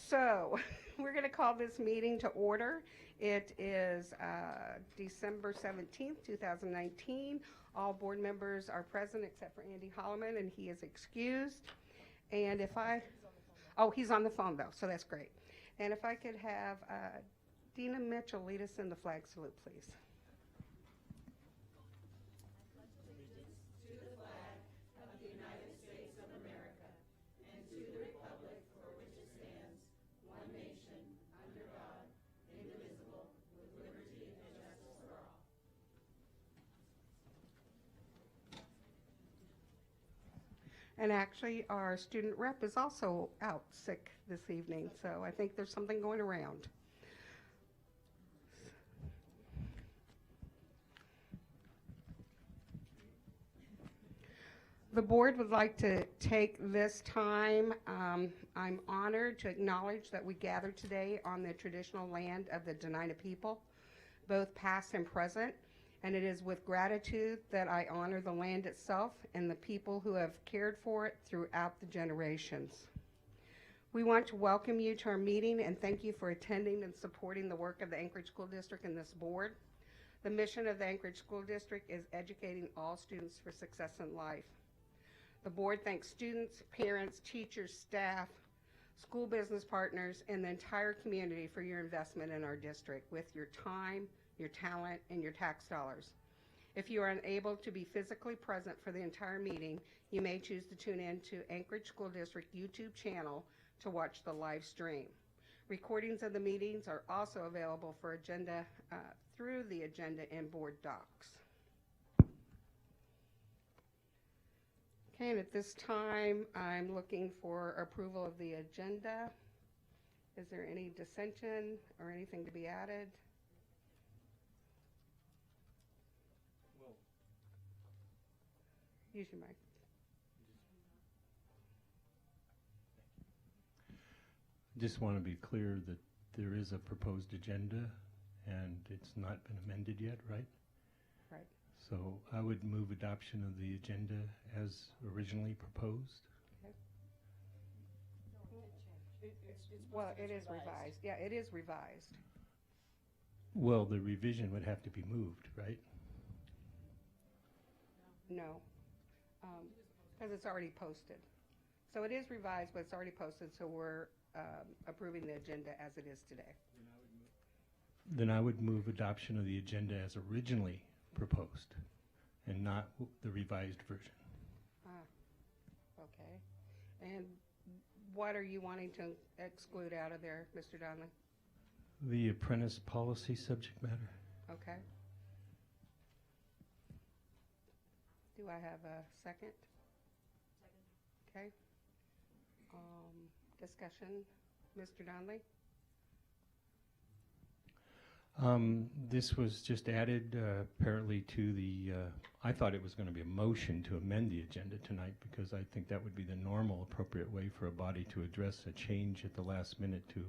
So we're going to call this meeting to order. It is December 17th, 2019. All board members are present except for Andy Holloman, and he is excused. And if I, oh, he's on the phone though, so that's great. And if I could have Dina Mitchell lead us in the flag salute, please. And actually, our student rep is also out sick this evening, so I think there's something going around. The board would like to take this time. I'm honored to acknowledge that we gather today on the traditional land of the Dena'ina people, both past and present. And it is with gratitude that I honor the land itself and the people who have cared for it throughout the generations. We want to welcome you to our meeting and thank you for attending and supporting the work of the Anchorage School District and this board. The mission of the Anchorage School District is educating all students for success in life. The board thanks students, parents, teachers, staff, school business partners, and the entire community for your investment in our district with your time, your talent, and your tax dollars. If you are unable to be physically present for the entire meeting, you may choose to tune in to Anchorage School District YouTube channel to watch the live stream. Recordings of the meetings are also available for agenda through the agenda and board docs. Okay, and at this time, I'm looking for approval of the agenda. Is there any dissension or anything to be added? Use your mic. Just want to be clear that there is a proposed agenda and it's not been amended yet, right? Right. So I would move adoption of the agenda as originally proposed. Okay. Well, it is revised. Yeah, it is revised. Well, the revision would have to be moved, right? No. Because it's already posted. So it is revised, but it's already posted, so we're approving the agenda as it is today. Then I would move adoption of the agenda as originally proposed and not the revised version. Okay. And what are you wanting to exclude out of there, Mr. Donnelly? The apprentice policy subject matter. Okay. Do I have a second? Second. Okay. Discussion, Mr. Donnelly? This was just added apparently to the, I thought it was going to be a motion to amend the agenda tonight because I think that would be the normal appropriate way for a body to address a change at the last minute to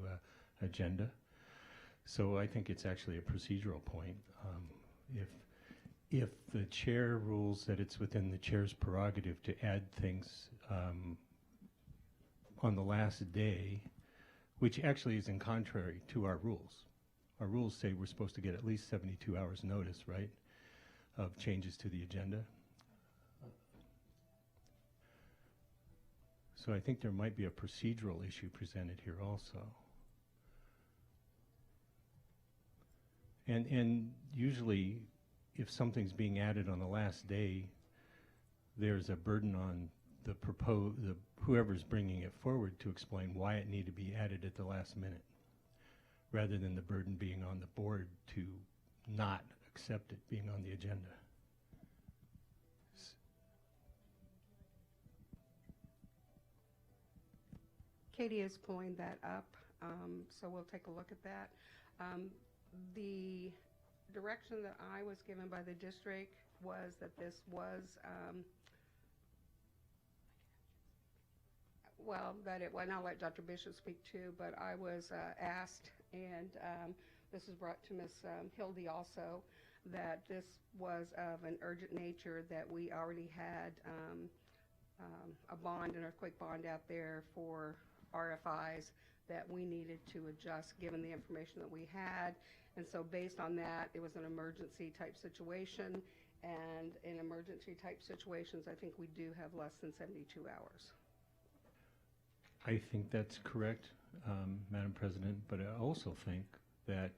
agenda. So I think it's actually a procedural point. If the chair rules that it's within the chair's prerogative to add things on the last day, which actually is in contrary to our rules. Our rules say we're supposed to get at least 72 hours notice, right, of changes to the agenda. So I think there might be a procedural issue presented here also. And usually, if something's being added on the last day, there's a burden on the whoever's bringing it forward to explain why it needed to be added at the last minute, rather than the burden being on the board to not accept it being on the agenda. Katie is pulling that up, so we'll take a look at that. The direction that I was given by the district was that this was, and I'll let Dr. Bishop speak too, but I was asked, and this was brought to Ms. Hildy also, that this was of an urgent nature, that we already had a bond, an earthquake bond out there for RFIs that we needed to adjust given the information that we had. And so based on that, it was an emergency type situation. And in emergency type situations, I think we do have less than 72 hours. I think that's correct, Madam President, but I also think that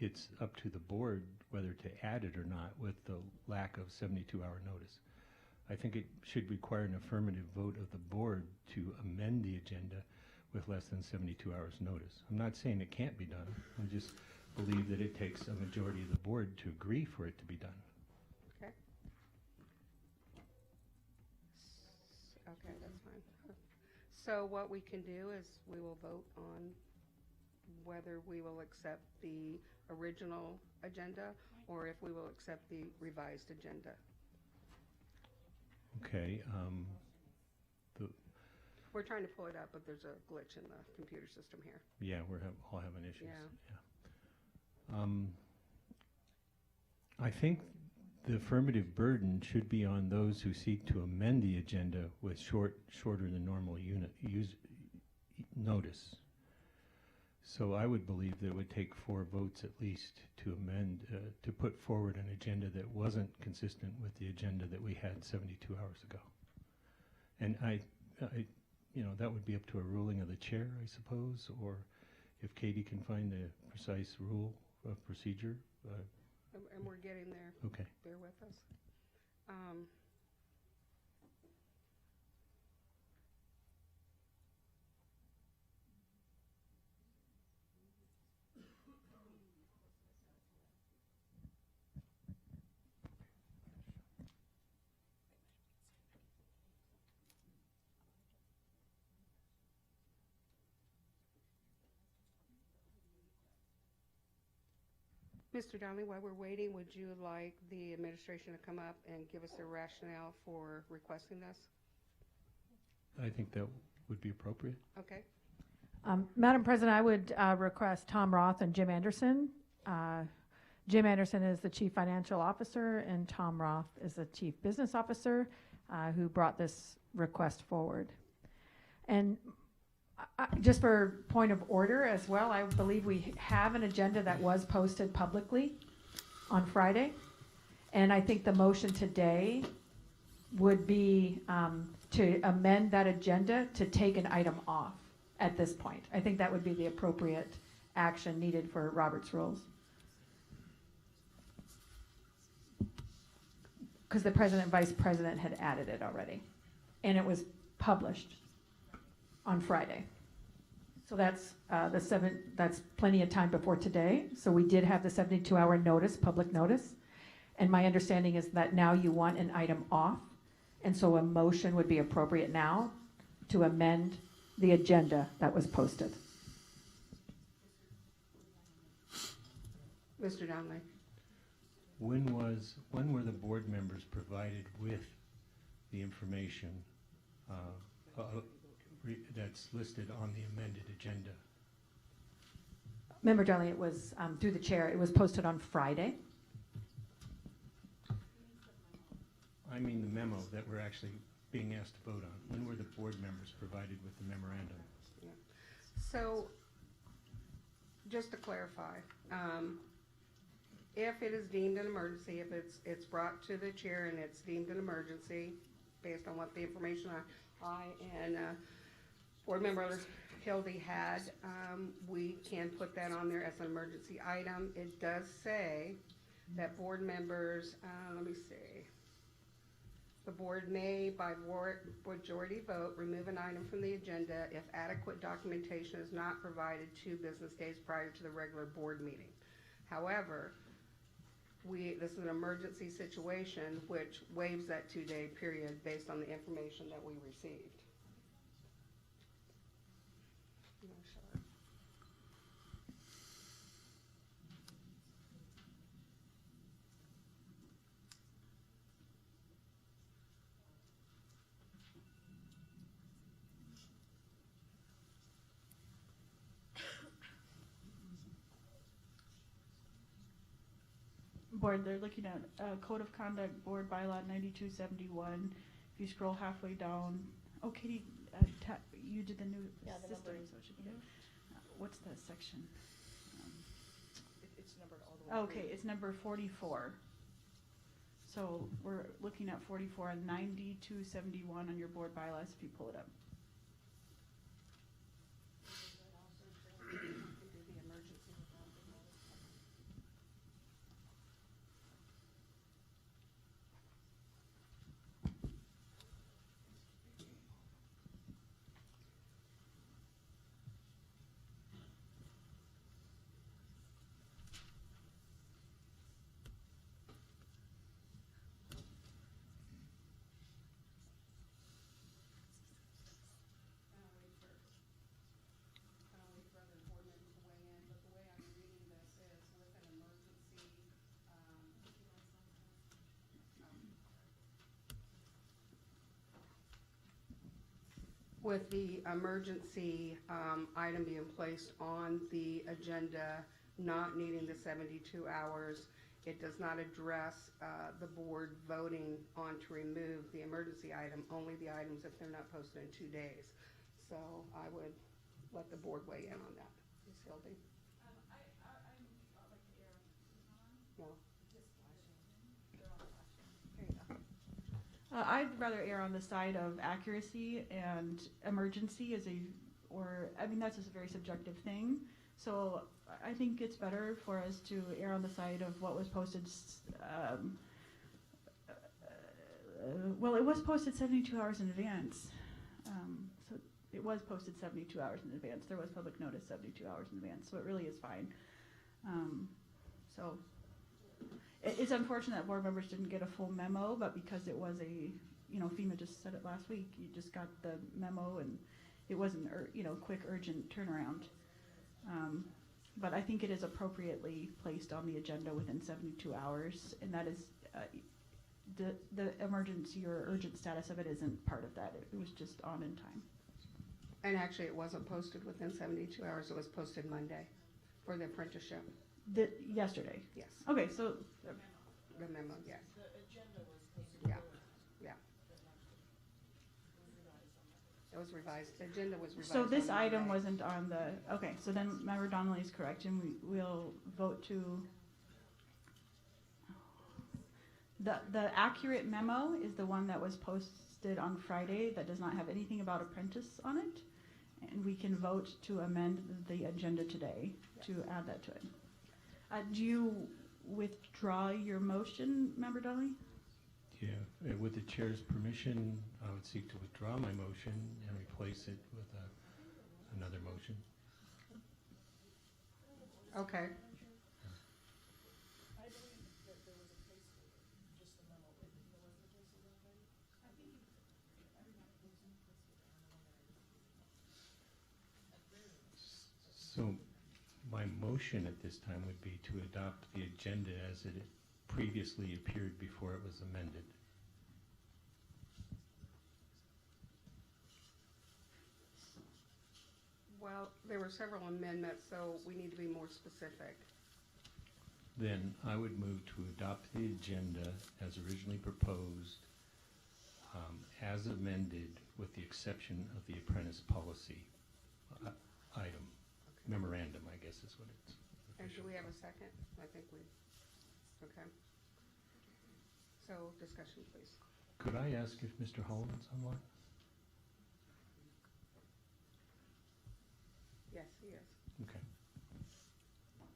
it's up to the board whether to add it or not with the lack of 72-hour notice. I think it should require an affirmative vote of the board to amend the agenda with less than 72 hours notice. I'm not saying it can't be done. I just believe that it takes a majority of the board to agree for it to be done. Okay. Okay, that's fine. So what we can do is we will vote on whether we will accept the original agenda or if we will accept the revised agenda. Okay. We're trying to pull it up, but there's a glitch in the computer system here. Yeah, we're all having issues. Yeah. I think the affirmative burden should be on those who seek to amend the agenda with shorter than normal notice. So I would believe that it would take 4 votes at least to amend, to put forward an agenda that wasn't consistent with the agenda that we had 72 hours ago. And that would be up to a ruling of the chair, I suppose, or if Katie can find the precise rule of procedure. And we're getting there. Okay. Bear with us. Mr. Donnelly, while we're waiting, would you like the administration to come up and give us a rationale for requesting this? I think that would be appropriate. Okay. Madam President, I would request Tom Roth and Jim Anderson. Jim Anderson is the Chief Financial Officer, and Tom Roth is the Chief Business Officer who brought this request forward. And just for point of order as well, I believe we have an agenda that was posted publicly on Friday. And I think the motion today would be to amend that agenda to take an item off at this point. I think that would be the appropriate action needed for Robert's rules. Because the president and vice president had added it already. And it was published on Friday. So that's that's plenty of time before today. So we did have the 72-hour notice, public notice. And my understanding is that now you want an item off. And so a motion would be appropriate now to amend the agenda that was posted. Mr. Donnelly. When were the board members provided with the information that's listed on the amended agenda? Member Donnelly, it was through the chair. It was posted on Friday. I mean the memo that we're actually being asked to vote on. When were the board members provided with the memorandum? Yeah. So, just to clarify, if it is deemed an emergency, if it's brought to the chair and it's deemed an emergency, based on what the information I and board member Hildy had, we can put that on there as an emergency item. It does say that board members, let me see, the board may, by majority vote, remove an item from the agenda if adequate documentation is not provided 2 business days prior to the regular board meeting. However, this is an emergency situation which waives that 2-day period based on the information that we received. Board, they're looking at Code of Conduct Board Bylaw 9271. If you scroll halfway down, oh, Katie, you did the new system, so it should be good. what's that section? It's numbered all the way. Okay, it's number 44. So we're looking at 44 and 9271 on your board bylaws if you pull it up. With the emergency item being placed on the agenda, not needing the 72 hours, it does not address the board voting on to remove the emergency item, only the items if they're not posted in 2 days. So I would let the board weigh in on that. Ms. Hildy? I'd like to err. No? I'd rather err on the side of accuracy, and emergency is that's just a very subjective thing. So I think it's better for us to err on the side of what was posted. Well, it was posted 72 hours in advance. So it was posted 72 hours in advance. There was public notice 72 hours in advance. So it really is fine. So it's unfortunate that board members didn't get a full memo, but because it was FEMA just said it last week, you just got the memo and it wasn't, quick, urgent turnaround. But I think it is appropriately placed on the agenda within 72 hours, and that is, the emergency or urgent status of it isn't part of that. It was just on in time. And actually, it wasn't posted within 72 hours. It was posted Monday for the apprenticeship. Yesterday? Yes. Okay, so The memo, yes. The agenda was posted. Yeah. Yeah. It was revised. The agenda was revised. So this on item Monday. wasn't on the, okay, so then Member Donnelly is correct, and we'll vote to, the accurate memo is the one that was posted on Friday that does not have anything about apprentice on it, and we can vote to amend the agenda today to add that to it. Do you withdraw your motion, Member Donnelly? Yeah, with the chair's permission, I would seek to withdraw my motion and replace it with another motion. Okay. I believe that there was a placeholder, just the memo. There was a placeholder already? So my motion at this time would be to adopt the agenda as it previously appeared before it was amended. Well, there were several amendments, so we need to be more specific. Then I would move to adopt the agenda as originally proposed, as amended, with the exception of the apprentice policy item. Memorandum, I guess is what it's. And do we have a second? I think we, okay. So discussion, please. Could I ask if Mr. Holland's online? Yes, he is. Okay.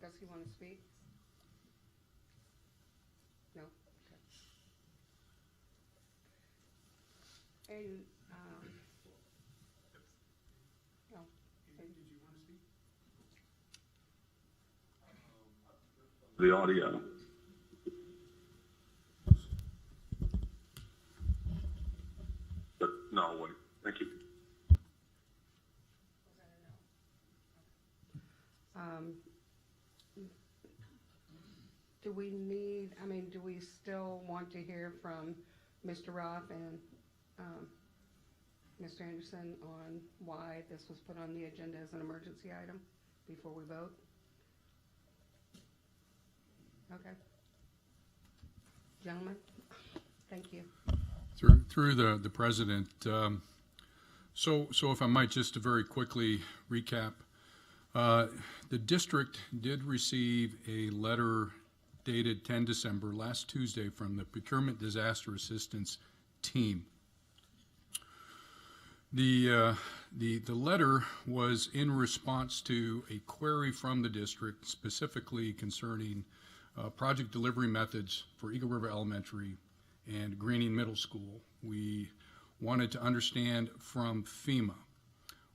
Does he want to speak? No? Okay. And, no. Did you want to speak? The audio. But no, wait. Thank you. Do we need, do we still want to hear from Mr. Roth and Mr. Anderson on why this was put on the agenda as an emergency item before we vote? Okay. Gentlemen, thank you. Through the president, so if I might just to very quickly recap, The district did receive a letter dated 10 December, last Tuesday, from the Procurement Disaster Assistance Team. The letter was in response to a query from the district specifically concerning project delivery methods for Eagle River Elementary and Greening Middle School. We wanted to understand from FEMA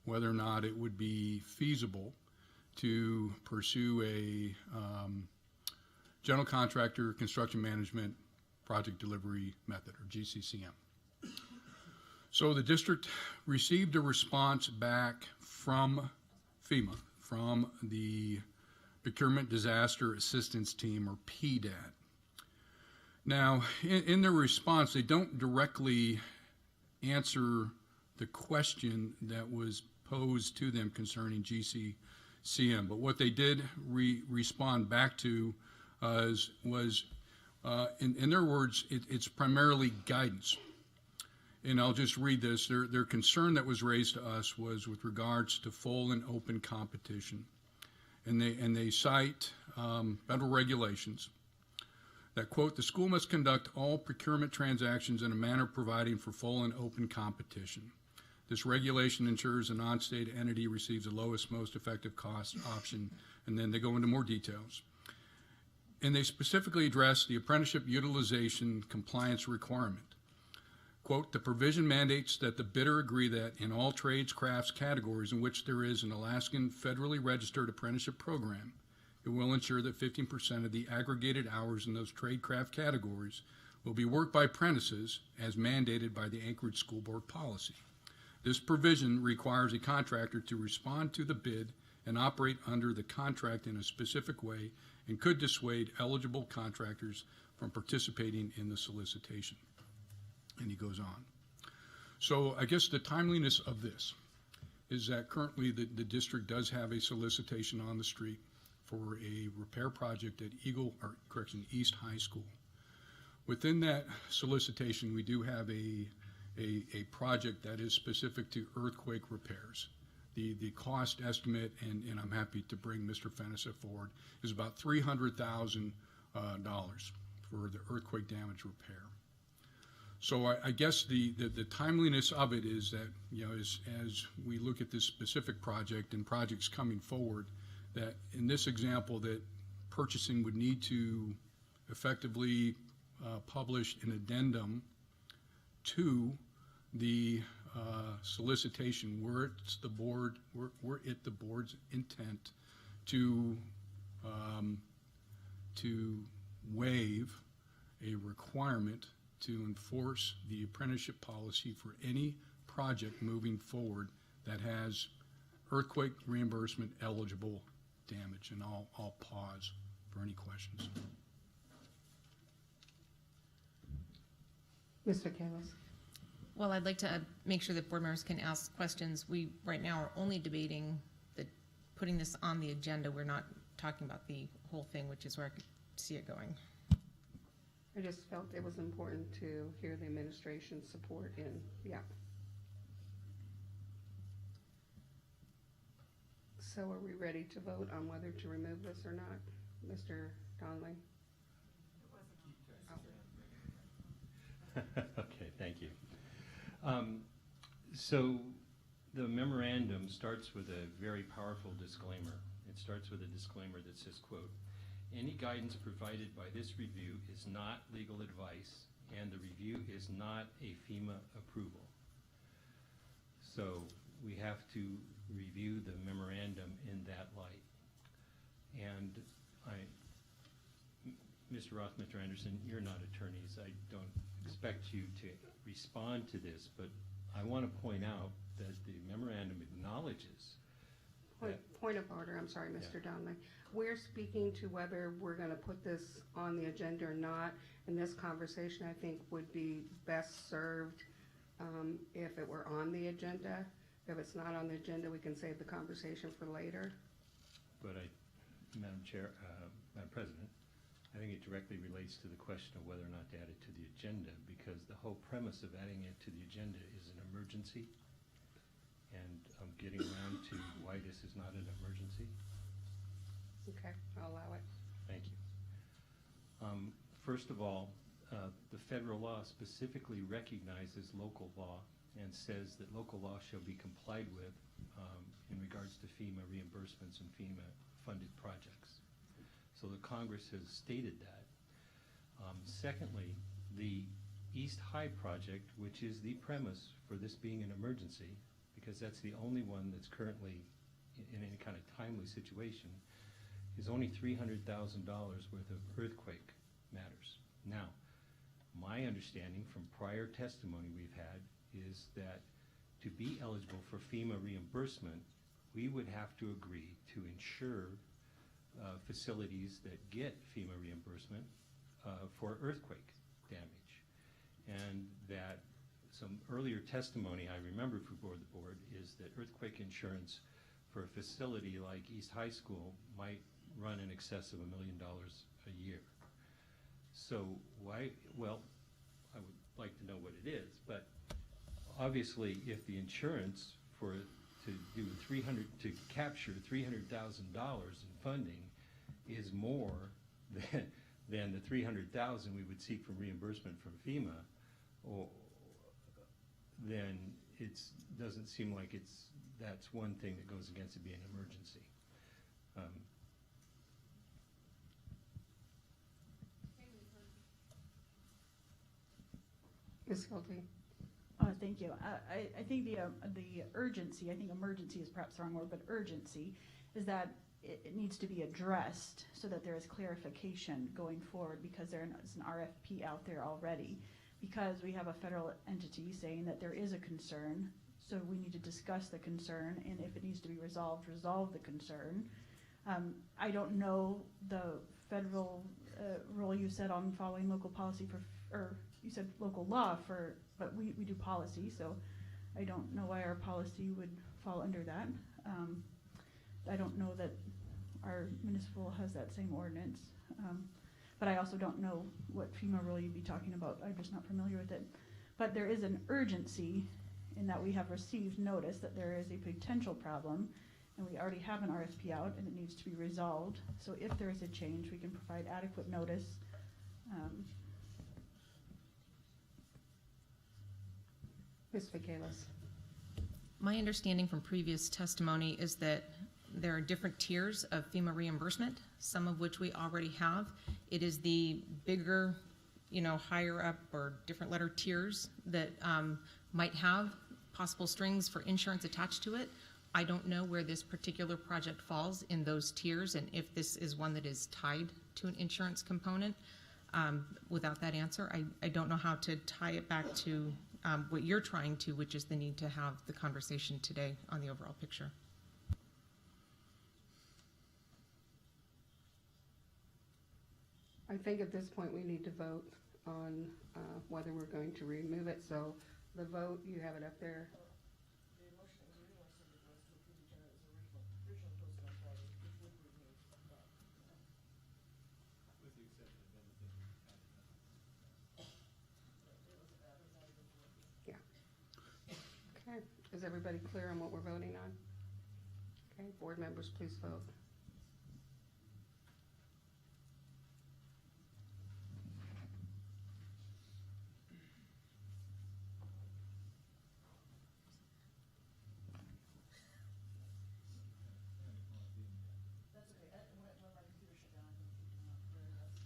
whether or not it would be feasible to pursue a general contractor construction management project delivery method, or GCCM. So the district received a response back from FEMA, from the Procurement Disaster Assistance Team, or PDAT. Now, in their response, they don't directly answer the question that was posed to them concerning GCCM, but what they did respond back to was, in their words, it's primarily guidance. And I'll just read this. Their concern that was raised to us was with regards to full and open competition. And they cite federal regulations that, quote, the school must conduct all procurement transactions in a manner providing for full and open competition. This regulation ensures a non-state entity receives the lowest, most effective cost option, and then they go into more details. And they specifically address the apprenticeship utilization compliance requirement. Quote, the provision mandates that the bidder agree that in all trades, crafts, categories in which there is an Alaskan federally registered apprenticeship program, it will ensure that 15% of the aggregated hours in those trade craft categories will be worked by apprentices as mandated by the Anchorage School Board policy. This provision requires a contractor to respond to the bid and operate under the contract in a specific way and could dissuade eligible contractors from participating in the solicitation. And he goes on. So I guess the timeliness of this is that currently the district does have a solicitation on the street for a repair project at East High School. Within that solicitation, we do have a project that is specific to earthquake repairs. The cost estimate, and I'm happy to bring Mr. Fennessa forward, is about $300,000 for the earthquake damage repair. So I guess the timeliness of it is that, you know, as we look at this specific project and projects coming forward, that in this example that purchasing would need to effectively publish an addendum to the solicitation were it the board's intent to waive a requirement to enforce the apprenticeship policy for any project moving forward that has earthquake reimbursement eligible damage. And I'll pause for any questions. Mr. Kalis. Well, I'd like to make sure that board members can ask questions. We right now are only debating putting this on the agenda. We're not talking about the whole thing, which is where I could see it going. I just felt it was important to hear the administration's support in, yeah. So are we ready to vote on whether to remove this or not, Mr. Donnelly? Okay, thank you. So the memorandum starts with a very powerful disclaimer. It starts with a disclaimer that says, quote, any guidance provided by this review is not legal advice, and the review is not a FEMA approval. So we have to review the memorandum in that light. And Mr. Roth, Mr. Anderson, you're not attorneys. I don't expect you to respond to this, but I want to point out that the memorandum acknowledges Point of order, I'm sorry, Mr. Donnelly. We're speaking to whether we're going to put this on the agenda or not, and this conversation, I think, would be best served if it were on the agenda. If it's not on the agenda, we can save the conversation for later. But Madam Chair, Madam President, I think it directly relates to the question of whether or not to add it to the agenda, because the whole premise of adding it to the agenda is an emergency. and I'm getting around to why this is not an emergency. Okay, I'll allow it. Thank you. First of all, the federal law specifically recognizes local law and says that local law shall be complied with in regards to FEMA reimbursements and FEMA funded projects. So the Congress has stated that. Secondly, the East High project, which is the premise for this being an emergency, because that's the only one that's currently in any kind of timely situation, is only $300,000 worth of earthquake matters. Now, my understanding from prior testimony we've had is that to be eligible for FEMA reimbursement, we would have to agree to insure facilities that get FEMA reimbursement for earthquake damage. And that some earlier testimony I remember before the board is that earthquake insurance for a facility like East High School might run in excess of $1 million a year. So why, well, I would like to know what it is, but obviously if the insurance to capture $300,000 in funding is more than the $300,000 we would seek from reimbursement from FEMA, then it doesn't seem like that's one thing that goes against it being an emergency. Ms. Hilty? Thank you. I think the urgency, I think emergency is perhaps the wrong word, but urgency is that it needs to be addressed so that there is clarification going forward, because there is an RFP out there already, because we have a federal entity saying that there is a concern, so we need to discuss the concern, and if it needs to be resolved, resolve the concern. I don't know the federal role you said on following local policy or you said local law but we do policy, so I don't know why our policy would fall under that. I don't know that our municipal has that same ordinance, but I also don't know what FEMA role you'd be talking about. I'm just not familiar with it. But there is an urgency in that we have received notice that there is a potential problem, and we already have an RFP out, and it needs to be resolved. So if there is a change, we can provide adequate notice. Ms. Michaelis? My understanding from previous testimony is that there are different tiers of FEMA reimbursement, some of which we already have. It is the bigger, higher up or different letter tiers that might have possible strings for insurance attached to it. I don't know where this particular project falls in those tiers and if this is one that is tied to an insurance component. Without that answer, I don't know how to tie it back to what you're trying to, which is the need to have the conversation today on the overall picture. I think at this point we need to vote on whether we're going to remove it. So the vote, you have it up there. The motion was originally submitted was to approve the agenda as originally posted on Friday, which would remove that. With the exception of everything added up. Yeah. Okay. Is everybody clear on what we're voting on? Okay. Board members, please vote. That's okay. When my computer shut down, I think you came up very fast.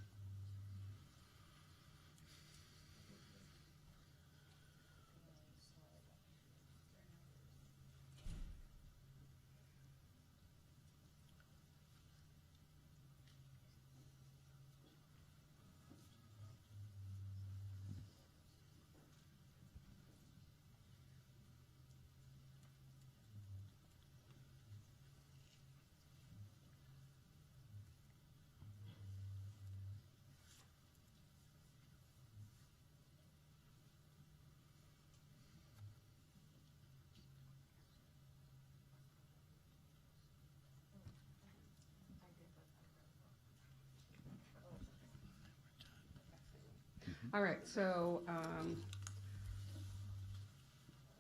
All right, so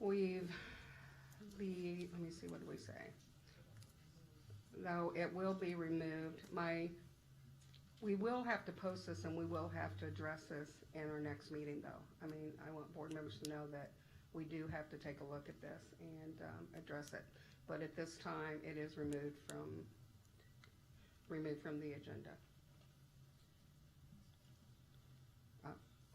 we've be, let me see, what do we say? No, it will be removed. We will have to post this and we will have to address this in our next meeting though. I mean, I want board members to know that we do have to take a look at this and address it. But at this time, it is removed from the agenda.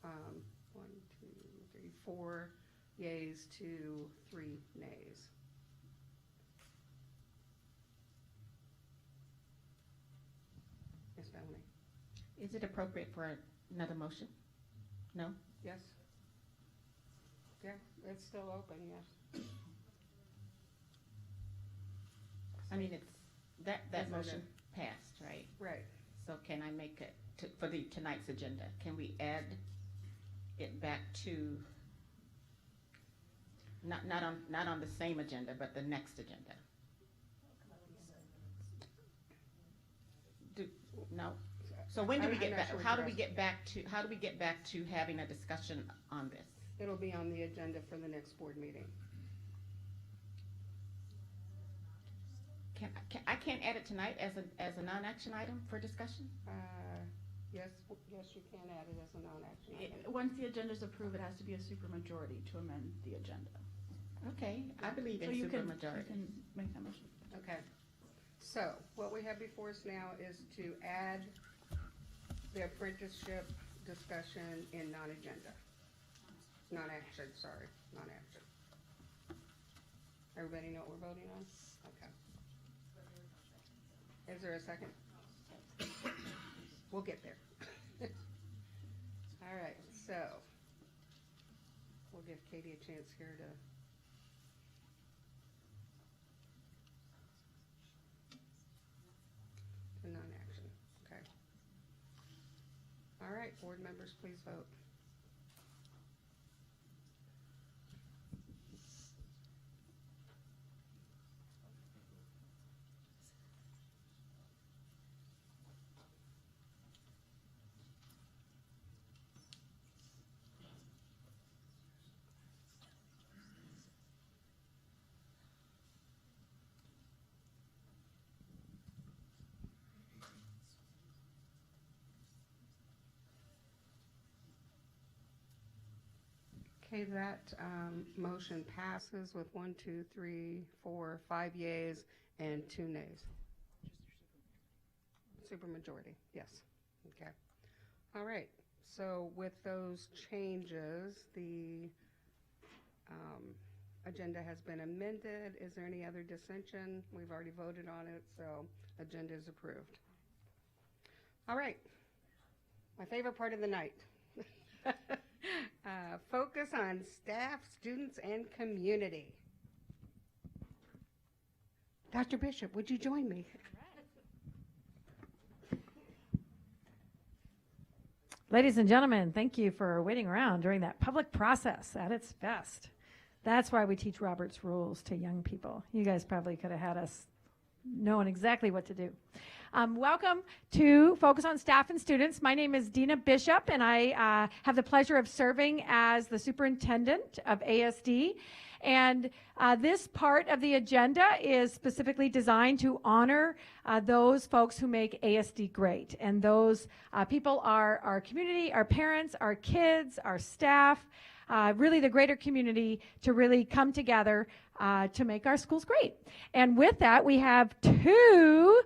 1, 2, 3, 4 yeas to 3 nays. Ms. Bellamy? Is it appropriate for another motion? No? Yes? Yeah, it's still open, yes. I mean, it's, that Yes, I motion passed, right? Right. So can I make it for the tonight's agenda? Can we add it back to, not on the same agenda, but the next agenda? No? So when do we I'm get not back, sure what how do you're we get back to having a discussion on this? It'll be on the agenda for the next board meeting. I can't add it tonight as a non-action item for discussion? Yes, you can add it as a non-action item. Once the agenda's approved, it has to be a supermajority to amend the agenda. Okay, I believe So in you can supermajority. make that motion. Okay. So what we have before us now is to add the apprenticeship discussion in non-agenda. Non-action, sorry, non-action. Everybody know what we're voting on? Okay. Is there a second? We'll get there. All right, so we'll give Katie a chance here to. Non-action, okay. All right, board members, please vote. Okay, that motion passes with 1, 2, 3, 4, 5 yeas and 2 nays. Supermajority, yes. Okay. All right. So with those changes, the agenda has been amended. Is there any other dissension? We've already voted on it, so agenda is approved. All right. My favorite part of the night. Focus on staff, students, and community. Dr. Bishop, would you join me? Ladies and gentlemen, thank you for waiting around during that public process at its best. That's why we teach Robert's rules to young people. You guys probably could have had us knowing exactly what to do. Welcome to Focus on Staff and Students. My name is Dina Bishop, and I have the pleasure of serving as the superintendent of ASD. And this part of the agenda is specifically designed to honor those folks who make ASD great. And those people are our community, our parents, our kids, our staff, really the greater community to really come together to make our schools great. And with that, we have two,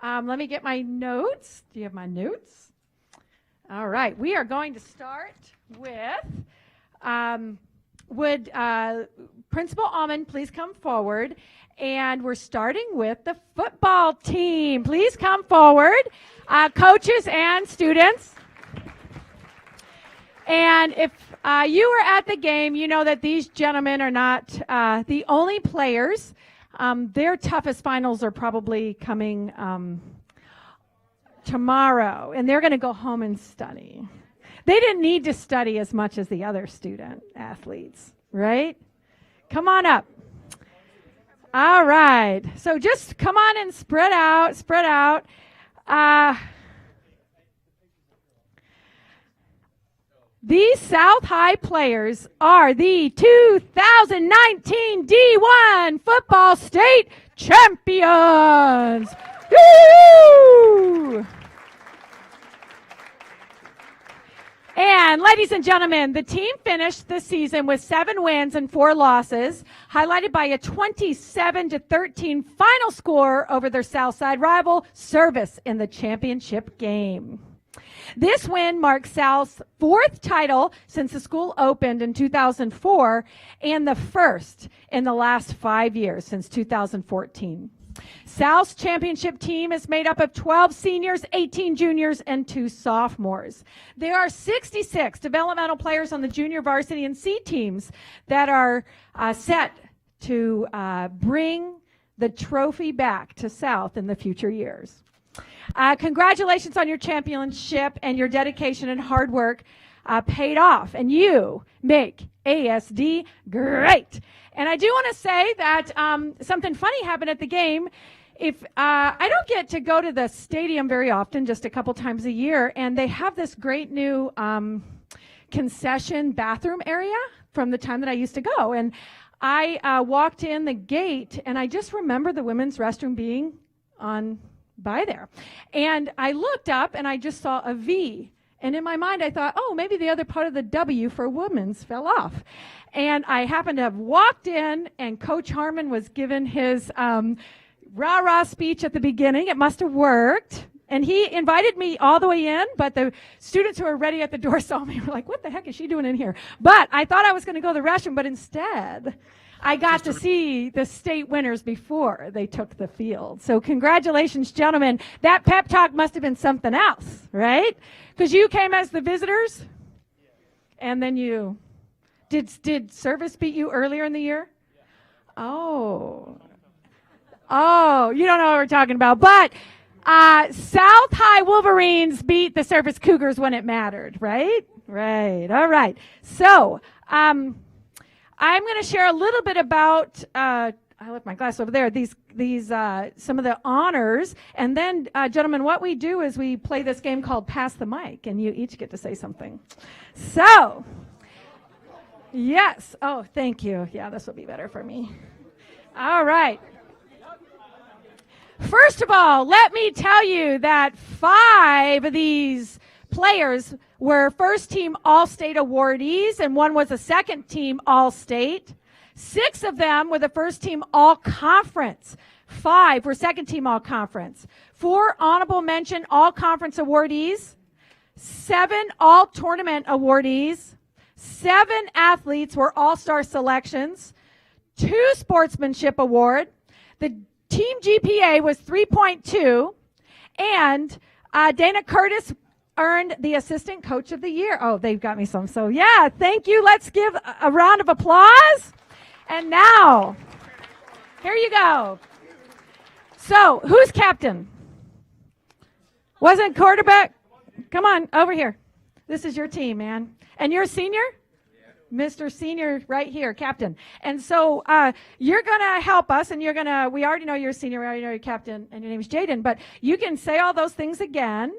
let me get my notes. Do you have my notes? All right, we are going to start with, would Principal Almond please come forward? And we're starting with the football team. Please come forward, coaches and students. And if you were at the game, you know that these gentlemen are not the only players. Their toughest finals are probably coming tomorrow, and they're going to go home and study. They didn't need to study as much as the other student athletes, right? Come on up. All right. So just come on and spread out, spread out. These South High players are the 2019 D1 football state champions. Woo! And ladies and gentlemen, the team finished the season with 7 wins and 4 losses, highlighted by a 27-13 final score over their Southside rival, Service, in the championship game. This win marks Sal's 4th title since the school opened in 2004 and the first in the last 5 years since 2014. Sal's championship team is made up of 12 seniors, 18 juniors, and 2 sophomores. There are 66 developmental players on the junior varsity and C teams that are set to bring the trophy back to South in the future years. Congratulations on your championship, and your dedication and hard work paid off, and you make ASD great. And I do want to say that something funny happened at the game. If I don't get to go to the stadium very often, just a couple times a year, and they have this great new concession bathroom area from the time that I used to go. And I walked in the gate, and I just remember the women's restroom being on by there. And I looked up, and I just saw a V. And in my mind, I thought, oh, maybe the other part of the W for women's fell off. And I happened to have walked in, and Coach Harmon was given his rah-rah speech at the beginning. It must have worked. And he invited me all the way in, but the students who were ready at the door saw me and were like, what the heck is she doing in here? But I thought I was going to go to the restroom, but instead I got to see the state winners before they took the field. So congratulations, gentlemen. That pep talk must have been something else, right? Because you came as the visitors, and then you... Did Service beat you earlier in the year? Oh, you don't know what we're talking about. But South High Wolverines beat the Service Cougars when it mattered, right? Right. All right. So I'm going to share a little bit about. I left my glass over there. These some of the honors, and then gentlemen, what we do is we play this game called Pass the Mic, and you each get to say something. So. Yes. Oh, thank you. Yeah, this will be better for me. All right. First of all, let me tell you that 5 of these players were first-team All-State awardees, and 1 was a second-team All-State. 6 of them were the first-team All-Conference. 5 were second-team All-Conference. 4 honorable mention All-Conference awardees. 7 All-Tournament awardees. 7 athletes were all-star selections, 2 sportsmanship award. The team GPA was 3.2, and Dana Curtis earned the assistant coach of the year. Oh, they've got me some. So yeah, thank you. Let's give a round of applause. And now, here you go. So who's captain? Wasn't quarterback? Come on, over here. This is your team, man. And you're a senior? Yeah. Mr. Senior right here, captain. And so you're going to help us, and we already know you're a senior, we already know you're captain, and your name is Jaden, but you can say all those things again,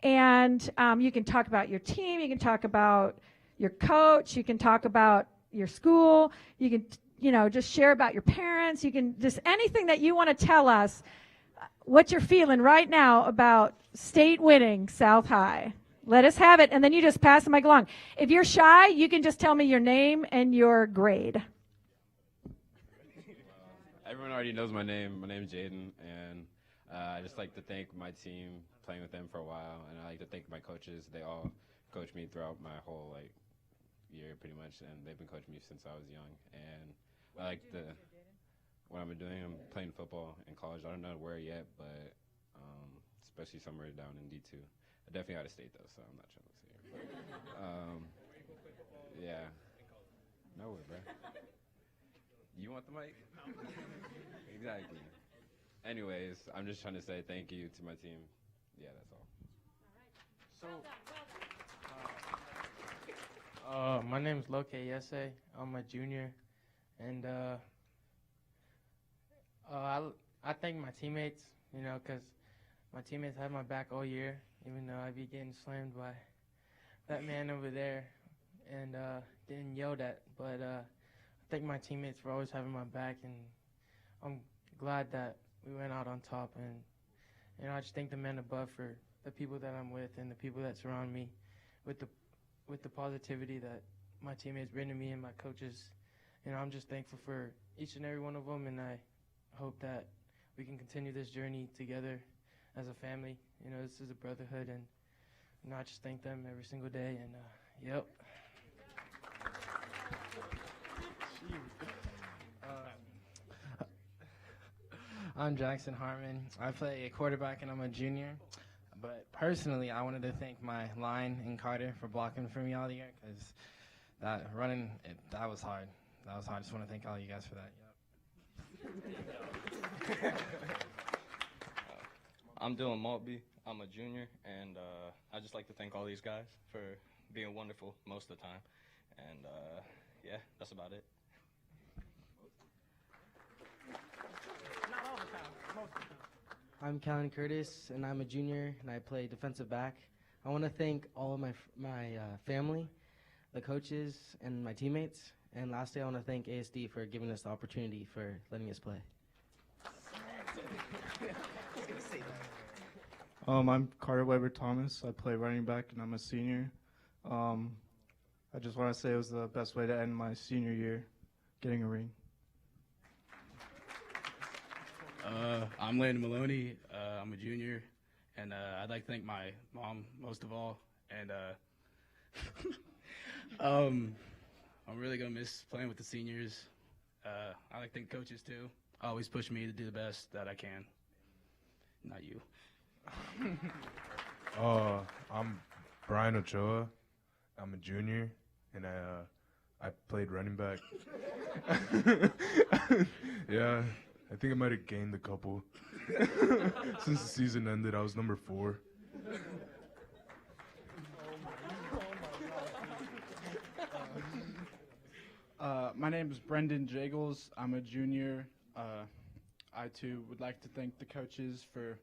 and you can talk about your team, you can talk about your coach, you can talk about your school, you can, just share about your parents, you can just anything that you want to tell us what you're feeling right now about state winning South High. Let us have it, and then you just pass the mic along. If you're shy, you can just tell me your name and your grade. Everyone already knows my name. My name is Jaden, and I just like to thank my team, playing with them for a while, and I like to thank my coaches. They all coached me throughout my whole year, pretty much, and they've been coaching me since I was young. And I like what I'm doing. I'm playing football in college. I don't know where yet, but especially somewhere down in D2. I definitely out of state though, so I'm not trying to say it. But, yeah. No way, bro. You want the mic? Exactly. Anyways, I'm just trying to say thank you to my team. Yeah, that's all. So, my name is Loke Yese. I'm a junior, and I thank my teammates, because my teammates had my back all year, even though I be getting slammed by that man over there. and getting yelled at. But I thank my teammates for always having my back, and I'm glad that we went out on top. And I just thank the men above for the people that I'm with and the people that surround me with the positivity that my teammates bring to me and my coaches. I'm just thankful for each and every one of them, and I hope that we can continue this journey together as a family. This is a brotherhood, and I just thank them every single day. And yep. I'm Jackson Hartman. I play a quarterback and I'm a junior. But personally, I wanted to thank my line and Carter for blocking for me all year, because that was hard. That was hard. I just want to thank all you guys for that. Yep. I'm Dylan Maltby. I'm a junior, and I'd just like to thank all these guys for being wonderful most of the time. And yeah, that's about it. Not all the time, most of the time. I'm Callan Curtis, and I'm a junior, and I play defensive back. I want to thank all of my family, the coaches, and my teammates. And lastly, I want to thank ASD for giving us the opportunity for letting us play. I'm Carter Weber Thomas. I play running back, and I'm a senior. I just want to say it was the best way to end my senior year, getting a ring. I'm Landon Maloney. I'm a junior, and I'd like to thank my mom most of all. And I'm really gonna miss playing with the seniors. I like to thank coaches too. Always push me to do the best that I can. Not you. I'm Brian Ochoa. I'm a junior, and I played running back. Yeah, I think I might have gained a couple. Since the season ended, I was number 4. My name is Brendan Jagels. I'm a junior. I too would like to thank the coaches for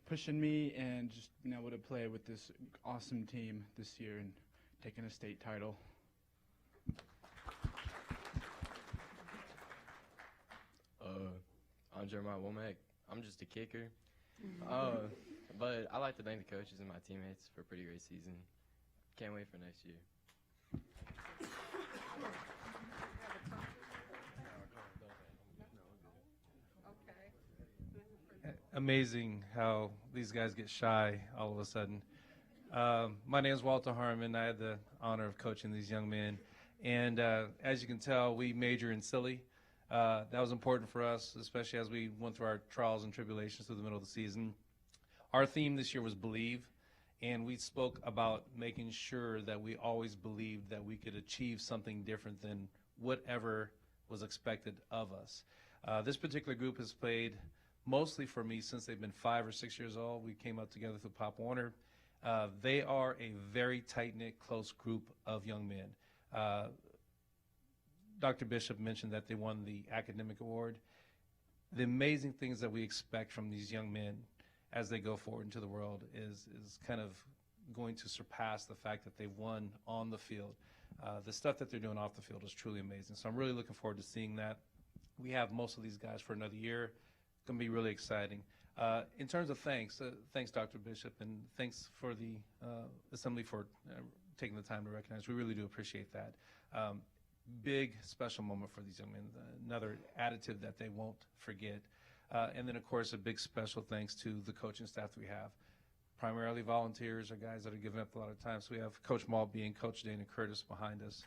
pushing me and just being able to play with this awesome team this year and taking a state title. I'm Jeremiah Womack. I'm just a kicker. But I like to thank the coaches and my teammates for a pretty great season. Can't wait for next year. Amazing how these guys get shy all of a sudden. My name is Walter Harmon. I had the honor of coaching these young men. And as you can tell, we major in silly. That was important for us, especially as we went through our trials and tribulations through the middle of the season. Our theme this year was Believe, and we spoke about making sure that we always believed that we could achieve something different than whatever was expected of us. This particular group has played mostly for me since they've been 5 or 6 years old. We came up together through Pop Warner. They are a very tight-knit, close group of young men. Dr. Bishop mentioned that they won the academic award. The amazing things that we expect from these young men as they go forward into the world is kind of going to surpass the fact that they've won on the field. The stuff that they're doing off the field is truly amazing. So I'm really looking forward to seeing that. We have most of these guys for another year. Going to be really exciting. In terms of thanks Dr. Bishop, and thanks for the Assembly for taking the time to recognize. We really do appreciate that. Big special moment for these young men, another additive that they won't forget. And then, of course, a big special thanks to the coaching staff that we have. Primarily volunteers or guys that are giving up a lot of time. So we have Coach Maltby and Coach Dana Curtis behind us.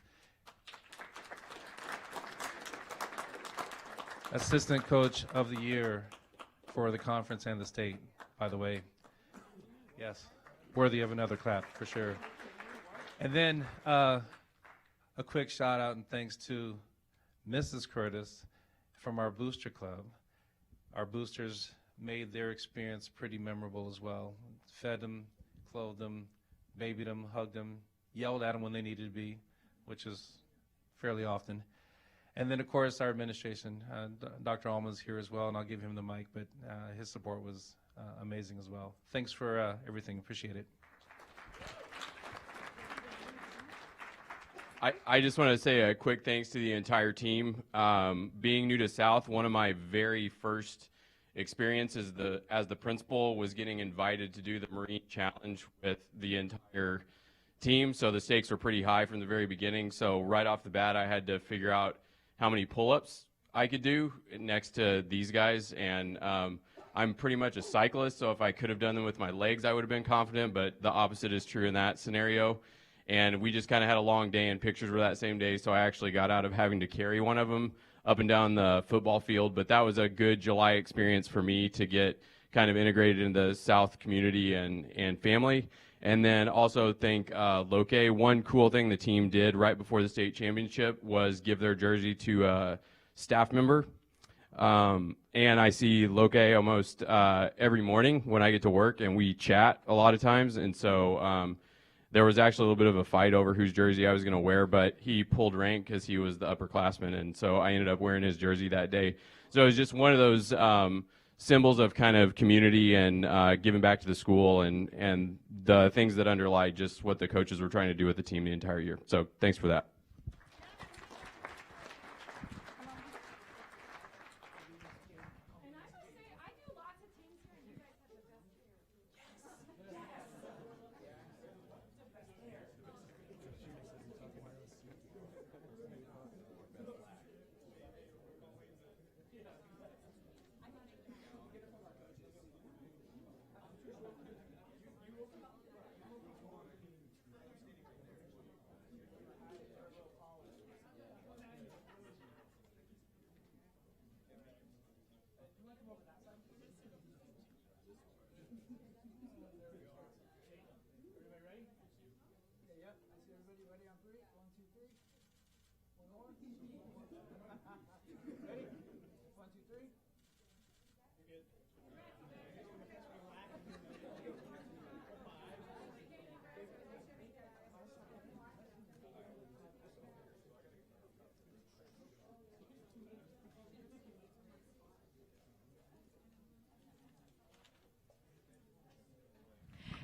Assistant Coach of the Year for the conference and the state, by the way. Yes, worthy of another clap for sure. And then a quick shout out and thanks to Mrs. Curtis from our booster club. Our boosters made their experience pretty memorable as well. Fed them, clothed them, babied them, hugged them, yelled at them when they needed to be, which is fairly often. And then, of course, our administration, Dr. Allman's here as well, and I'll give him the mic, but his support was amazing as well. Thanks for everything. Appreciate it. I just want to say a quick thanks to the entire team. Being new to South, one of my very first experiences as the principal was getting invited to do the Marine Challenge with the entire team. So the stakes were pretty high from the very beginning. So right off the bat, I had to figure out how many pull-ups I could do next to these guys. And I'm pretty much a cyclist, so if I could have done them with my legs, I would have been confident, but the opposite is true in that scenario. And we just kind of had a long day, and pictures were that same day, so I actually got out of having to carry one of them up and down the football field. But that was a good July experience for me to get kind of integrated in the South community and family. And then also thank Loke. One cool thing the team did right before the state championship was give their jersey to a staff member. And I see Loke almost every morning when I get to work, and we chat a lot of times. And so there was actually a little bit of a fight over whose jersey I was going to wear, but he pulled rank because he was the upperclassman, and so I ended up wearing his jersey that day. So it was just one of those symbols of kind of community and giving back to the school and the things that underlie just what the coaches were trying to do with the team the entire year. So thanks for that.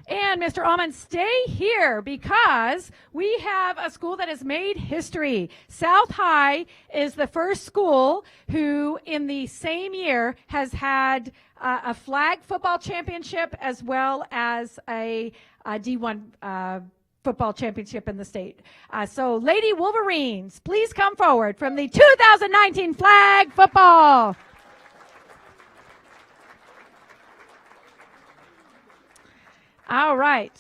And Mr. Almond, stay here because we have a school that has made history. South High is the first school who, in the same year, has had a flag football championship as well as a D1 football championship in the state. So, Lady Wolverines, please come forward from the 2019 flag football. All right.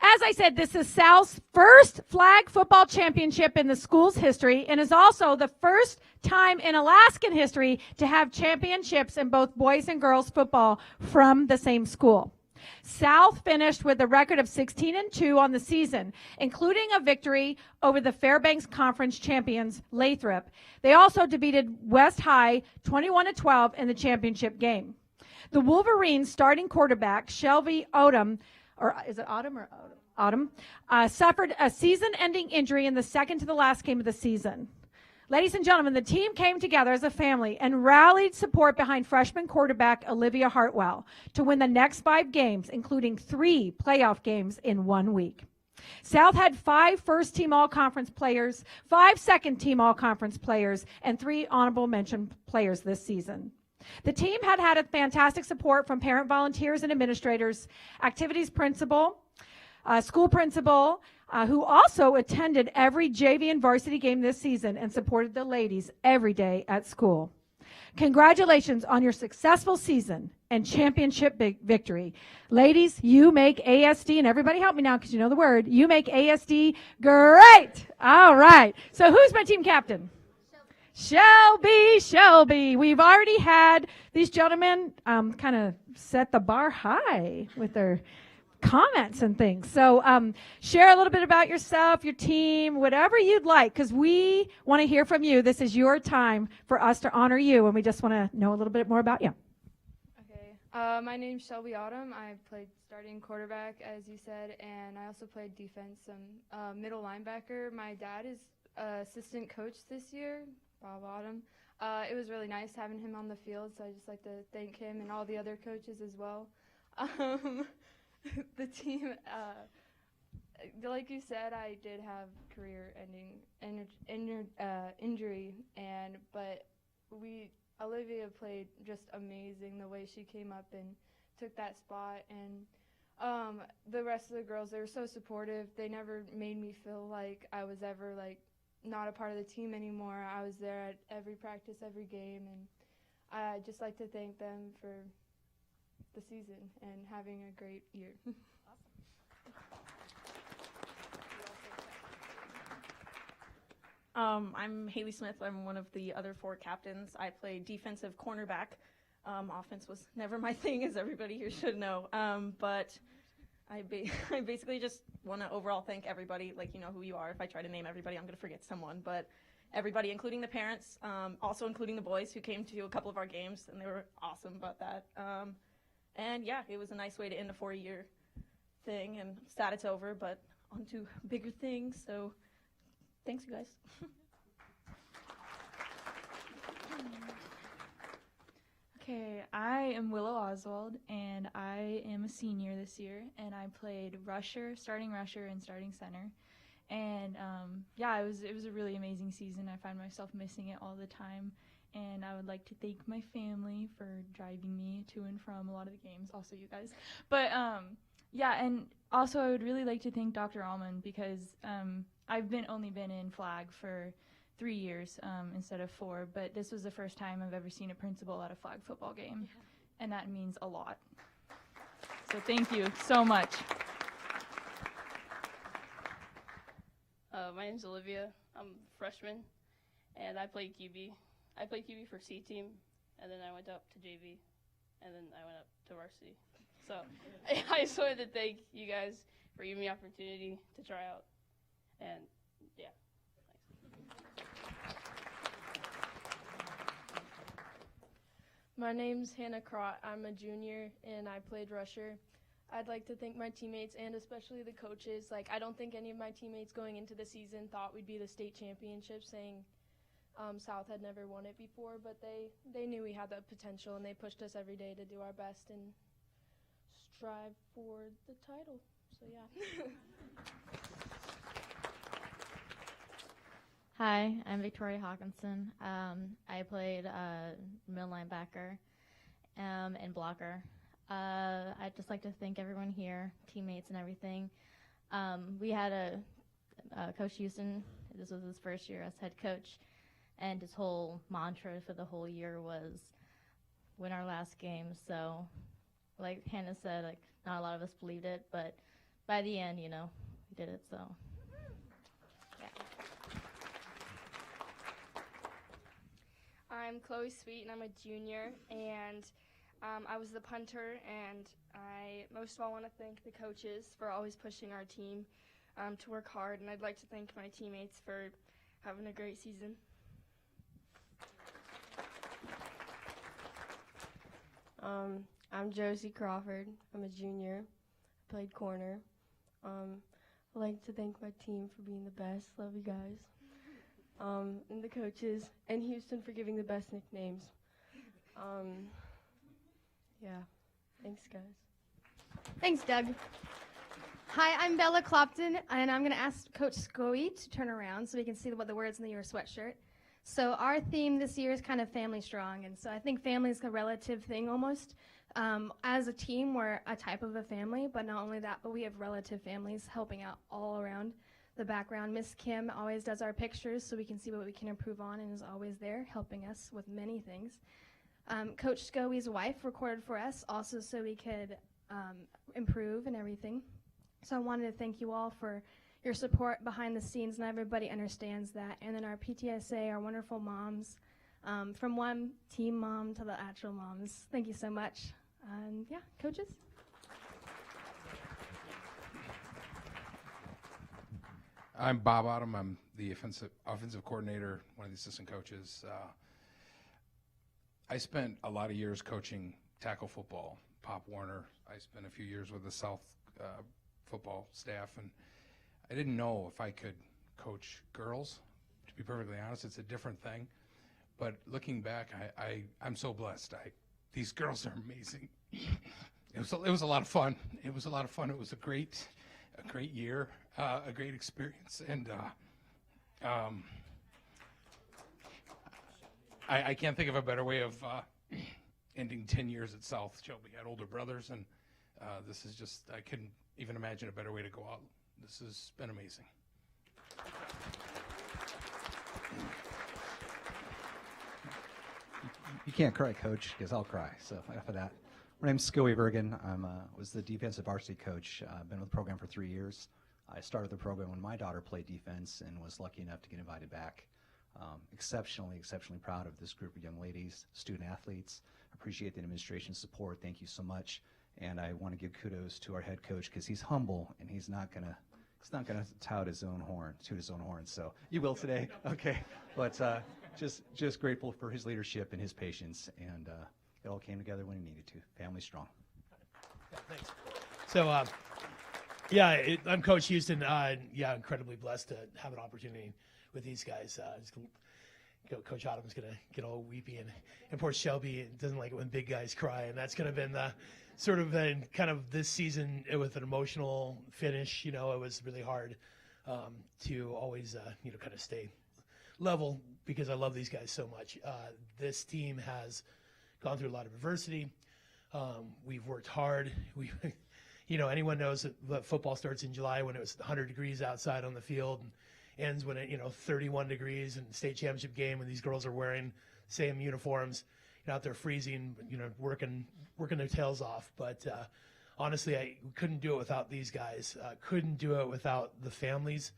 As I said, this is South's first flag football championship in the school's history and is also the first time in Alaskan history to have championships in both boys and girls football from the same school. South finished with a record of 16-2 on the season, including a victory over the Fairbanks Conference champions, Lathrop. They also defeated West High 21-12 in the championship game. The Wolverines' starting quarterback, Shelby Odom, or is it Odom or Odom, suffered a season-ending injury in the second to the last game of the season. Ladies and gentlemen, the team came together as a family and rallied support behind freshman quarterback Olivia Hartwell to win the next 5 games, including 3 playoff games in 1 week. South had 5 first-team all-conference players, 5 second-team all-conference players, and 3 honorable mention players this season. The team had a fantastic support from parent volunteers and administrators, activities principal, school principal, who also attended every JV and varsity game this season and supported the ladies every day at school. Congratulations on your successful season and championship victory. Ladies, you make ASD, and everybody help me now because you know the word, you make ASD great. All right. So who's my team captain? Shelby. We've already had these gentlemen kind of set the bar high with their comments and things. So share a little bit about yourself, your team, whatever you'd like, because we want to hear from you. This is your time for us to honor you, and we just want to know a little bit more about you. Okay. My name's Shelby Autumn. I played starting quarterback, as you said, and I also played defense, some middle linebacker. My dad is assistant coach this year, Bob Autumn. It was really nice having him on the field, so I just like to thank him and all the other coaches as well. The team, like you said, I did have career-ending injury, but Olivia played just amazing. The way she came up and took that spot, and the rest of the girls, they were so supportive. They never made me feel like I was ever like not a part of the team anymore. I was there at every practice, every game, and I'd just like to thank them for the season and having a great year. I'm Haley Smith. I'm one of the other 4 captains. I play defensive cornerback. Offense was never my thing, as everybody here should know. But I basically just want to overall thank everybody. Like, you know who you are. If I try to name everybody, I'm going to forget someone. But everybody, including the parents, also including the boys who came to a couple of our games, and they were awesome about that. And yeah, it was a nice way to end a 4-year thing. And sad it's over, but on to bigger things. So thanks, you guys. Okay, I am Willow Oswald, and I am a senior this year, and I played starting rusher, and starting center. And yeah, it was a really amazing season. I find myself missing it all the time, and I would like to thank my family for driving me to and from a lot of the games, also you guys. But yeah, and also I would really like to thank Dr. Allman, because I've only been in flag for 3 years instead of 4, but this was the first time I've ever seen a principal at a flag football game, and that means a lot. So thank you so much. My name's Olivia. I'm a freshman, and I played QB. I played QB for C team, and then I went up to JV, and then I went up to varsity. So I just wanted to thank you guys for giving me the opportunity to try out, and yeah. My name's Hannah Crott. I'm a junior, and I played rusher. I'd like to thank my teammates and especially the coaches. Like, I don't think any of my teammates going into the season thought we'd be the state championship, saying South had never won it before, but they knew we had that potential, and they pushed us every day to do our best and strive for the title. So, yeah. Hi, I'm Victoria Hawkinson. I played middle linebacker and blocker. I'd just like to thank everyone here, teammates and everything. We had a Coach Houston. This was his first year as head coach, and his whole mantra for the whole year was win our last game. So, like Hannah said, like not a lot of us believed it, but by the end, you know, we did it. So. I'm Chloe Sweet, and I'm a junior, and I was the punter, and I most of all want to thank the coaches for always pushing our team to work hard, and I'd like to thank my teammates for having a great season. I'm Josie Crawford. I'm a junior. I played corner. I'd like to thank my team for being the best. Love you guys. And the coaches, and Houston for giving the best nicknames. Yeah, thanks, guys. Thanks, Doug. Hi, I'm Bella Clopton, and I'm going to ask Coach Scoey to turn around so we can see what the words in your sweatshirt. So our theme this year is kind of family strong, and so I think family is a relative thing almost. As a team, we're a type of a family, but not only that, but we have relative families helping out all around the background. Miss Kim always does our pictures so we can see what we can improve on, and is always there helping us with many things. Coach Scoey's wife recorded for us also so we could improve and everything. So I wanted to thank you all for your support behind the scenes, and everybody understands that. And then our PTSA, our wonderful moms, from one team mom to the actual moms. Thank you so much. And yeah, coaches. I'm Bob Autumn. I'm the offensive coordinator, one of the assistant coaches. I spent a lot of years coaching tackle football, Pop Warner. I spent a few years with the South football staff, and I didn't know if I could coach girls. To be perfectly honest, it's a different thing. But looking back, I'm so blessed. These girls are amazing. It was a lot of fun. It was a lot of fun. It was a great year. a great experience, and I can't think of a better way of ending 10 years at South. Shelby had older brothers, and this is just, I couldn't even imagine a better way to go out. This has been amazing. You can't cry, Coach, because I'll cry. So enough of that. My name's Scoey Bergen. I was the defensive varsity coach. I've been with the program for 3 years. I started the program when my daughter played defense and was lucky enough to get invited back. Exceptionally proud of this group of young ladies, student athletes. Appreciate the administration's support. Thank you so much. And I want to give kudos to our head coach because he's humble and he's not gonna toot his own horn. So you will today, okay? But just grateful for his leadership and his patience, and it all came together when it needed to. Family strong. Yeah, thanks. So, I'm Coach Houston. Incredibly blessed to have an opportunity with these guys. Coach Autumn's going to get all weepy, and poor Shelby doesn't like it when big guys cry, and that's going to have been sort of been kind of this season with an emotional finish. It was really hard to always, kind of stay level because I love these guys so much. This team has gone through a lot of adversity. We've worked hard. Anyone knows that football starts in July when it was 100 degrees outside on the field and ends when it, 31 degrees in the state championship game when these girls are wearing same uniforms, out there freezing, working their tails off. But honestly, I couldn't do it without these guys. Couldn't do it without the families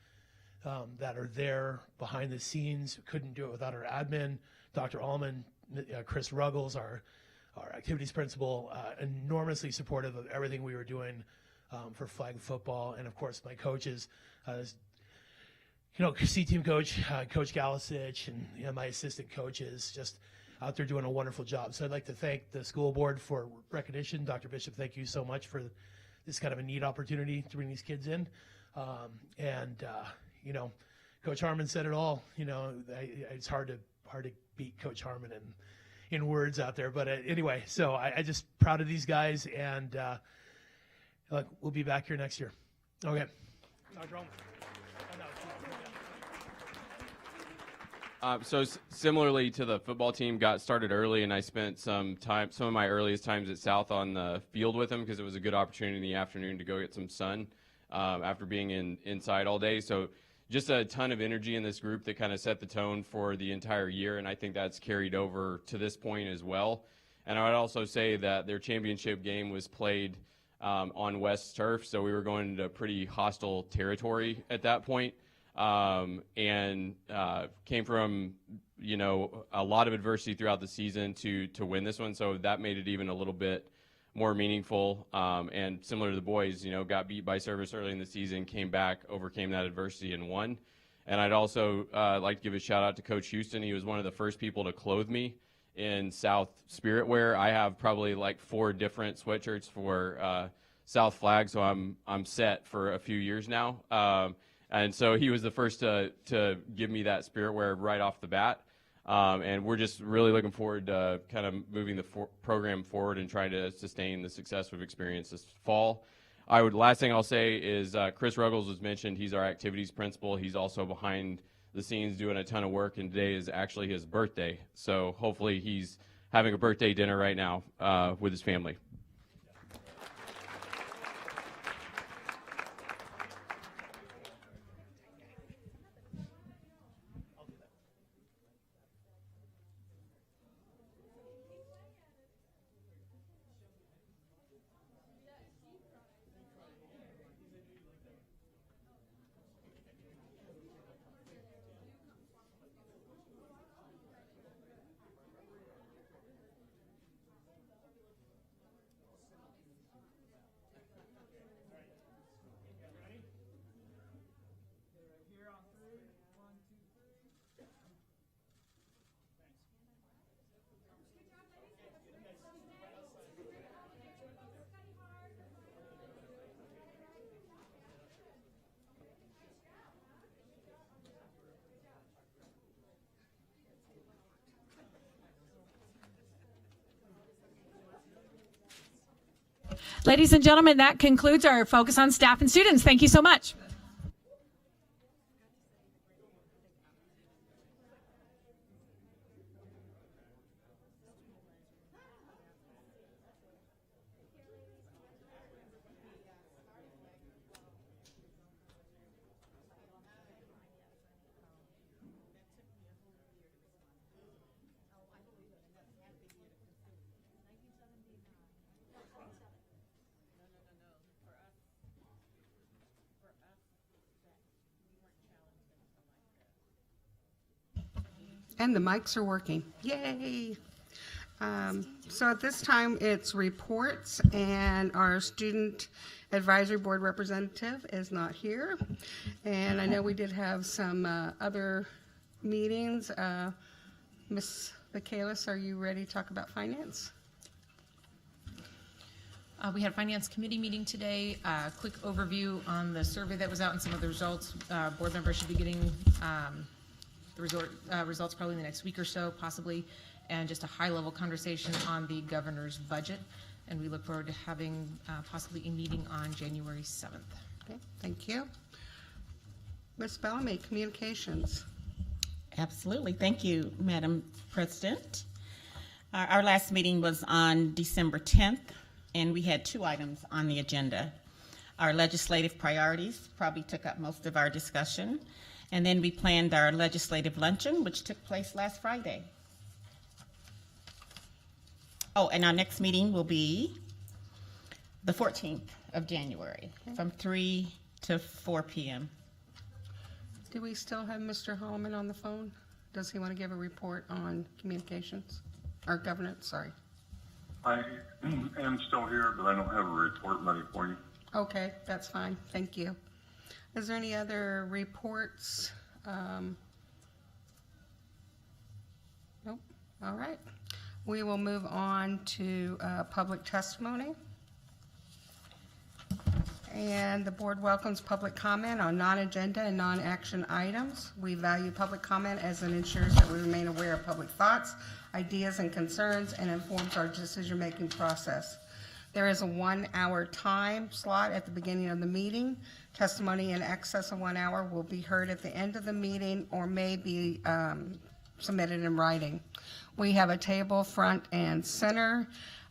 that are there behind the scenes. Couldn't do it without our admin, Dr. Allman, Chris Ruggles, our activities principal, enormously supportive of everything we were doing for flag football, and of course my coaches, C-team coach, Coach Galasich, and my assistant coaches, just out there doing a wonderful job. So I'd like to thank the school board for recognition. Dr. Bishop, thank you so much for this kind of a neat opportunity to bring these kids in. Coach Harmon said it all. It's hard to beat Coach Harmon in words out there. But anyway, so I just proud of these guys, and we'll be back here next year. Okay. Dr. Allman. So similarly to the football team, got started early, and I spent some of my earliest times at South on the field with them because it was a good opportunity in the afternoon to go get some sun after being inside all day. So just a ton of energy in this group that kind of set the tone for the entire year, and I think that's carried over to this point as well. And I would also say that their championship game was played on West turf, so we were going into pretty hostile territory at that point. And came from, a lot of adversity throughout the season to win this one. So that made it even a little bit more meaningful. And similar to the boys, got beat by Service early in the season, came back, overcame that adversity and won. And I'd also like to give a shout out to Coach Houston. He was one of the first people to clothe me in South spirit wear. I have probably like 4 different sweatshirts for South flag, so I'm set for a few years now. And so he was the first to give me that spirit wear right off the bat. And we're just really looking forward to kind of moving the program forward and trying to sustain the success we've experienced this fall. Last thing I'll say is Chris Ruggles was mentioned. He's our activities principal. He's also behind the scenes doing a ton of work, and today is actually his birthday. So hopefully he's having a birthday dinner right now with his family. Ladies and gentlemen, that concludes our focus on staff and students. Thank you so much. And the mics are working. Yay! So at this time, it's reports, and our student advisory board representative is not here. And I know we did have some other meetings. Ms. Michaelis, are you ready to talk about finance? We had a finance committee meeting today. Quick overview on the survey that was out and some of the results. Board members should be getting the results probably in the next week or so, possibly, and just a high-level conversation on the governor's budget. And we look forward to having possibly a meeting on January 7th. Okay, thank you. Ms. Bellamy, communications. Absolutely. Thank you, Madam President. Our last meeting was on December 10th, and we had 2 items on the agenda. Our legislative priorities probably took up most of our discussion, and then we planned our legislative luncheon, which took place last Friday. Oh, and our next meeting will be the 14th of January from 3 to 4 p.m. Do we still have Mr. Holloman on the phone? Does he want to give a report on communications, or governance, sorry? I am still here, but I don't have a report ready for you. Okay, that's fine, thank you. Is there any other reports? Nope, all right. We will move on to public testimony. And the board welcomes public comment on non-agenda and non-action items. We value public comment as it ensures that we remain aware of public thoughts, ideas, and concerns, and informs our decision-making process. There is a 1-hour time slot at the beginning of the meeting. Testimony in excess of 1 hour will be heard at the end of the meeting or may be submitted in writing. We have a table front and center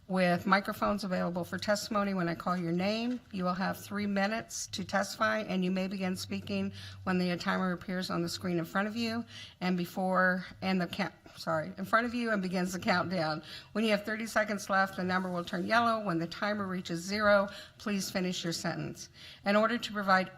with microphones available for testimony. When I call your name, you will have 3 minutes to testify, and you may begin speaking when the timer appears on the screen in front of you and in front of you and begins the countdown. When you have 30 seconds left, the number will turn yellow. When the timer reaches 0, please finish your sentence. In order to provide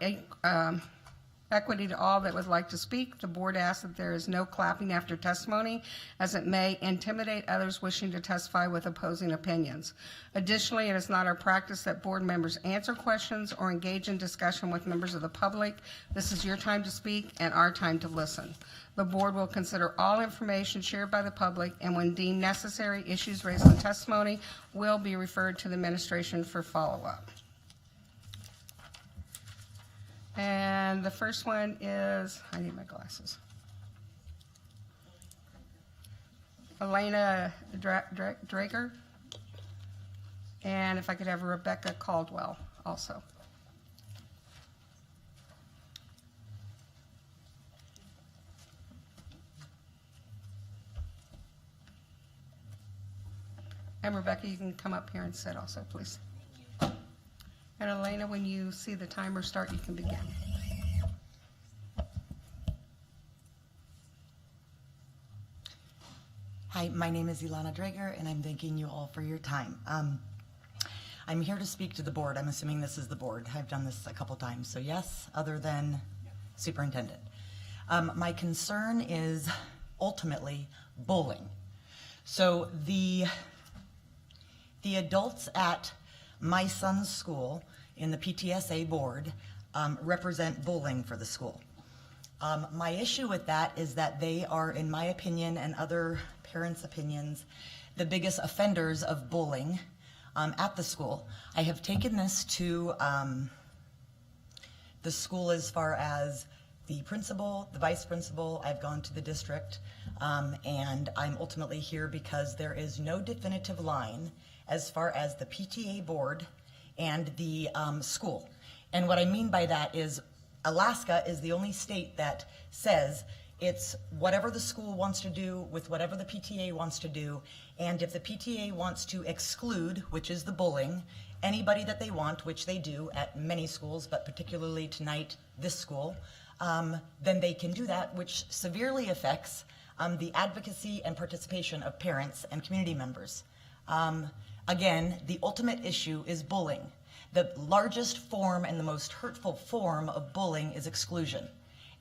equity to all that would like to speak, the board asks that there is no clapping after testimony, as it may intimidate others wishing to testify with opposing opinions. Additionally, it is not our practice that board members answer questions or engage in discussion with members of the public. This is your time to speak and our time to listen. The board will consider all information shared by the public, and when deemed necessary, issues raised in testimony will be referred to the administration for follow-up. And the first one is, I need my glasses. Elena Drager. And if I could have Rebecca Caldwell also. And Rebecca, you can come up here and sit also, please. And Elena, when you see the timer start, you can begin. Hi, my name is Ilana Drager, and I'm thanking you all for your time. I'm here to speak to the board. I'm assuming this is the board. I've done this a couple times, so yes, other than superintendent. My concern is ultimately bullying. So the adults at my son's school in the PTSA board represent bullying for the school. My issue with that is that they are, in my opinion and other parents' opinions, the biggest offenders of bullying at the school. I have taken this to the school as far as the principal, the vice principal. I've gone to the district, and I'm ultimately here because there is no definitive line as far as the PTA board and the school. And what I mean by that is Alaska is the only state that says it's whatever the school wants to do with whatever the PTA wants to do, and if the PTA wants to exclude, which is the bullying, anybody that they want, which they do at many schools, but particularly tonight, this school, then they can do that, which severely affects the advocacy and participation of parents and community members. Again, the ultimate issue is bullying. The largest form and the most hurtful form of bullying is exclusion.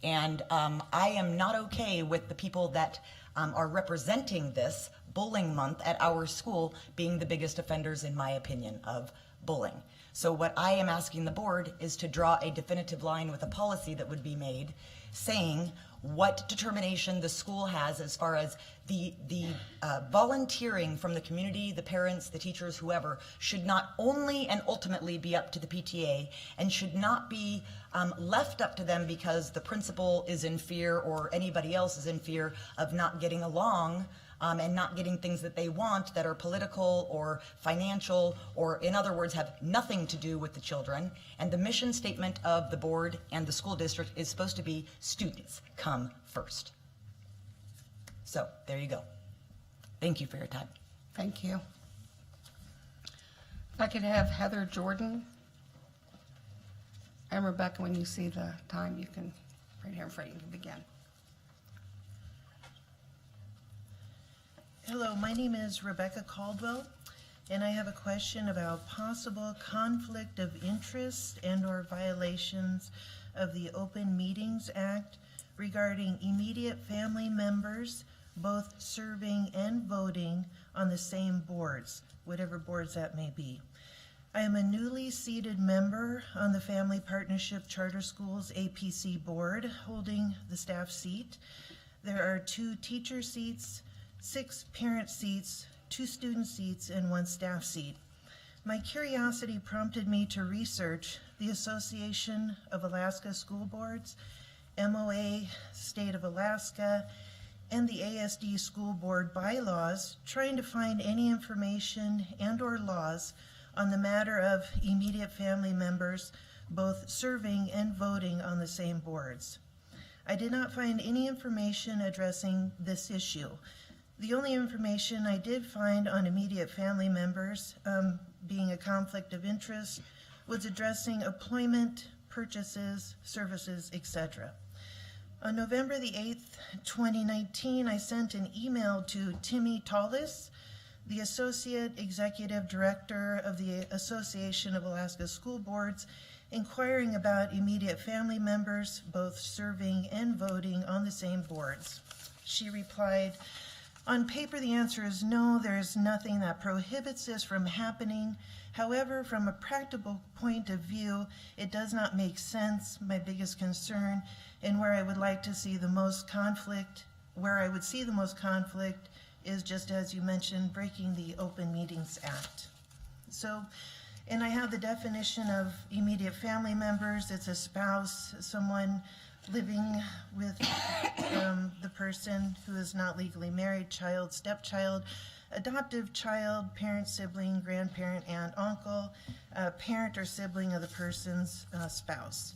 And I am not okay with the people that are representing this bullying month at our school being the biggest offenders, in my opinion, of bullying. So what I am asking the board is to draw a definitive line with a policy that would be made saying what determination the school has as far as the volunteering from the community, the parents, the teachers, whoever, should not only and ultimately be up to the PTA and should not be left up to them because the principal is in fear or anybody else is in fear of not getting along and not getting things that they want that are political or financial, or in other words, have nothing to do with the children. And the mission statement of the board and the school district is supposed to be students come first. So there you go. Thank you for your time. Thank you. If I could have Heather Jordan and Rebecca, when you see the time, you can, right here in front, you can begin. Hello, my name is Rebecca Caldwell, and I have a question about possible conflict of interest and/or violations of the Open Meetings Act regarding immediate family members both serving and voting on the same boards, whatever boards that may be. I am a newly seated member on the Family Partnership Charter Schools APC board, holding the staff seat. There are 2 teacher seats, 6 parent seats, 2 student seats, and 1 staff seat. My curiosity prompted me to research the Association of Alaska School Boards, MOA, State of Alaska, and the ASD School Board bylaws, trying to find any information and/or laws on the matter of immediate family members both serving and voting on the same boards. I did not find any information addressing this issue. The only information I did find on immediate family members being a conflict of interest was addressing employment, purchases, services, etc. On November the 8th, 2019, I sent an email to Timmy Tallis, the Associate Executive Director of the Association of Alaska School Boards, inquiring about immediate family members both serving and voting on the same boards. She replied, "On paper, the answer is no, there is nothing that prohibits this from happening. However, from a practical point of view, it does not make sense. My biggest concern and where I would like to see the most conflict, is just as you mentioned, breaking the Open Meetings Act." So, and I have the definition of immediate family members. It's a spouse, someone living with the person who is not legally married, child, stepchild, adoptive child, parent, sibling, grandparent, aunt, uncle, parent or sibling of the person's spouse.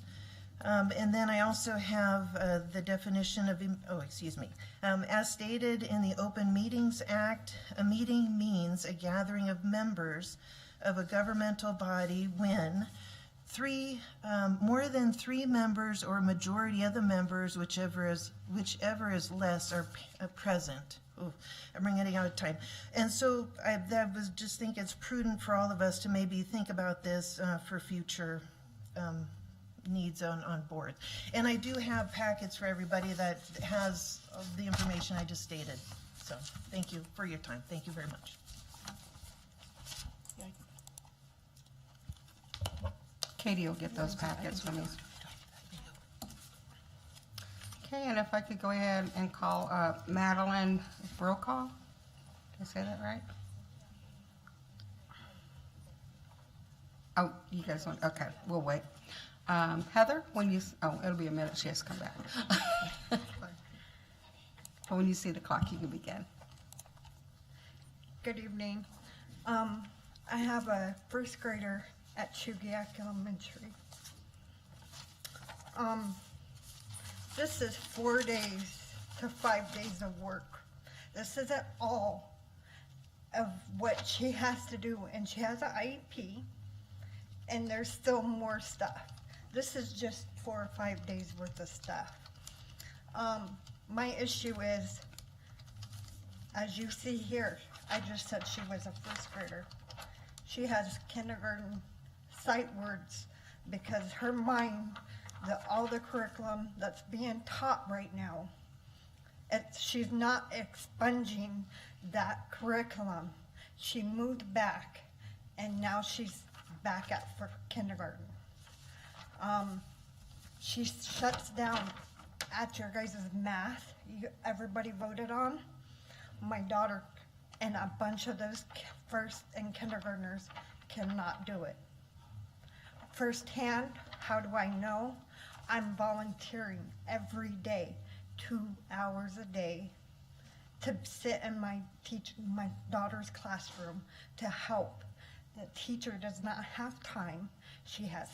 And then I also have the definition of, as stated in the Open Meetings Act, a meeting means a gathering of members of a governmental body when more than 3 members or a majority of the members, whichever is less, are present. Ooh, I'm running out of time. And so I just think it's prudent for all of us to maybe think about this for future needs on board. And I do have packets for everybody that has the information I just stated. So thank you for your time. Thank you very much. Katie will get those packets for me. Okay, and if I could go ahead and call Madeline Brokaw. Did I say that right? Oh, you guys want, okay, we'll wait. Heather, it'll be a minute, she has to come back. But when you see the clock, you can begin. Good evening. I have a first grader at Chugiak Elementary. This is 4 days to 5 days of work. This isn't all of what she has to do, and she has an IEP, and there's still more stuff. This is just 4 or 5 days worth of stuff. My issue is, as you see here, I just said she was a first grader. She has kindergarten sight words because her mind, all the curriculum that's being taught right now she's not expunging that curriculum. She moved back, and now she's back for kindergarten. She shuts down at your guys' math everybody voted on. My daughter and a bunch of those first and kindergartners cannot do it. Firsthand, how do I know? I'm volunteering every day, 2 hours a day, to sit in my daughter's classroom to help. The teacher does not have time. She has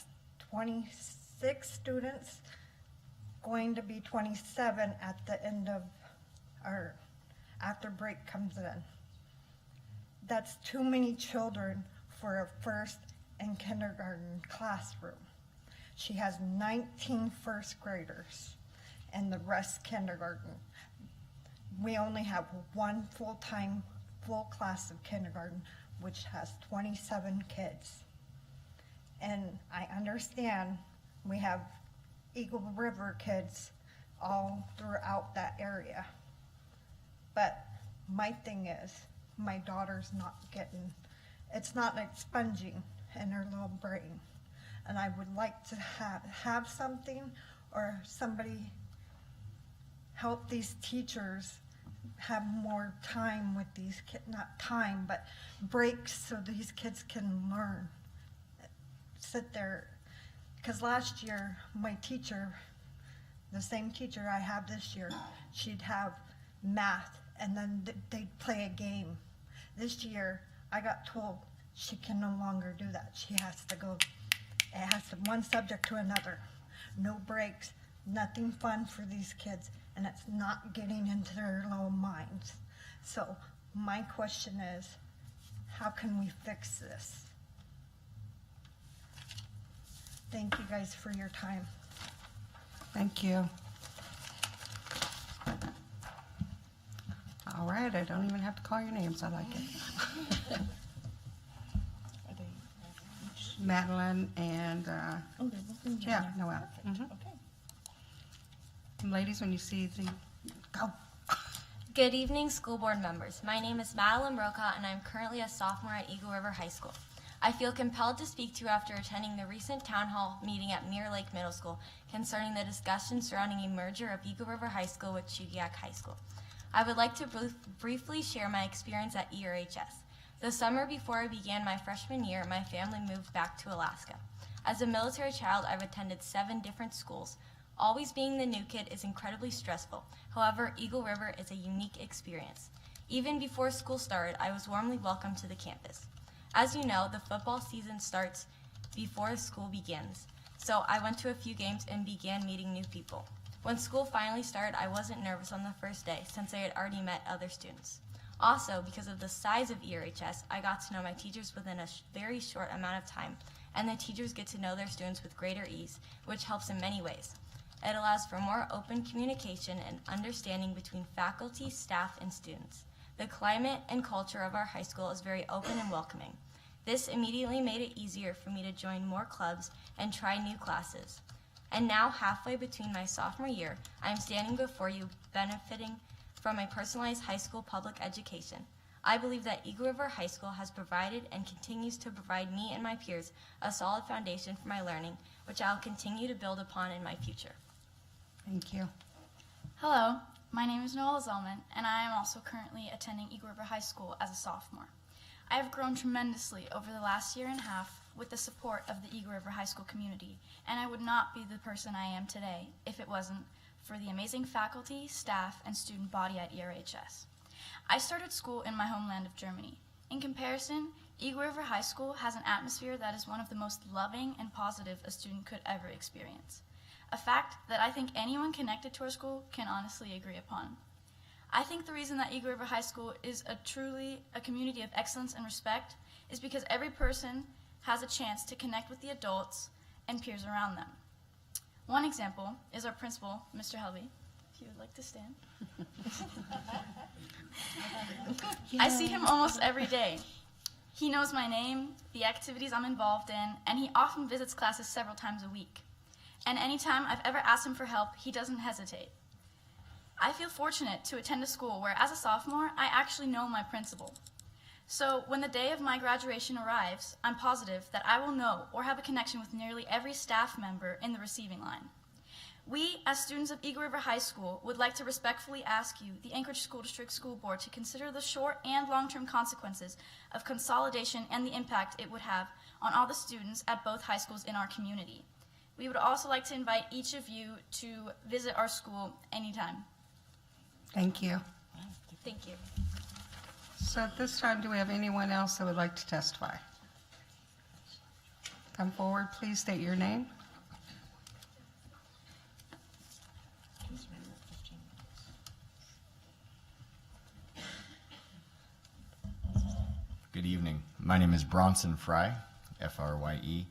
26 students, going to be 27 at the end of after break comes in. That's too many children for a first and kindergarten classroom. She has 19 first graders and the rest kindergarten. We only have one full-time, full class of kindergarten, which has 27 kids. And I understand we have Eagle River kids all throughout that area. But my thing is, my daughter's not getting, it's not expunging in her little brain. And I would like to have something or somebody help these teachers have more time with these kids, not time, but breaks so these kids can learn. Sit there, because last year, my teacher, the same teacher I have this year, she'd have math and then they'd play a game. This year, I got told she can no longer do that. She has to go, it has to one subject to another. No breaks, nothing fun for these kids, and it's not getting into their little minds. So my question is, how can we fix this? Thank you guys for your time. Thank you. All right, I don't even have to call your names. I like it. Madeline and, yeah, Noelle. Mhm. Ladies, when you see the, go. Good evening, school board members. My name is Madeline Brocott, and I'm currently a sophomore at Eagle River High School. I feel compelled to speak to you after attending the recent town hall meeting at Mirror Lake Middle School concerning the discussion surrounding a merger of Eagle River High School with Chugiak High School. I would like to briefly share my experience at ERHS. The summer before I began my freshman year, my family moved back to Alaska. As a military child, I've attended 7 different schools. Always being the new kid is incredibly stressful. However, Eagle River is a unique experience. Even before school started, I was warmly welcomed to the campus. As you know, the football season starts before school begins, so I went to a few games and began meeting new people. When school finally started, I wasn't nervous on the first day since I had already met other students. Also, because of the size of ERHS, I got to know my teachers within a very short amount of time, and the teachers get to know their students with greater ease, which helps in many ways. It allows for more open communication and understanding between faculty, staff, and students. The climate and culture of our high school is very open and welcoming. This immediately made it easier for me to join more clubs and try new classes. And now, halfway between my sophomore year, I am standing before you benefiting from a personalized high school public education. I believe that Eagle River High School has provided and continues to provide me and my peers a solid foundation for my learning, which I will continue to build upon in my future. Thank you. Hello, my name is Noelle Zellman, and I am also currently attending Eagle River High School as a sophomore. I have grown tremendously over the last year and a half with the support of the Eagle River High School community, and I would not be the person I am today if it wasn't for the amazing faculty, staff, and student body at ERHS. I started school in my homeland of Germany. In comparison, Eagle River High School has an atmosphere that is one of the most loving and positive a student could ever experience. A fact that I think anyone connected to our school can honestly agree upon. I think the reason that Eagle River High School is truly a community of excellence and respect is because every person has a chance to connect with the adults and peers around them. One example is our principal, Mr. Helby, if you would like to stand. I see him almost every day. He knows my name, the activities I'm involved in, and he often visits classes several times a week. And anytime I've ever asked him for help, he doesn't hesitate. I feel fortunate to attend a school where, as a sophomore, I actually know my principal. So when the day of my graduation arrives, I'm positive that I will know or have a connection with nearly every staff member in the receiving line. We, as students of Eagle River High School, would like to respectfully ask you, the Anchorage School District School Board, to consider the short and long-term consequences of consolidation and the impact it would have on all the students at both high schools in our community. We would also like to invite each of you to visit our school anytime. Thank you. Thank you. So at this time, do we have anyone else that would like to testify? Come forward, please state your name. Good evening. My name is Bronson Fry, F-R-Y-E.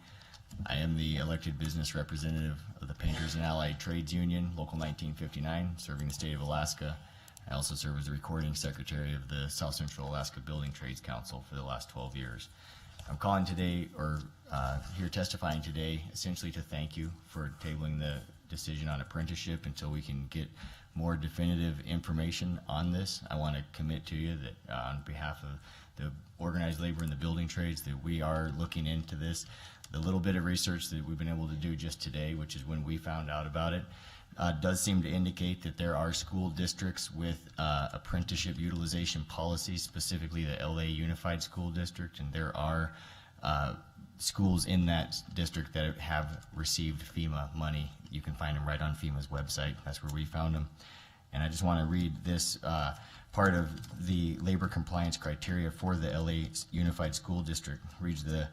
I am the elected business representative of the Painters and Allied Trades Union, Local 1959, serving the state of Alaska. I also serve as the recording secretary of the South Central Alaska Building Trades Council for the last 12 years. I'm calling today, or here testifying today, essentially to thank you for tabling the decision on apprenticeship until we can get more definitive information on this. I want to commit to you that on behalf of the organized labor and the building trades that we are looking into this. The little bit of research that we've been able to do just today, which is when we found out about it, does seem to indicate that there are school districts with apprenticeship utilization policies, specifically the LA Unified School District, and there are schools in that district that have received FEMA money. You can find them right on FEMA's website. That's where we found them. And I just want to read this part of the labor compliance criteria for the LA Unified School District. It reads: the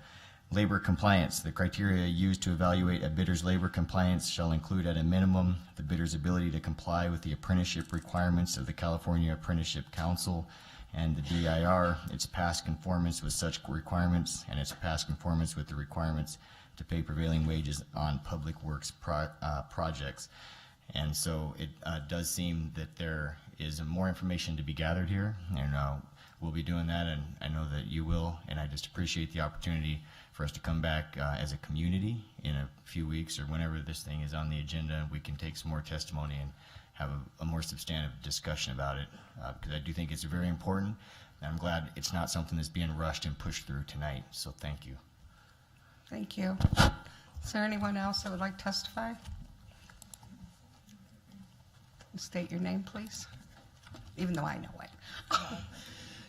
labor compliance. The criteria used to evaluate a bidder's labor compliance shall include at a minimum the bidder's ability to comply with the apprenticeship requirements of the California Apprenticeship Council and the DIR, its past conformance with such requirements, and its past conformance with the requirements to pay prevailing wages on public works projects. And so it does seem that there is more information to be gathered here, and we'll be doing that, and I know that you will, and I just appreciate the opportunity for us to come back as a community in a few weeks or whenever this thing is on the agenda, and we can take some more testimony and have a more substantive discussion about it, because I do think it's very important, and I'm glad it's not something that's being rushed and pushed through tonight, so thank you. Thank you. Is there anyone else that would like to testify? State your name, please, even though I know it.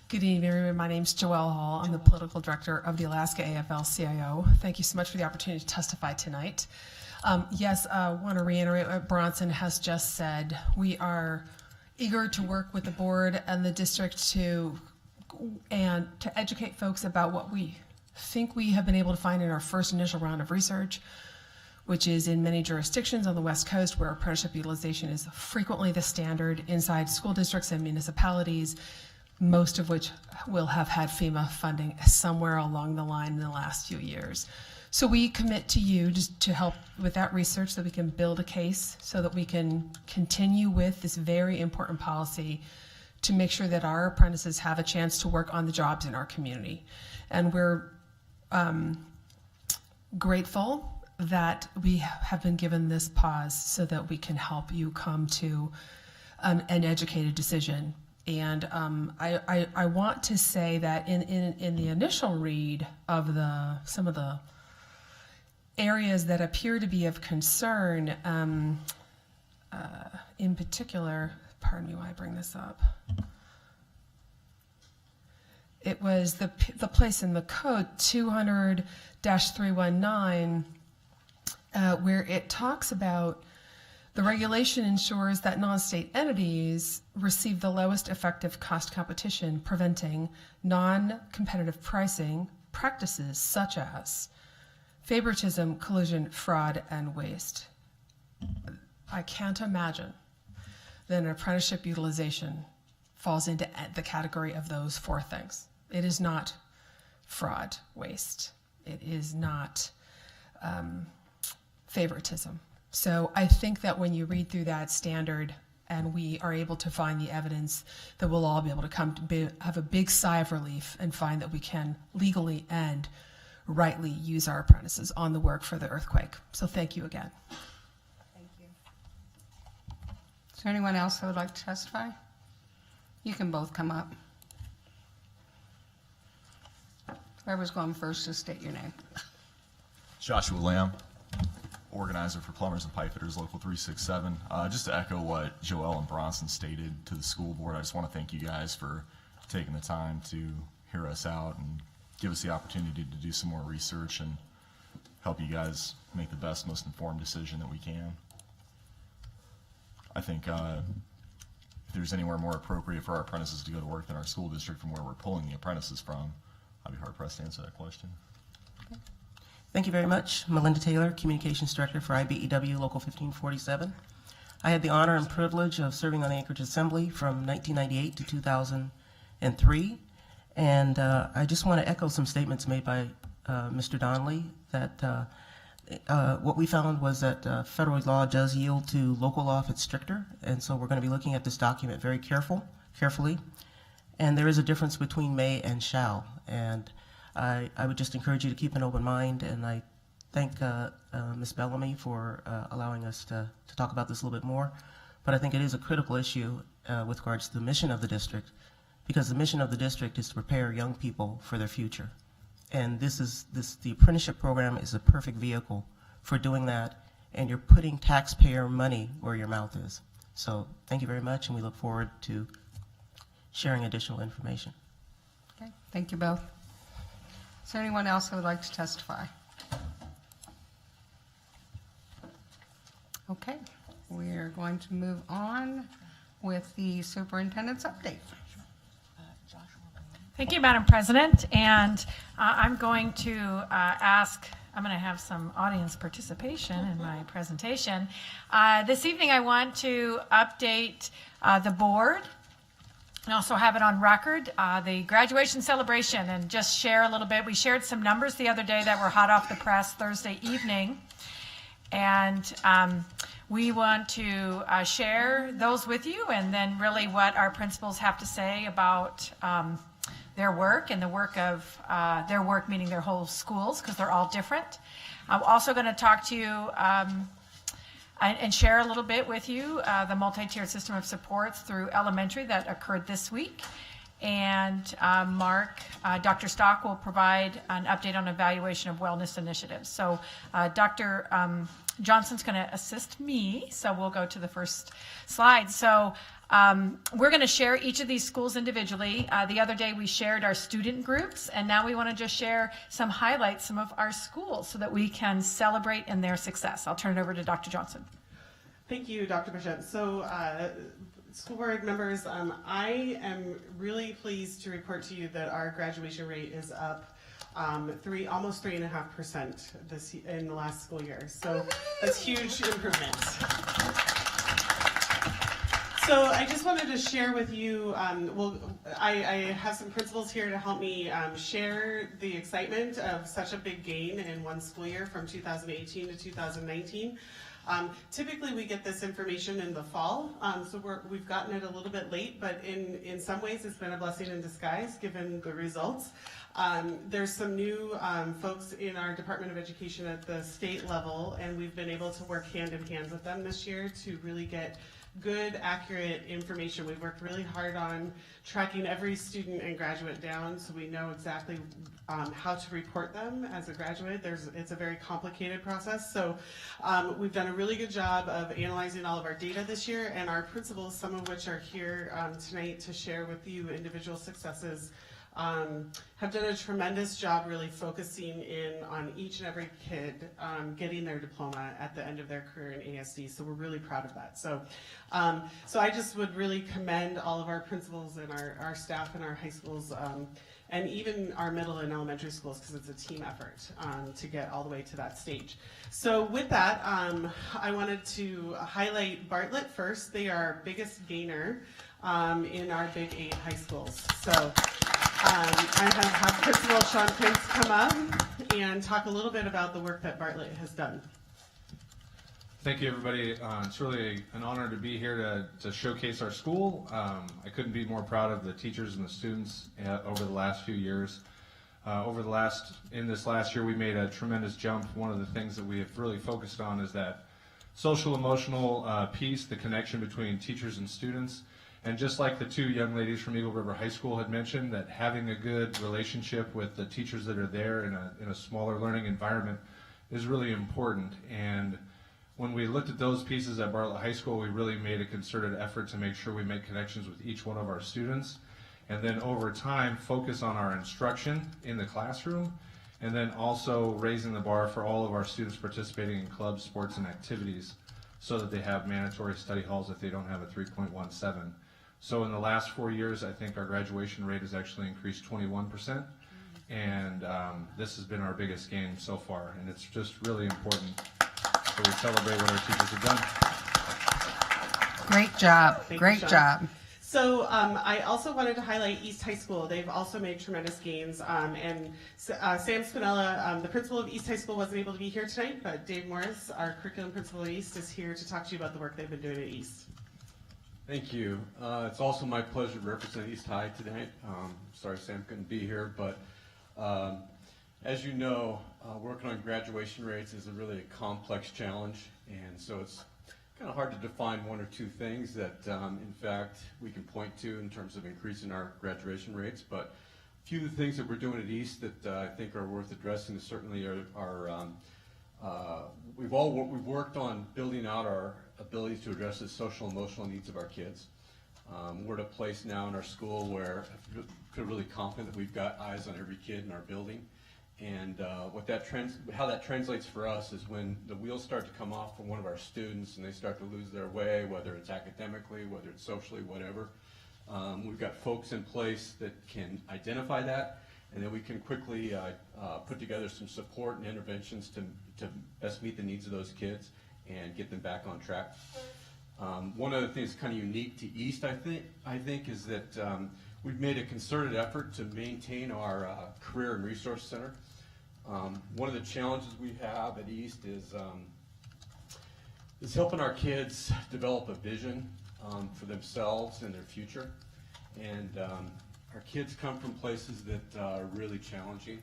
Good evening, everyone. My name's Joelle Hall. I'm the political director of the Alaska AFL-CIO. Thank you so much for the opportunity to testify tonight. Yes, I want to reiterate what Bronson has just said. We are eager to work with the board and the district to educate folks about what we think we have been able to find in our first initial round of research, which is in many jurisdictions on the West Coast where apprenticeship utilization is frequently the standard inside school districts and municipalities, most of which will have had FEMA funding somewhere along the line in the last few years. So we commit to you just to help with that research so that we can build a case so that we can continue with this very important policy to make sure that our apprentices have a chance to work on the jobs in our community. And we're grateful that we have been given this pause so that we can help you come to an educated decision. And I want to say that in the initial read of some of the areas that appear to be of concern, in particular, pardon me while I bring this up, it was the place in the code 200-319 where it talks about the regulation ensures that non-state entities receive the lowest effective cost competition, preventing non-competitive pricing practices such as favoritism, collusion, fraud, and waste. I can't imagine that an apprenticeship utilization falls into the category of those four things. It is not fraud, waste. It is not favoritism. So I think that when you read through that standard and we are able to find the evidence, that we'll all be able to have a big sigh of relief and find that we can legally and rightly use our apprentices on the work for the earthquake. So thank you again. Thank you. Is there anyone else that would like to testify? You can both come up. Whoever's going first, just state your name. Joshua Lamb, organizer for Plumbers and Pipefitters, Local 367. Just to echo what Joelle and Bronson stated to the school board, I just want to thank you guys for taking the time to hear us out and give us the opportunity to do some more research and help you guys make the best, most informed decision that we can. I think if there's anywhere more appropriate for our apprentices to go to work than our school district from where we're pulling the apprentices from, I'd be hard-pressed to answer that question. Thank you very much. Melinda Taylor, Communications Director for IBEW Local 1547. I had the honor and privilege of serving on the Anchorage Assembly from 1998 to 2003. And I just want to echo some statements made by Mr. Donnelly that what we found was that federal law does yield to local law if it's stricter. And so we're going to be looking at this document very carefully. And there is a difference between may and shall. And I would just encourage you to keep an open mind, and I thank Ms. Bellamy for allowing us to talk about this a little bit more. But I think it is a critical issue with regards to the mission of the district, because the mission of the district is to prepare young people for their future. And the apprenticeship program is a perfect vehicle for doing that, and you're putting taxpayer money where your mouth is. So thank you very much, and we look forward to sharing additional information. Okay, thank you both. Is there anyone else who would like to testify? Okay, we are going to move on with the superintendent's update. Thank you, Madam President. And I'm going to I'm going to have some audience participation in my presentation. This evening, I want to update the board and also have it on record, the graduation celebration, and just share a little bit. We shared some numbers the other day that were hot off the press Thursday evening. And we want to share those with you, and then really what our principals have to say about their work and the work of their work, meaning their whole schools, because they're all different. I'm also going to talk to you and share a little bit with you the multi-tiered system of supports through elementary that occurred this week. And Dr. Stock will provide an update on evaluation of wellness initiatives. So Dr. Johnson's going to assist me, so we'll go to the first slide. So we're going to share each of these schools individually. The other day we shared our student groups, and now we want to just share some highlights, some of our schools, so that we can celebrate in their success. I'll turn it over to Dr. Johnson. Thank you, Dr. Bishop. So school board members, I am really pleased to report to you that our graduation rate is up almost 3.5% in the last school year. So that's huge improvement. So I just wanted to share with you, I have some principals here to help me share the excitement of such a big gain in one school year from 2018 to 2019. Typically we get this information in the fall, so we've gotten it a little bit late, but in some ways it's been a blessing in disguise given the results. There's some new folks in our Department of Education at the state level, and we've been able to work hand in hand with them this year to really get good, accurate information. We've worked really hard on tracking every student and graduate down so we know exactly how to report them as a graduate. It's a very complicated process. So we've done a really good job of analyzing all of our data this year, and our principals, some of which are here tonight to share with you individual successes, have done a tremendous job really focusing in on each and every kid getting their diploma at the end of their career in ASD. So we're really proud of that. So I just would really commend all of our principals and our staff in our high schools and even our middle and elementary schools, because it's a team effort to get all the way to that stage. So with that, I wanted to highlight Bartlett first. They are our biggest gainer in our Big 8 high schools. So I have Principal Sean Prince come up and talk a little bit about the work that Bartlett has done. Thank you, everybody. It's really an honor to be here to showcase our school. I couldn't be more proud of the teachers and the students over the last few years. In this last year, we made a tremendous jump. One of the things that we have really focused on is that social emotional piece, the connection between teachers and students. And just like the two young ladies from Eagle River High School had mentioned, that having a good relationship with the teachers that are there in a smaller learning environment is really important. And when we looked at those pieces at Bartlett High School, we really made a concerted effort to make sure we make connections with each one of our students. And then over time, focus on our instruction in the classroom, and then also raising the bar for all of our students participating in clubs, sports, and activities so that they have mandatory study halls if they don't have a 3.17. So in the last 4 years, I think our graduation rate has actually increased 21%, and this has been our biggest gain so far, and it's just really important that we celebrate what our teachers have done. Great job. Thank you, Great Sean. job. So I also wanted to highlight East High School. They've also made tremendous gains. And Sam Spinella, the principal of East High School, wasn't able to be here tonight, but Dave Morris, our curriculum principal at East, is here to talk to you about the work they've been doing at East. Thank you. It's also my pleasure to represent East High tonight. Sorry Sam couldn't be here, but as you know, working on graduation rates is really a complex challenge, and so it's kind of hard to define one or two things that, in fact, we can point to in terms of increasing our graduation rates. But a few of the things that we're doing at East that I think are worth addressing is certainly we've worked on building out our abilities to address the social emotional needs of our kids. We're at a place now in our school where I feel really confident that we've got eyes on every kid in our building. And how that translates for us is when the wheels start to come off for one of our students and they start to lose their way, whether it's academically, whether it's socially, whatever. We've got folks in place that can identify that, and then we can quickly put together some support and interventions to best meet the needs of those kids and get them back on track. One of the things kind of unique to East, I think, is that we've made a concerted effort to maintain our Career and Resource Center. One of the challenges we have at East is helping our kids develop a vision for themselves and their future. And our kids come from places that are really challenging,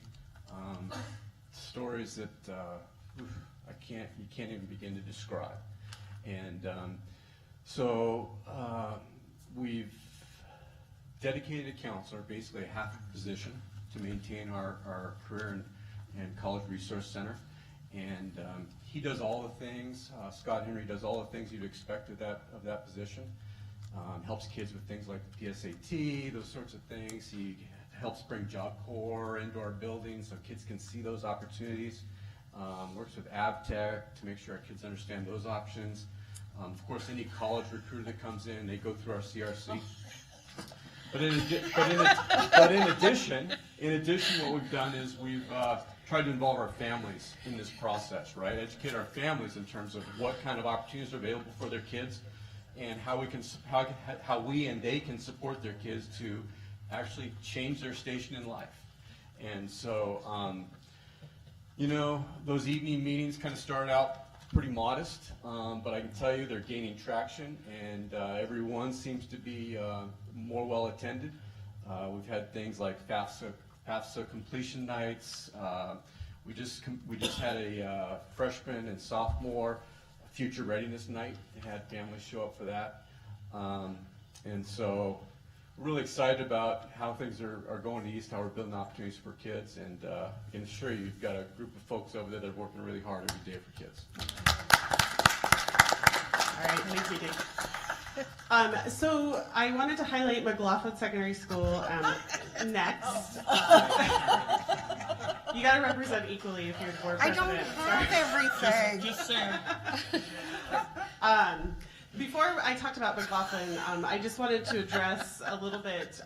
stories that you can't even begin to describe. And so we've dedicated a counselor, basically a half a position, to maintain our Career and College Resource Center. And he does all the things, Scott Henry does all the things you'd expect of that position. Helps kids with things like the PSAT, those sorts of things. He helps bring Job Corps into our building so kids can see those opportunities. Works with AvTech to make sure our kids understand those options. Of course, any college recruiter that comes in, they go through our CRC. But in addition, what we've done is we've tried to involve our families in this process, right? Educate our families in terms of what kind of opportunities are available for their kids, and how we and they can support their kids to actually change their station in life. And so, those evening meetings kind of started out pretty modest, but I can tell you they're gaining traction, and everyone seems to be more well attended. We've had things like FAFSA completion nights. We just had a freshman and sophomore future readiness night and had families show up for that. And so we're really excited about how things are going to East, how we're building opportunities for kids, and I can assure you, you've got a group of folks over there that are working really hard every day for kids. All right, thank you, Dave. So I wanted to highlight McLaughlin Secondary School next. You got to represent equally if you're the board I president. don't have everything. Just saying. Before I talked about McLaughlin, I just wanted to address a little bit.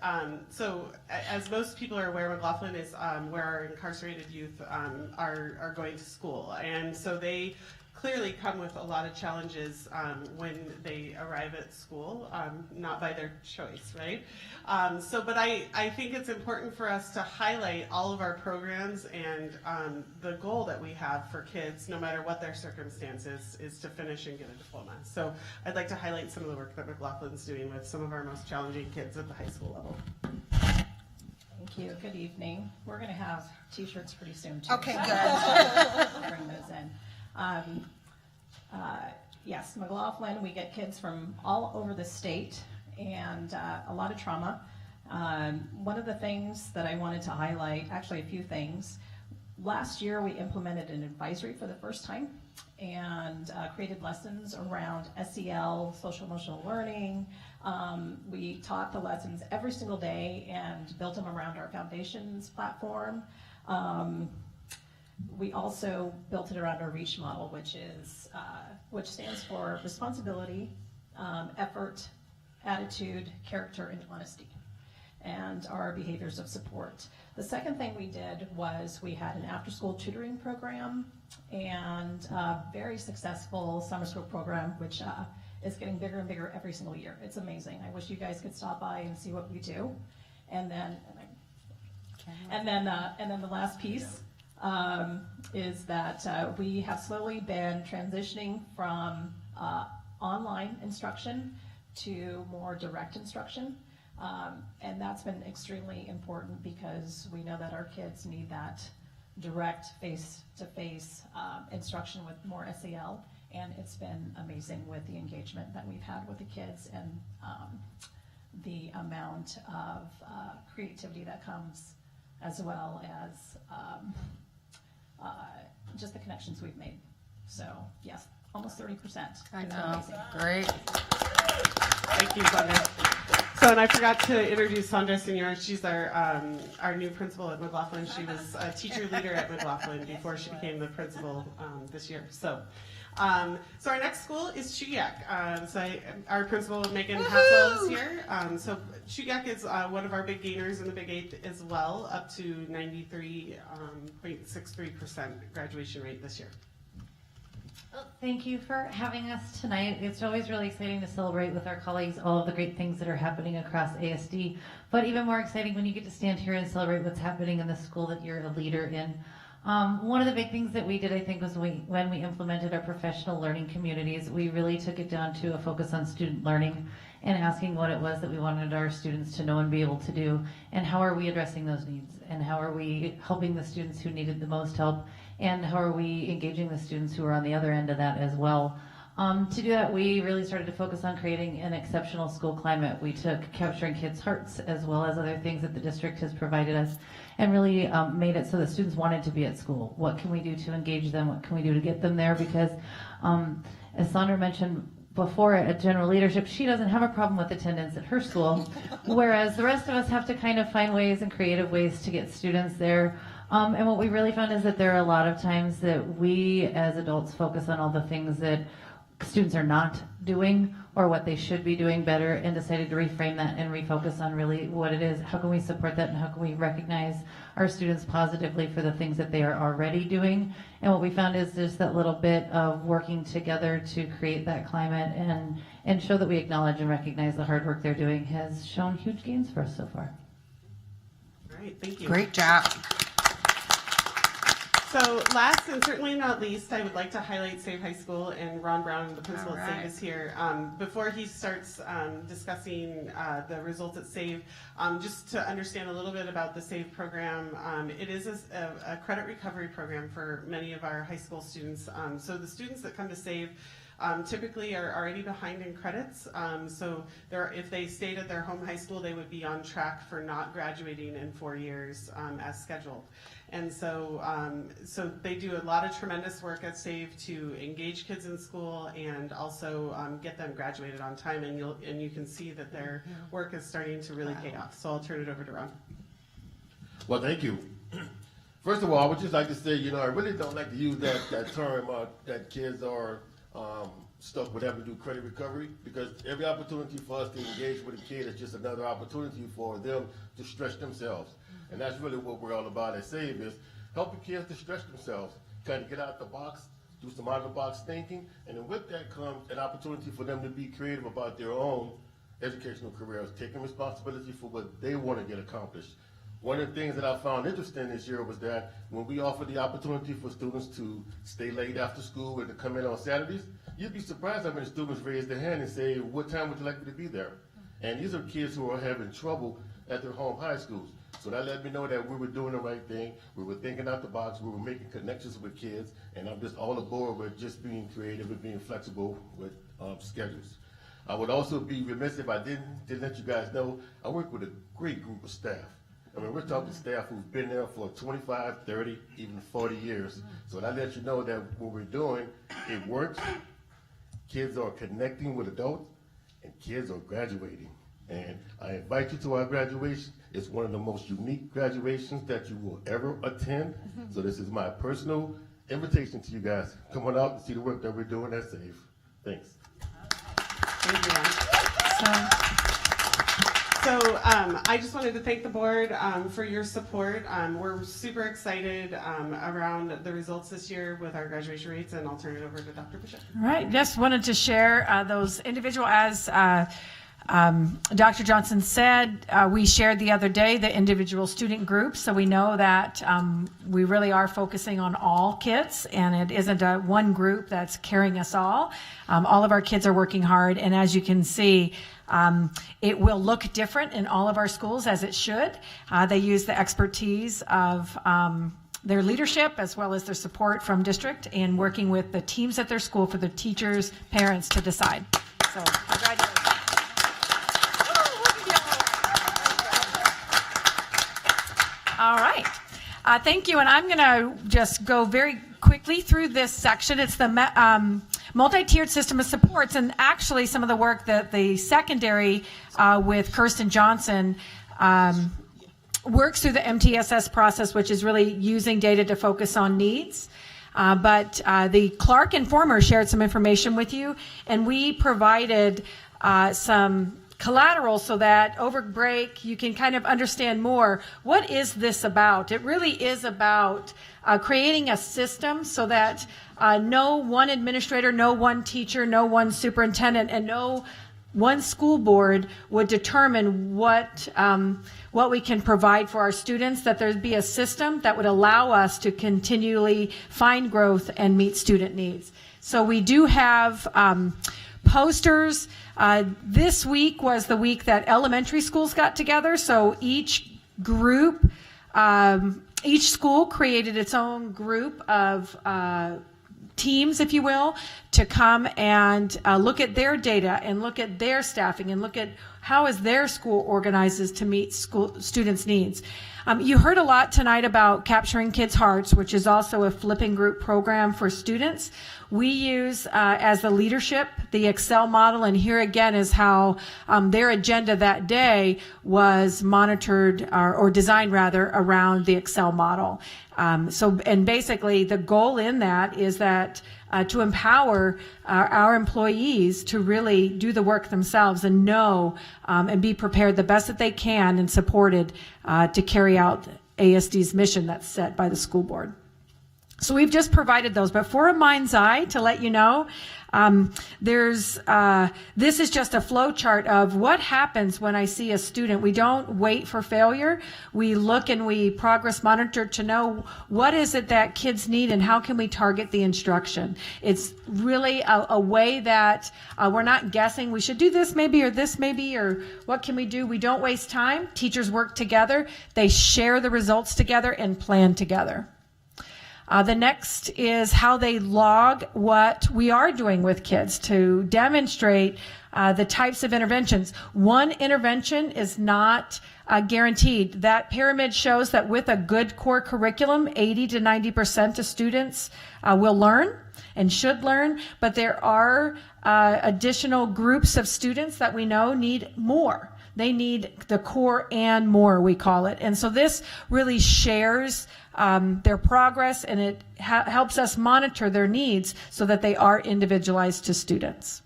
So, as most people are aware, McLaughlin is where our incarcerated youth are going to school, and so they clearly come with a lot of challenges when they arrive at school, not by their choice, right? But I think it's important for us to highlight all of our programs, and the goal that we have for kids, no matter what their circumstances, is to finish and get a diploma. So I'd like to highlight some of the work that McLaughlin's doing with some of our most challenging kids at the high school level. Thank you. Good evening. We're going to have t-shirts pretty soon, too. Okay, so good. I'll bring those in. yes, McLaughlin, we get kids from all over the state and a lot of trauma. One of the things that I wanted to highlight, actually a few things, last year we implemented an advisory for the first time and created lessons around SEL, social emotional learning. We taught the lessons every single day and built them around our foundations platform. We also built it around our REACH model, which stands for responsibility, effort, attitude, character, and honesty, and our behaviors of support. The second thing we did was we had an after-school tutoring program and a very successful summer school program, which is getting bigger and bigger every single year. It's amazing. I wish you guys could stop by and see what we do. And then the last piece is that we have slowly been transitioning from online instruction to more direct instruction. And that's been extremely important because we know that our kids need that direct face-to-face instruction with more SEL, and it's been amazing with the engagement that we've had with the kids and the amount of creativity that comes, as well as just the connections we've made. So yes, almost 30%. I It's know. amazing. Great. Thank you, Sandra. So, and I forgot to introduce Sandra Senior. She's our new principal at McLaughlin. She was a teacher leader at McLaughlin before she became the principal this year. So our next school is Chugiak. Our principal, Megan Haswell, is here. So Chugiak is one of our big gainers in the Big 8 as well, up to 93.63% graduation rate this year. Well, thank you for having us tonight. It's always really exciting to celebrate with our colleagues all of the great things that are happening across ASD, but even more exciting when you get to stand here and celebrate what's happening in the school that you're a leader in. One of the big things that we did, I think, was when we implemented our professional learning communities, we really took it down to a focus on student learning and asking what it was that we wanted our students to know and be able to do, and how are we addressing those needs, and how are we helping the students who needed the most help, and how are we engaging the students who are on the other end of that as well. To do that, we really started to focus on creating an exceptional school climate. We took capturing kids' hearts as well as other things that the district has provided us and really made it so that students wanted to be at school. What can we do to engage them? What can we do to get them there? Because as Sandra mentioned before at General Leadership, she doesn't have a problem with attendance at her school, whereas the rest of us have to kind of find ways and creative ways to get students there. And what we really found is that there are a lot of times that we as adults focus on all the things that students are not doing or what they should be doing better, and decided to reframe that and refocus on really what it is. How can we support that, and how can we recognize our students positively for the things that they are already doing? And what we found is just that little bit of working together to create that climate and show that we acknowledge and recognize the hard work they're doing has shown huge gains for us so far. All right, thank you. Great job. So last and certainly not least, I would like to highlight Save High School, and Ron Brown, the principal at Save, is here. Before he starts discussing the results at Save, just to understand a little bit about the Save program, it is a credit recovery program for many of our high school students. So the students that come to Save typically are already behind in credits. So if they stayed at their home high school, they would be on track for not graduating in 4 years as scheduled. And so they do a lot of tremendous work at SAVE to engage kids in school and also get them graduated on time. And you can see that their work is starting to really pay off. So I'll turn it over to Ron. Well, thank you. First of all, I would just like to say, I really don't like to use that term that kids are stuck with having to do credit recovery, because every opportunity for us to engage with a kid is just another opportunity for them to stretch themselves. And that's really what we're all about at SAVE, is helping kids to stretch themselves, kind of get out the box, do some out-of-the-box thinking, and then with that comes an opportunity for them to be creative about their own educational careers, taking responsibility for what they want to get accomplished. One of the things that I found interesting this year was that when we offered the opportunity for students to stay late after school and to come in on Saturdays, you'd be surprised how many students raise their hand and say, what time would you like me to be there? And these are kids who are having trouble at their home high schools. So that let me know that we were doing the right thing. We were thinking out the box. We were making connections with kids. And I'm just all aboard with just being creative and being flexible with schedules. I would also be remiss if I didn't let you guys know, I work with a great group of staff. I mean, we're talking staff who've been there for 25, 30, even 40 years. So that lets you know that what we're doing, it works. Kids are connecting with adults, and kids are graduating. And I invite you to our graduation. It's one of the most unique graduations that you will ever attend. So this is my personal invitation to you guys. Come on out and see the work that we're doing at SAFE. Thanks. Thank you. So I just wanted to thank the board for your support. We're super excited around the results this year with our graduation rates, and I'll turn it over to Dr. Bishop. All right, just wanted to share those individual, as Dr. Johnson said, we shared the other day the individual student groups, so we know that we really are focusing on all kids, and it isn't one group that's carrying us all. All of our kids are working hard, and as you can see, it will look different in all of our schools, as it should. They use the expertise of their leadership as well as their support from district in working with the teams at their school for the teachers, parents to decide. So congratulations. All right. Thank you. And I'm going to just go very quickly through this section. It's the multi-tiered system of supports, and actually some of the work that the secondary with Kirsten Johnson works through the MTSS process, which is really using data to focus on needs. But the Clark Informer shared some information with you, and we provided some collateral so that over break you can kind of understand more. What is this about? It really is about creating a system so that no one administrator, no one teacher, no one superintendent, and no one school board would determine what we can provide for our students, that there'd be a system that would allow us to continually find growth and meet student needs. So we do have posters. This week was the week that elementary schools got together, so each group, each school created its own group of teams, if you will, to come and look at their data and look at their staffing and look at how is their school organizes to meet school students' needs. You heard a lot tonight about Capturing Kids' Hearts, which is also a flipping group program for students. We use as the leadership the Excel model, and here again is how their agenda that day was monitored or designed rather around the Excel model. And basically the goal in that is that to empower our employees to really do the work themselves and know and be prepared the best that they can and supported to carry out ASD's mission that's set by the school board. So we've just provided those, but for a mind's eye to let you know, this is just a flow chart of what happens when I see a student. We don't wait for failure. We look and we progress monitor to know what is it that kids need and how can we target the instruction. It's really a way that we're not guessing we should do this maybe or what can we do. We don't waste time. Teachers work together. They share the results together and plan together. The next is how they log what we are doing with kids to demonstrate the types of interventions. One intervention is not guaranteed. That pyramid shows that with a good core curriculum, 80 to 90% of students will learn and should learn, but there are additional groups of students that we know need more. They need the core and more, we call it. And so this really shares their progress, and it helps us monitor their needs so that they are individualized to students.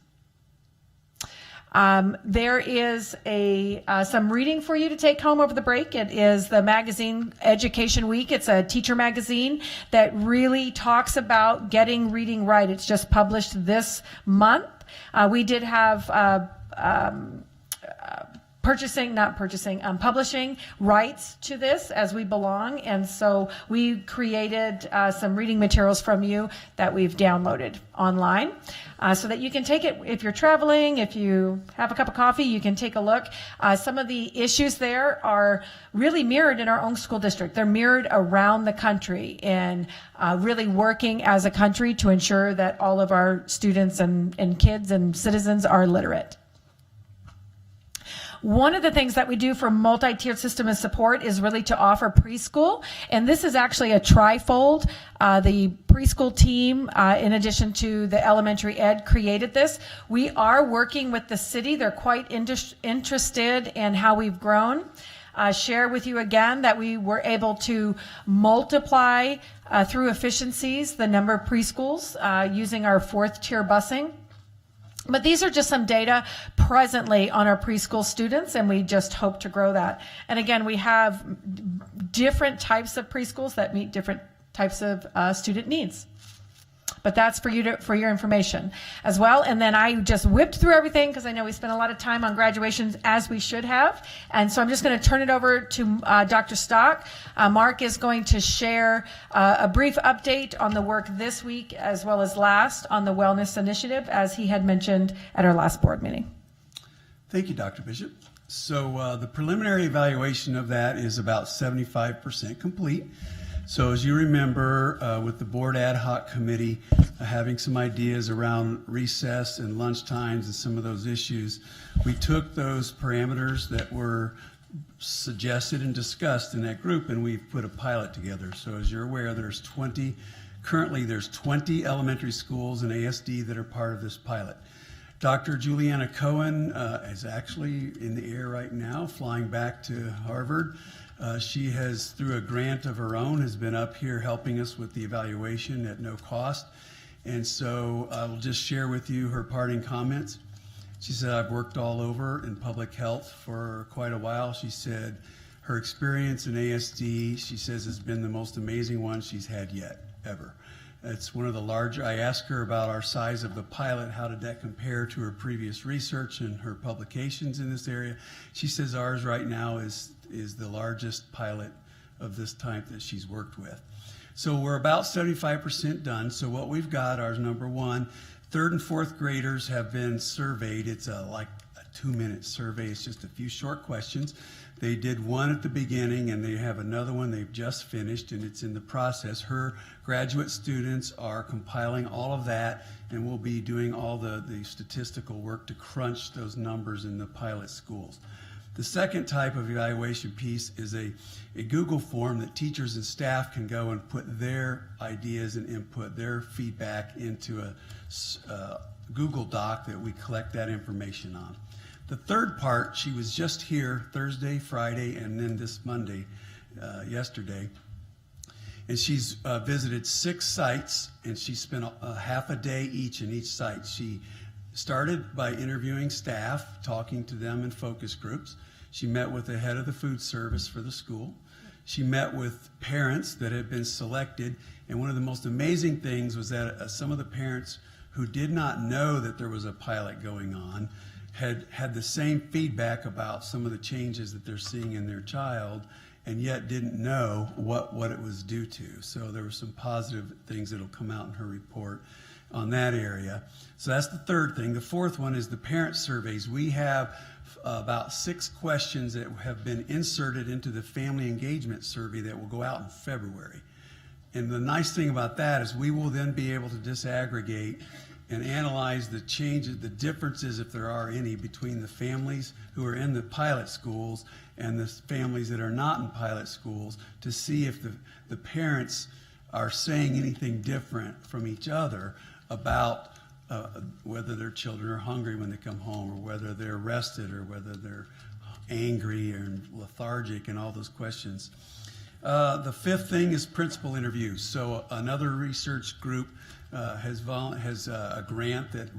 There is some reading for you to take home over the break. It is the magazine Education Week. It's a teacher magazine that really talks about getting reading right. It's just published this month. We did have publishing rights to this as we belong, and so we created some reading materials from you that we've downloaded online. so that you can take it if you're traveling, if you have a cup of coffee, you can take a look. Some of the issues there are really mirrored in our own school district. They're mirrored around the country, and really working as a country to ensure that all of our students and kids and citizens are literate. One of the things that we do for multi-tiered system of support is really to offer preschool, and this is actually a trifold. The preschool team, in addition to the elementary ed, created this. We are working with the city. They're quite interested in how we've grown. Share with you again that we were able to multiply through efficiencies the number of preschools using our 4th tier busing. But these are just some data presently on our preschool students, and we just hope to grow that. And again, we have different types of preschools that meet different types of student needs. But that's for your information as well. And then I just whipped through everything because I know we spent a lot of time on graduations, as we should have. And so I'm just going to turn it over to Dr. Stock. Mark is going to share a brief update on the work this week as well as last on the Wellness Initiative, as he had mentioned at our last board meeting. Thank you, Dr. Bishop. So the preliminary evaluation of that is about 75% complete. So as you remember, with the board ad hoc committee having some ideas around recess and lunch times and some of those issues, we took those parameters that were suggested and discussed in that group, and we've put a pilot together. So as you're aware, currently there's 20 elementary schools in ASD that are part of this pilot. Dr. Juliana Cohen is actually in the air right now, flying back to Harvard. She has, through a grant of her own, has been up here helping us with the evaluation at no cost. And so I will just share with you her parting comments. She said, I've worked all over in public health for quite a while. She said her experience in ASD, she says, has been the most amazing one she's had yet, ever. It's one of the larger. I asked her about our size of the pilot. How did that compare to her previous research and her publications in this area? She says ours right now is the largest pilot of this type that she's worked with. So we're about 75% done. So what we've got are, number one, 3rd and 4th graders have been surveyed. It's like a 2-minute survey. It's just a few short questions. They did one at the beginning, and they have another one they've just finished, and it's in the process. Her graduate students are compiling all of that, and we'll be doing all the statistical work to crunch those numbers in the pilot schools. The second type of evaluation piece is a Google form that teachers and staff can go and put their ideas and input, their feedback into a Google Doc that we collect that information on. The third part, she was just here Thursday, Friday, and then this Monday, yesterday. And she's visited 6 sites, and she spent half a day each in each site. She started by interviewing staff, talking to them in focus groups. She met with the head of the food service for the school. She met with parents that had been selected, and one of the most amazing things was that some of the parents who did not know that there was a pilot going on had the same feedback about some of the changes that they're seeing in their child, and yet didn't know what it was due to. So there were some positive things that'll come out in her report on that area. So that's the third thing. The fourth one is the parent surveys. We have about 6 questions that have been inserted into the family engagement survey that will go out in February. And the nice thing about that is we will then be able to disaggregate and analyze the changes, the differences, if there are any, between the families who are in the pilot schools and the families that are not in pilot schools, to see if the parents are saying anything different from each other about whether their children are hungry when they come home, or whether they're rested, or whether they're angry and lethargic, and all those questions. The fifth thing is principal interviews. So another research group has a grant that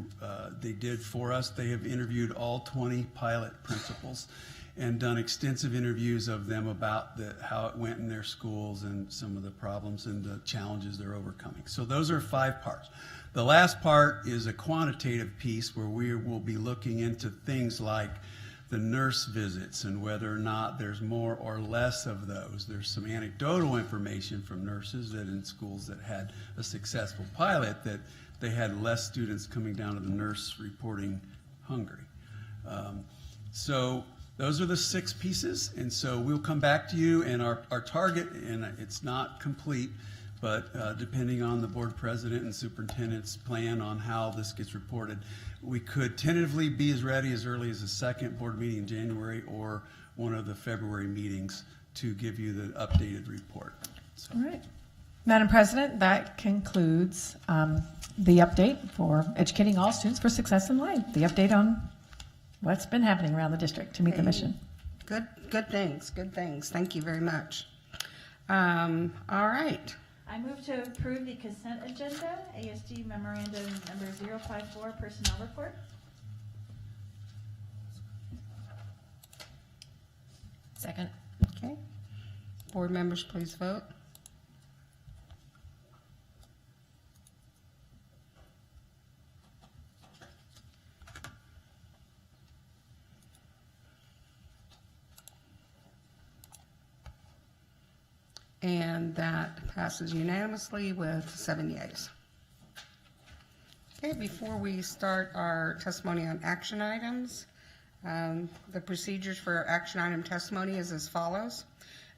they did for us. They have interviewed all 20 pilot principals and done extensive interviews of them about how it went in their schools and some of the problems and the challenges they're overcoming. So those are 5 parts. The last part is a quantitative piece where we will be looking into things like the nurse visits and whether or not there's more or less of those. There's some anecdotal information from nurses that in schools that had a successful pilot that they had less students coming down to the nurse reporting hungry. So those are the 6 pieces, and so we'll come back to you, and our target, and it's not complete, but depending on the board president and superintendent's plan on how this gets reported, we could tentatively be as ready as early as the second board meeting in January or one of the February meetings to give you the updated report. So. All right. Madam President, that concludes the update for educating all students for success in life, the update on what's been happening around the district to meet the mission. Good things. Thank you very much. All right. I move to approve the consent agenda, ASD memorandum number 054, personnel report. Second. Okay. Board members, please vote. And that passes unanimously with 7 yeas. Okay, before we start our testimony on action items, the procedures for action item testimony is as follows.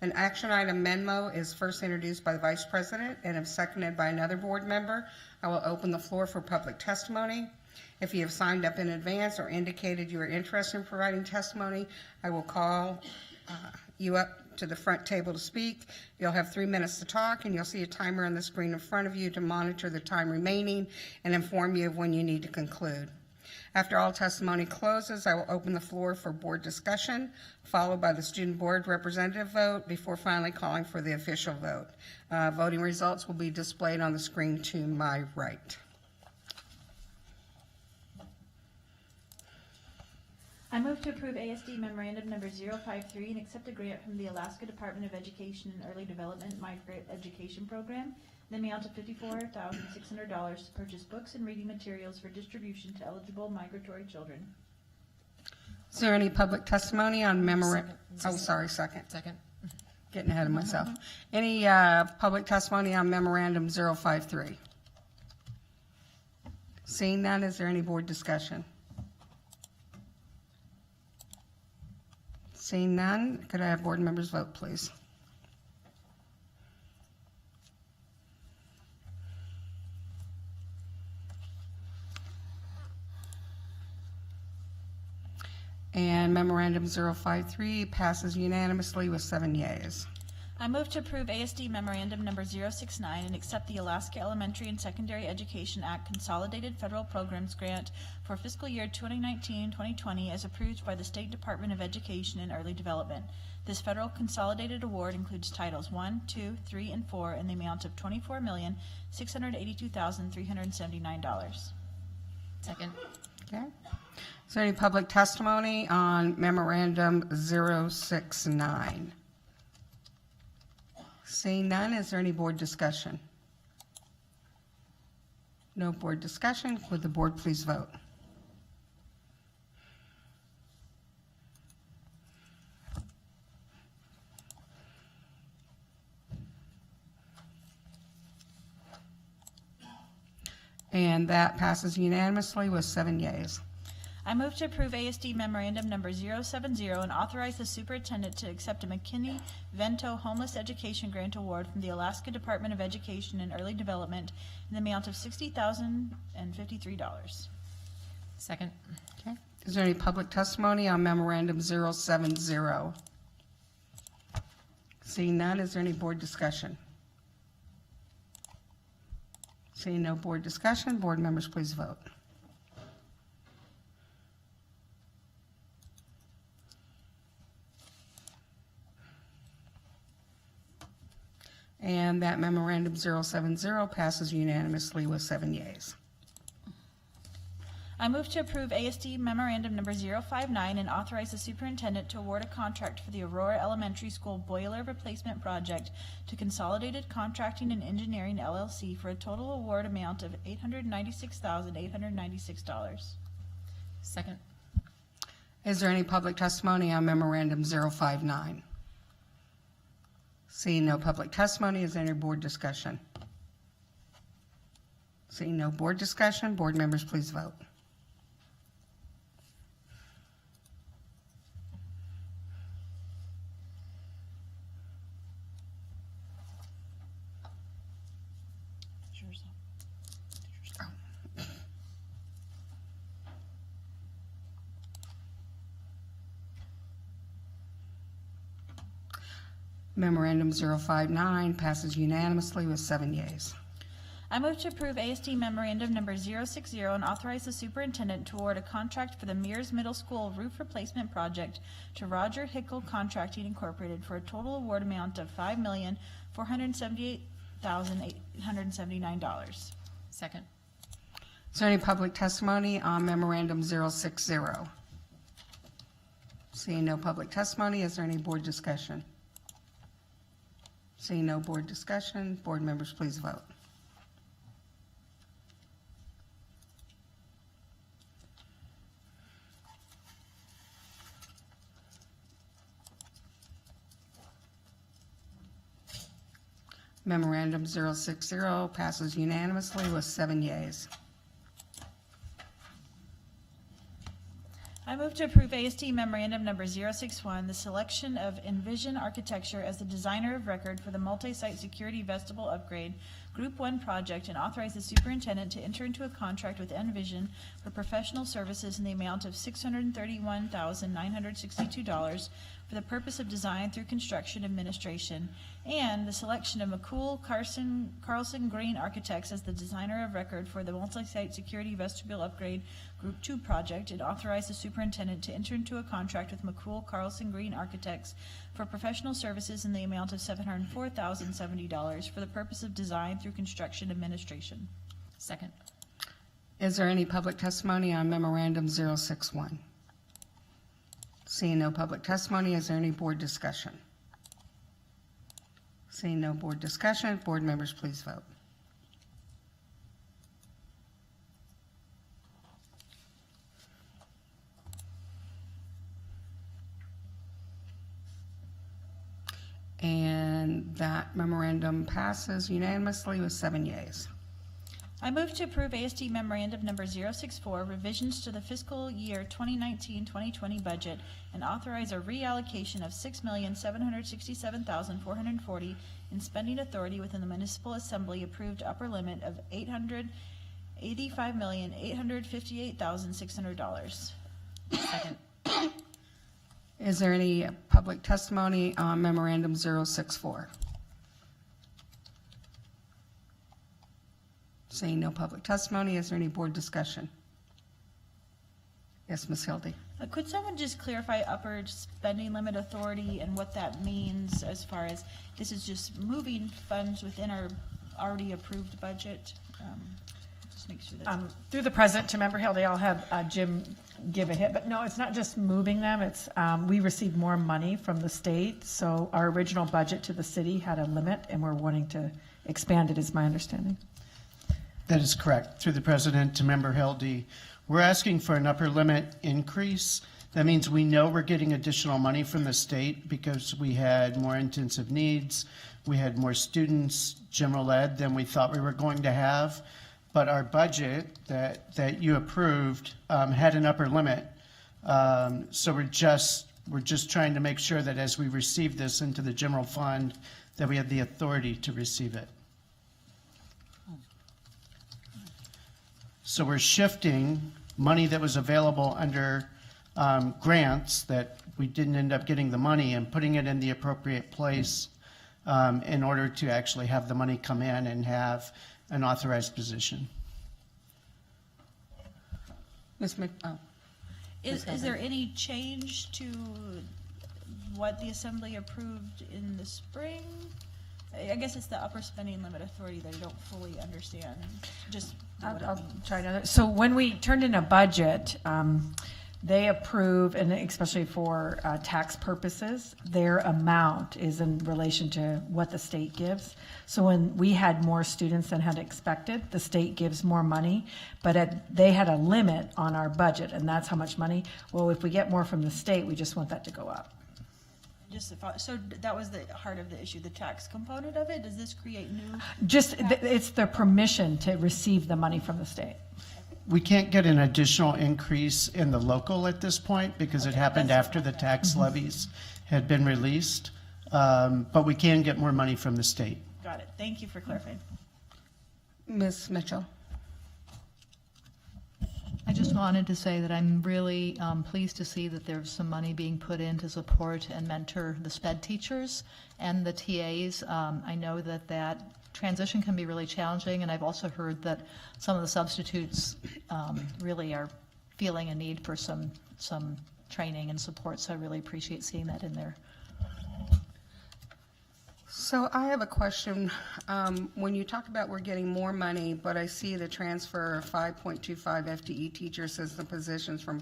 An action item memo is first introduced by the Vice President and if seconded by another board member, I will open the floor for public testimony. If you have signed up in advance or indicated you are interested in providing testimony, I will call you up to the front table to speak. You'll have 3 minutes to talk, and you'll see a timer on the screen in front of you to monitor the time remaining and inform you of when you need to conclude. After all testimony closes, I will open the floor for board discussion, followed by the student board representative vote, before finally calling for the official vote. Voting results will be displayed on the screen to my right. I move to approve ASD memorandum number 053 and accept a grant from the Alaska Department of Education and Early Development Migrant Education Program in the amount of $54,600 to purchase books and reading materials for distribution to eligible migratory children. Is there any public testimony on memorandum? Oh, sorry, second. Getting ahead of myself. Any public testimony on memorandum 053? Seeing none, is there any board discussion? Seeing none, could I have board members vote, please? And memorandum 053 passes unanimously with 7 yeas. I move to approve ASD memorandum number 069 and accept the Alaska Elementary and Secondary Education Act Consolidated Federal Programs Grant for fiscal year 2019-2020 as approved by the State Department of Education and Early Development. This federal consolidated award includes titles 1, 2, 3, and 4 in the amount of $24,682,379. Second. Okay. Is there any public testimony on memorandum 069? Seeing none, is there any board discussion? No board discussion. Would the board please vote? And that passes unanimously with 7 yeas. I move to approve ASD memorandum number 070 and authorize the superintendent to accept a McKinney-Vento Homeless Education Grant Award from the Alaska Department of Education and Early Development in the amount of $60,053. Second. Okay. Is there any public testimony on memorandum 070? Seeing none, is there any board discussion? Seeing no board discussion, board members please vote. And that memorandum 070 passes unanimously with 7 yeas. I move to approve ASD memorandum number 059 and authorize the superintendent to award a contract for the Aurora Elementary School boiler replacement project to Consolidated Contracting and Engineering LLC for a total award amount of $896,896. Second. Is there any public testimony on memorandum 059? Seeing no public testimony, is there any board discussion? Seeing no board discussion, board members, please vote. Memorandum 059 passes unanimously with 7 yeas. I move to approve ASD Memorandum Number 060 and authorize the superintendent to award a contract for the Mears Middle School roof replacement project to Roger Hickle Contracting Incorporated for a total award amount of $5,478,879. Second. Is there any public testimony on Memorandum 060? Seeing no public testimony, is there any board discussion? Seeing no board discussion, board members, please vote. Memorandum 060 passes unanimously with 7 yeas. I move to approve ASD Memorandum Number 061, the selection of Envision Architecture as the designer of record for the multi-site security vestibule upgrade Group 1 project, and authorize the superintendent to enter into a contract with Envision for professional services in the amount of $631,962 for the purpose of design through construction administration, and the selection of McCool Carlson Green Architects as the designer of record for the multi-site security vestibule upgrade Group 2 project, and authorize the superintendent to enter into a contract with McCool Carlson Green Architects for professional services in the amount of $704,070 for the purpose of design through construction administration. Second. Is there any public testimony on Memorandum 061? Seeing no public testimony, is there any board discussion? Seeing no board discussion, board members, please vote. And that memorandum passes unanimously with 7 yeas. I move to approve ASD Memorandum Number 064, revisions to the fiscal year 2019-2020 budget, and authorize a reallocation of $6,767,440 in spending authority within the Municipal Assembly approved upper limit of $885,858,600. Second. Is there any public testimony on Memorandum 064? Seeing no public testimony, is there any board discussion? Yes, Ms. Hildy. Could someone just clarify upper spending limit authority and what that means as far as this is just moving funds within our already approved budget? Just make sure that. Through the president to Member Hildy, I'll have Jim give a hit, but no, it's not just moving them. It's we received more money from the state, so our original budget to the city had a limit, and we're wanting to expand it, is my understanding. That is correct. Through the president to Member Hildy, we're asking for an upper limit increase. That means we know we're getting additional money from the state because we had more intensive needs, we had more students, general ed, than we thought we were going to have. But our budget that you approved had an upper limit. So we're just trying to make sure that as we receive this into the general fund, that we have the authority to receive it. So we're shifting money that was available under grants that we didn't end up getting the money, and putting it in the appropriate place in order to actually have the money come in and have an authorized position. Ms. Is there any change to what the Assembly approved in the spring? I guess it's the upper spending limit authority that I don't fully understand. Just I'll try another. So when we turned in a budget, they approve, and especially for tax purposes, their amount is in relation to what the state gives. So when we had more students than had expected, the state gives more money, but they had a limit on our budget, and that's how much money. Well, if we get more from the state, we just want that to go up. Just so that was the heart of the issue, the tax component of it. Does this create new? It's the permission to receive the money from the state. We can't get an additional increase in the local at this point because it happened after the tax levies had been released. But we can get more money from the state. Got it. Thank you for clarifying. Ms. Mitchell? I just wanted to say that I'm really pleased to see that there's some money being put in to support and mentor the SPED teachers and the TAs. I know that transition can be really challenging, and I've also heard that some of the substitutes really are feeling a need for some training and support, so I really appreciate seeing that in there. So I have a question. When you talk about we're getting more money, but I see the transfer of 5.25 FTE teachers as the positions from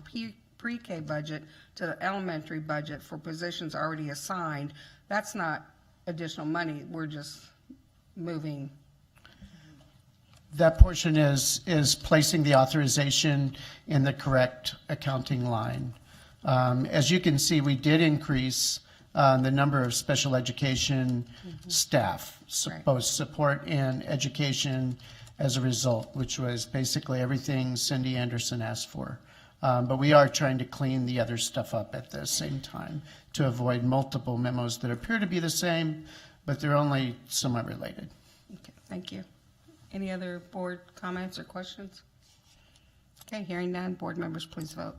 pre-K budget to the elementary budget for positions already assigned, that's not additional money. We're just moving. That portion is placing the authorization in the correct accounting line. As you can see, we did increase the number of special education staff, both support and education as a result, which was basically everything Cindy Anderson asked for. But we are trying to clean the other stuff up at the same time to avoid multiple memos that appear to be the same, but they're only somewhat related. Okay, thank you. Any other board comments or questions? Okay, hearing none, board members, please vote.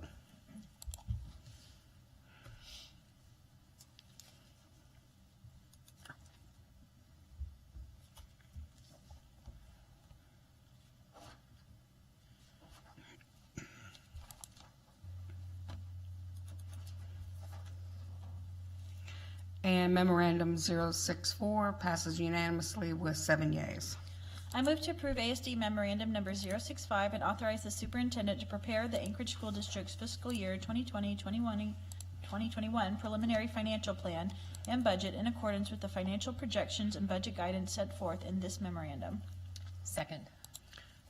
And memorandum 064 passes unanimously with 7 yeas. I move to approve ASD memorandum number 065 and authorize the superintendent to prepare the Anchorage School District's fiscal year 2020-2021 preliminary financial plan and budget in accordance with the financial projections and budget guidance set forth in this memorandum. Second.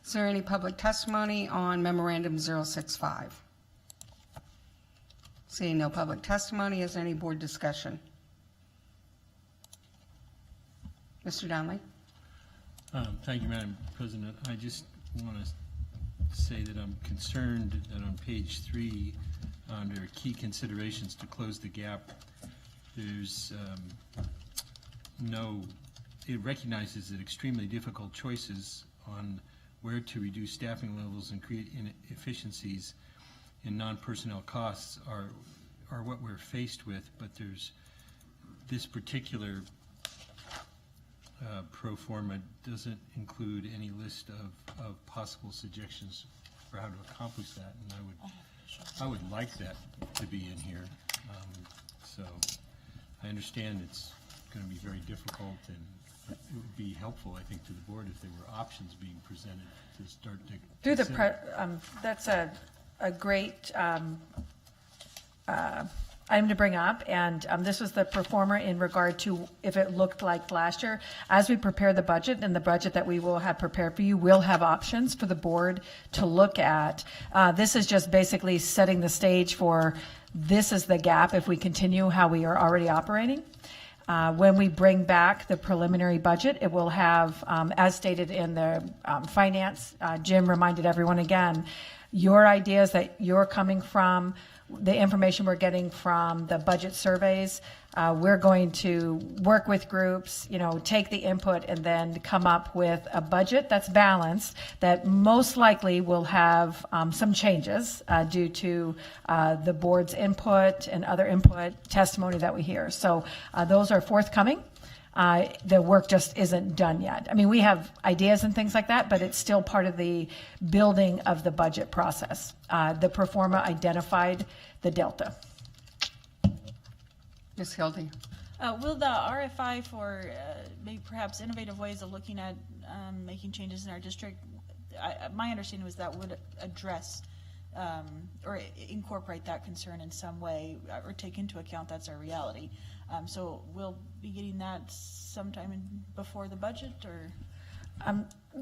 Is there any public testimony on memorandum 065? Seeing no public testimony, is there any board discussion? Mr. Donnelly? Thank you, Madam President. I just want to say that I'm concerned that on page 3, under key considerations to close the gap, there's it recognizes that extremely difficult choices on where to reduce staffing levels and create inefficiencies in non-personnel costs are what we're faced with, but there's this particular pro forma doesn't include any list of possible suggestions for how to accomplish that, and I would like that to be in here. So I understand it's going to be very difficult, and it would be helpful, I think, to the board if there were options being presented to start to Through the consider. that's a great item to bring up, and this was the performer in regard to if it looked like last year. As we prepare the budget, and the budget that we will have prepared for you will have options for the board to look at. This is just basically setting the stage for this is the gap if we continue how we are already operating. When we bring back the preliminary budget, it will have, as stated in the finance, Jim reminded everyone again, your ideas that you're coming from, the information we're getting from the budget surveys, we're going to work with groups, take the input and then come up with a budget that's balanced that most likely will have some changes due to the board's input and other input testimony that we hear. So those are forthcoming. The work just isn't done yet. I mean, we have ideas and things like that, but it's still part of the building of the budget process. The pro forma identified the delta. Ms. Hildy? Will the RFI for maybe perhaps innovative ways of looking at making changes in our district, my understanding was that would address or incorporate that concern in some way or take into account that's our reality. So we'll be getting that sometime before the budget, or?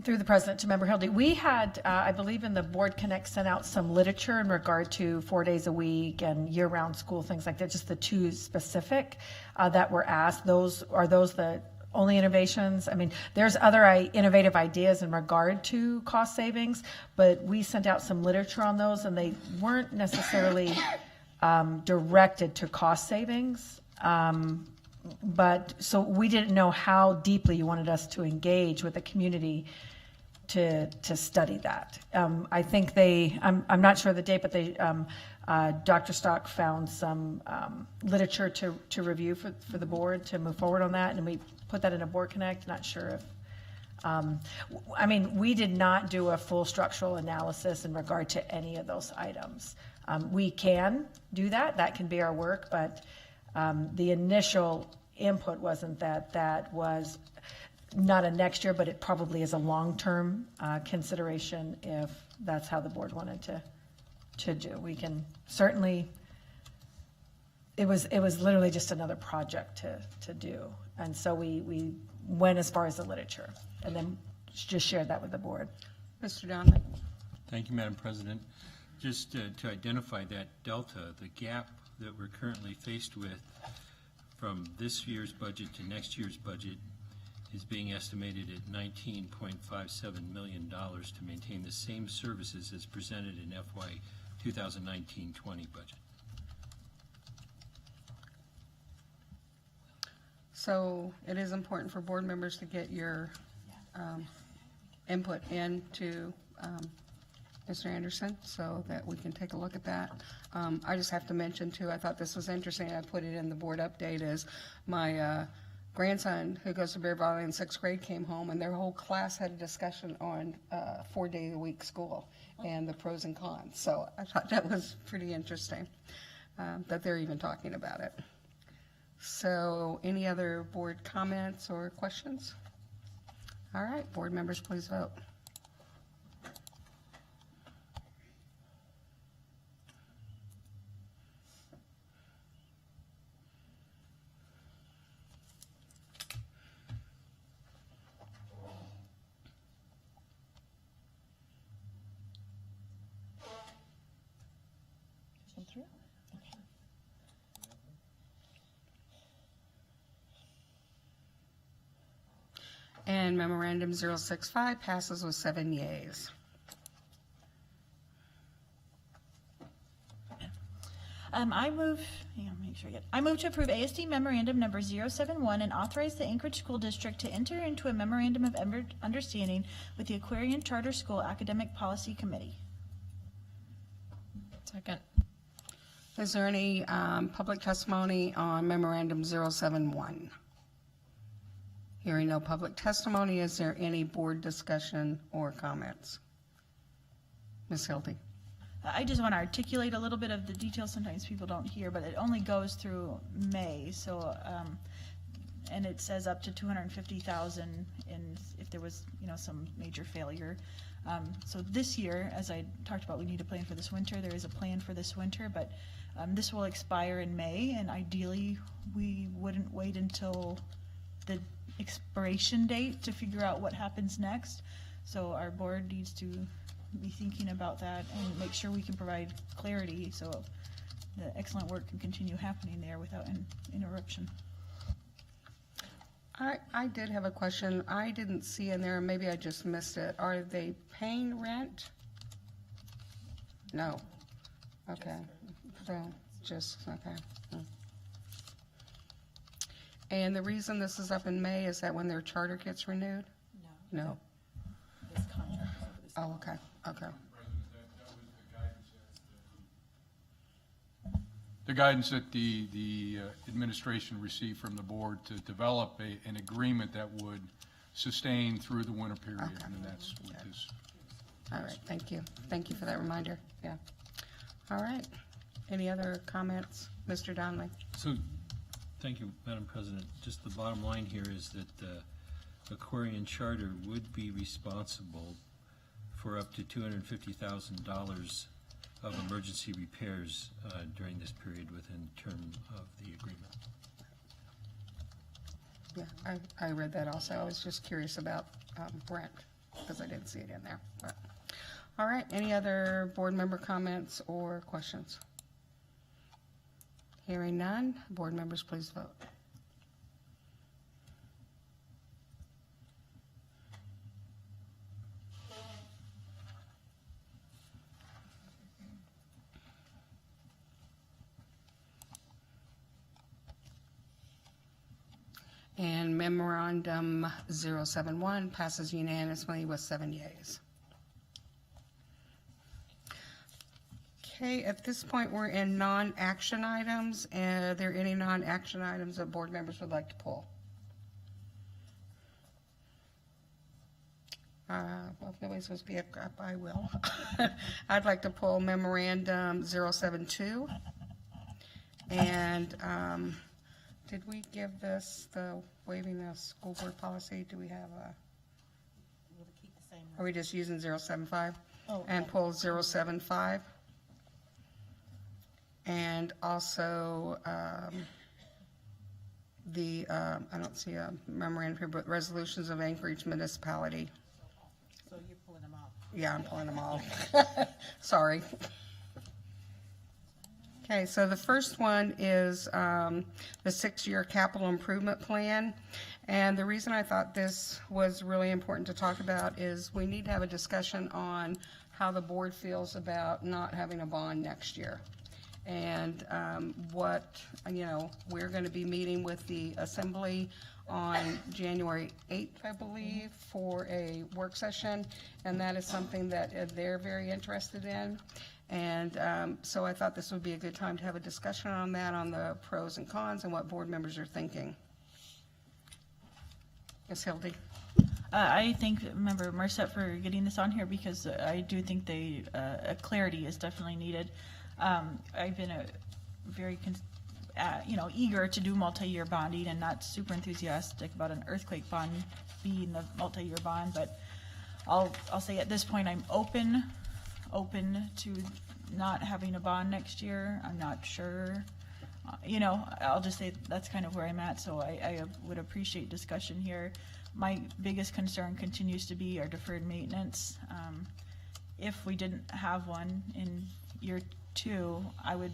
Through the president to Member Hildy, we had, I believe in the Board Connect, sent out some literature in regard to 4 days a week and year-round school, things like that, just the two specific that were asked. Are those the only innovations? I mean, there's other innovative ideas in regard to cost savings, but we sent out some literature on those, and they weren't necessarily directed to cost savings. But so we didn't know how deeply you wanted us to engage with the community to study that. I think I'm not sure of the date, but Dr. Stock found some literature to review for the board to move forward on that, and we put that in a Board Connect. Not sure if, I mean, we did not do a full structural analysis in regard to any of those items. We can do that. That can be our work, but the initial input wasn't that was not a next year, but it probably is a long-term consideration if that's how the board wanted to do. We can certainly, it was literally just another project to do. And so we went as far as the literature and then just shared that with the board. Mr. Donnelly. Thank you, Madam President. Just to identify that delta, the gap that we're currently faced with from this year's budget to next year's budget is being estimated at $19.57 million to maintain the same services as presented in FY 2019-20 budget. So it is important for board members to get your input into Mr. Anderson so that we can take a look at that. I just have to mention too, I thought this was interesting, I put it in the board update, is my grandson who goes to Bear Valley in 6th grade came home and their whole class had a discussion on 4-day-a-week school and the pros and cons. So I thought that was pretty interesting that they're even talking about it. So any other board comments or questions? All right, board members, please vote. And memorandum 065 passes with 7 yeas. I move to approve ASD memorandum number 071 and authorize the Anchorage School District to enter into a memorandum of understanding with the Aquarian Charter School Academic Policy Committee. Second. Is there any public testimony on memorandum 071? Hearing no public testimony, is there any board discussion or comments? Ms. Hildy. I just want to articulate a little bit of the details. Sometimes people don't hear, but it only goes through May. So, and it says up to $250,000 in if there was, some major failure. So this year, as I talked about, we need a plan for this winter. There is a plan for this winter, but this will expire in May, and ideally, we wouldn't wait until the expiration date to figure out what happens next. So our board needs to be thinking about that and make sure we can provide clarity so the excellent work can continue happening there without an interruption. I did have a question. I didn't see in there, maybe I just missed it. Are they paying rent? No. Okay. So okay. And the reason this is up in May, is that when their charter gets renewed? No. This contract. Oh, okay, okay. The guidance that the administration received from the board to develop an agreement that would sustain through the winter period, Okay. and that's what this. All right, thank you. Thank you for that reminder, yeah. All right, any other comments? Mr. Donnelly? So, thank you, Madam President. Just the bottom line here is that the Aquarian Charter would be responsible for up to $250,000 of emergency repairs during this period within term of the agreement. Yeah, I read that also. I was just curious about Brent, because I didn't see it in there. But, all right, any other board member comments or questions? Hearing none, board members, please vote. And memorandum 071 passes unanimously with 7 yeas. Okay, at this point, we're in non-action items. Are there any non-action items that board members would like to pull? Well, if nobody's supposed to be up, I will. I'd like to pull memorandum 072. And did we give this, the waiving the school board policy, do we have a? Are we just using 075? Oh, and pull 075? And also, I don't see a memorandum here, but resolutions of Anchorage municipality. So you're pulling them off? Yeah, I'm pulling them all. Sorry. Okay, so the first one is the 6-year capital improvement plan. And the reason I thought this was really important to talk about is we need to have a discussion on how the board feels about not having a bond next year. And we're going to be meeting with the Assembly on January 8th, I believe, for a work session. And that is something that they're very interested in. And so I thought this would be a good time to have a discussion on that, on the pros and cons and what board members are thinking. Ms. Hildy? I thank Member Marset for getting this on here because I do think clarity is definitely needed. I've been very eager to do multi-year bonding and not super enthusiastic about an earthquake bond being the multi-year bond, but I'll say at this point I'm open to not having a bond next year. I'm not sure. I'll just say that's kind of where I'm at, so I would appreciate discussion here. My biggest concern continues to be our deferred maintenance. If we didn't have one in year 2, I would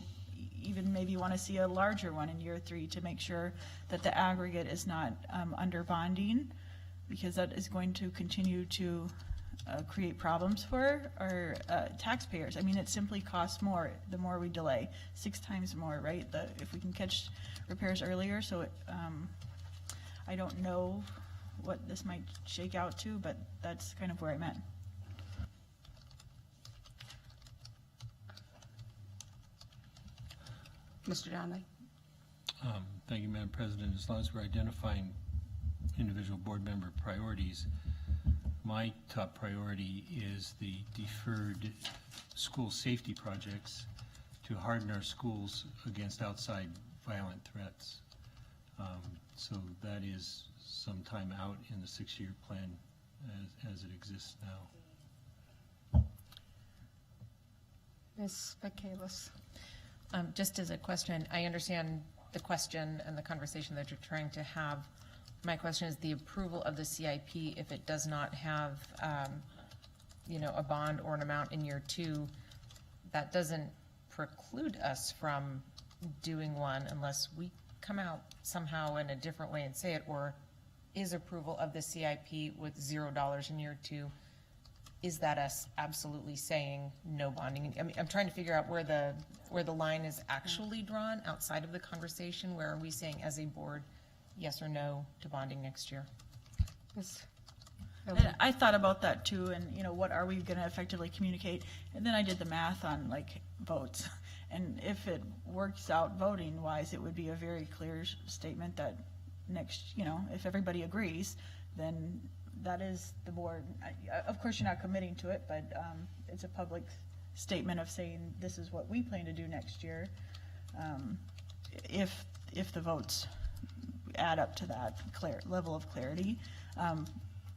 even maybe want to see a larger one in year 3 to make sure that the aggregate is not under bonding, because that is going to continue to create problems for our taxpayers. I mean, it simply costs more the more we delay, 6 times more, right? If we can catch repairs earlier. So I don't know what this might shake out to, but that's kind of where I'm at. Mr. Donnelly? Thank you, Madam President. As long as we're identifying individual board member priorities, my top priority is the deferred school safety projects to harden our schools against outside violent threats. So that is some time out in the 6-year plan as it exists now. Ms. Michaelis? Just as a question, I understand the question and the conversation that you're trying to have. My question is the approval of the CIP, if it does not have, a bond or an amount in year 2, that doesn't preclude us from doing one unless we come out somehow in a different way and say it, or is approval of the CIP with $0 in year 2, is that us absolutely saying no bonding? I mean, I'm trying to figure out where the line is actually drawn outside of the conversation. Where are we saying as a board yes or no to bonding next year? Yes. And I thought about that too, and what are we going to effectively communicate? And then I did the math on votes, and if it works out voting wise, it would be a very clear statement that next, if everybody agrees, then that is the board. Of course, you're not committing to it, but it's a public statement of saying this is what we plan to do next year. If the votes add up to that level of clarity.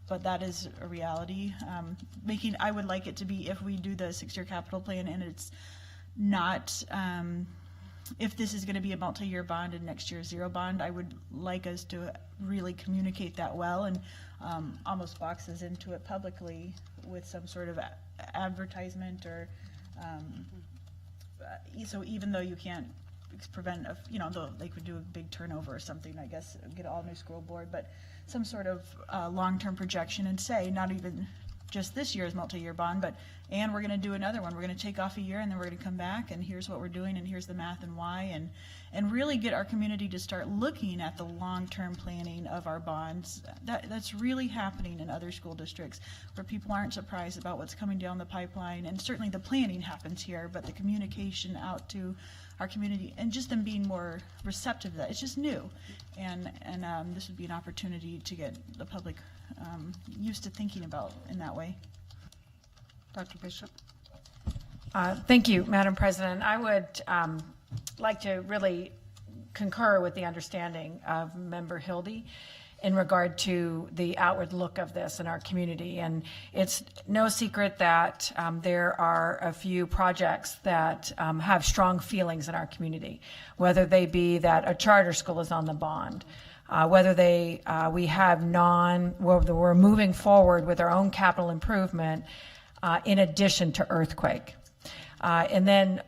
But that is a reality. I would like it to be, if we do the 6-year capital plan and it's not if this is going to be a multi-year bond and next year zero bond, I would like us to really communicate that well and almost box us into it publicly with some sort of advertisement or so even though you can't prevent, they could do a big turnover or something, I guess, get all new school board, but some sort of long-term projection and say, not even just this year's multi-year bond, and we're going to do another one. We're going to take off a year and then we're going to come back and here's what we're doing and here's the math and why, and really get our community to start looking at the long-term planning of our bonds. That's really happening in other school districts where people aren't surprised about what's coming down the pipeline, and certainly the planning happens here, but the communication out to our community and just them being more receptive to that. It's just new, and this would be an opportunity to get the public used to thinking about in that way. Dr. Bishop. Thank you, Madam President. I would like to really concur with the understanding of Member Hildy in regard to the outward look of this in our community. And it's no secret that there are a few projects that have strong feelings in our community, whether they be that a charter school is on the bond, whether we're moving forward with our own capital improvement in addition to earthquake. And then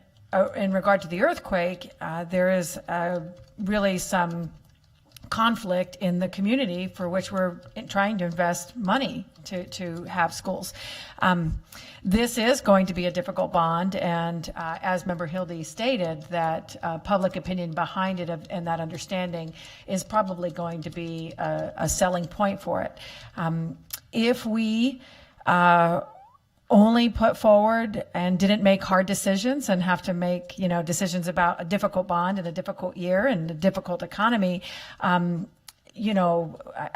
in regard to the earthquake, there is really some conflict in the community for which we're trying to invest money to have schools. This is going to be a difficult bond, and as Member Hildy stated, that public opinion behind it and that understanding is probably going to be a selling point for it. If we only put forward and didn't make hard decisions and have to make decisions about a difficult bond in a difficult year and a difficult economy, I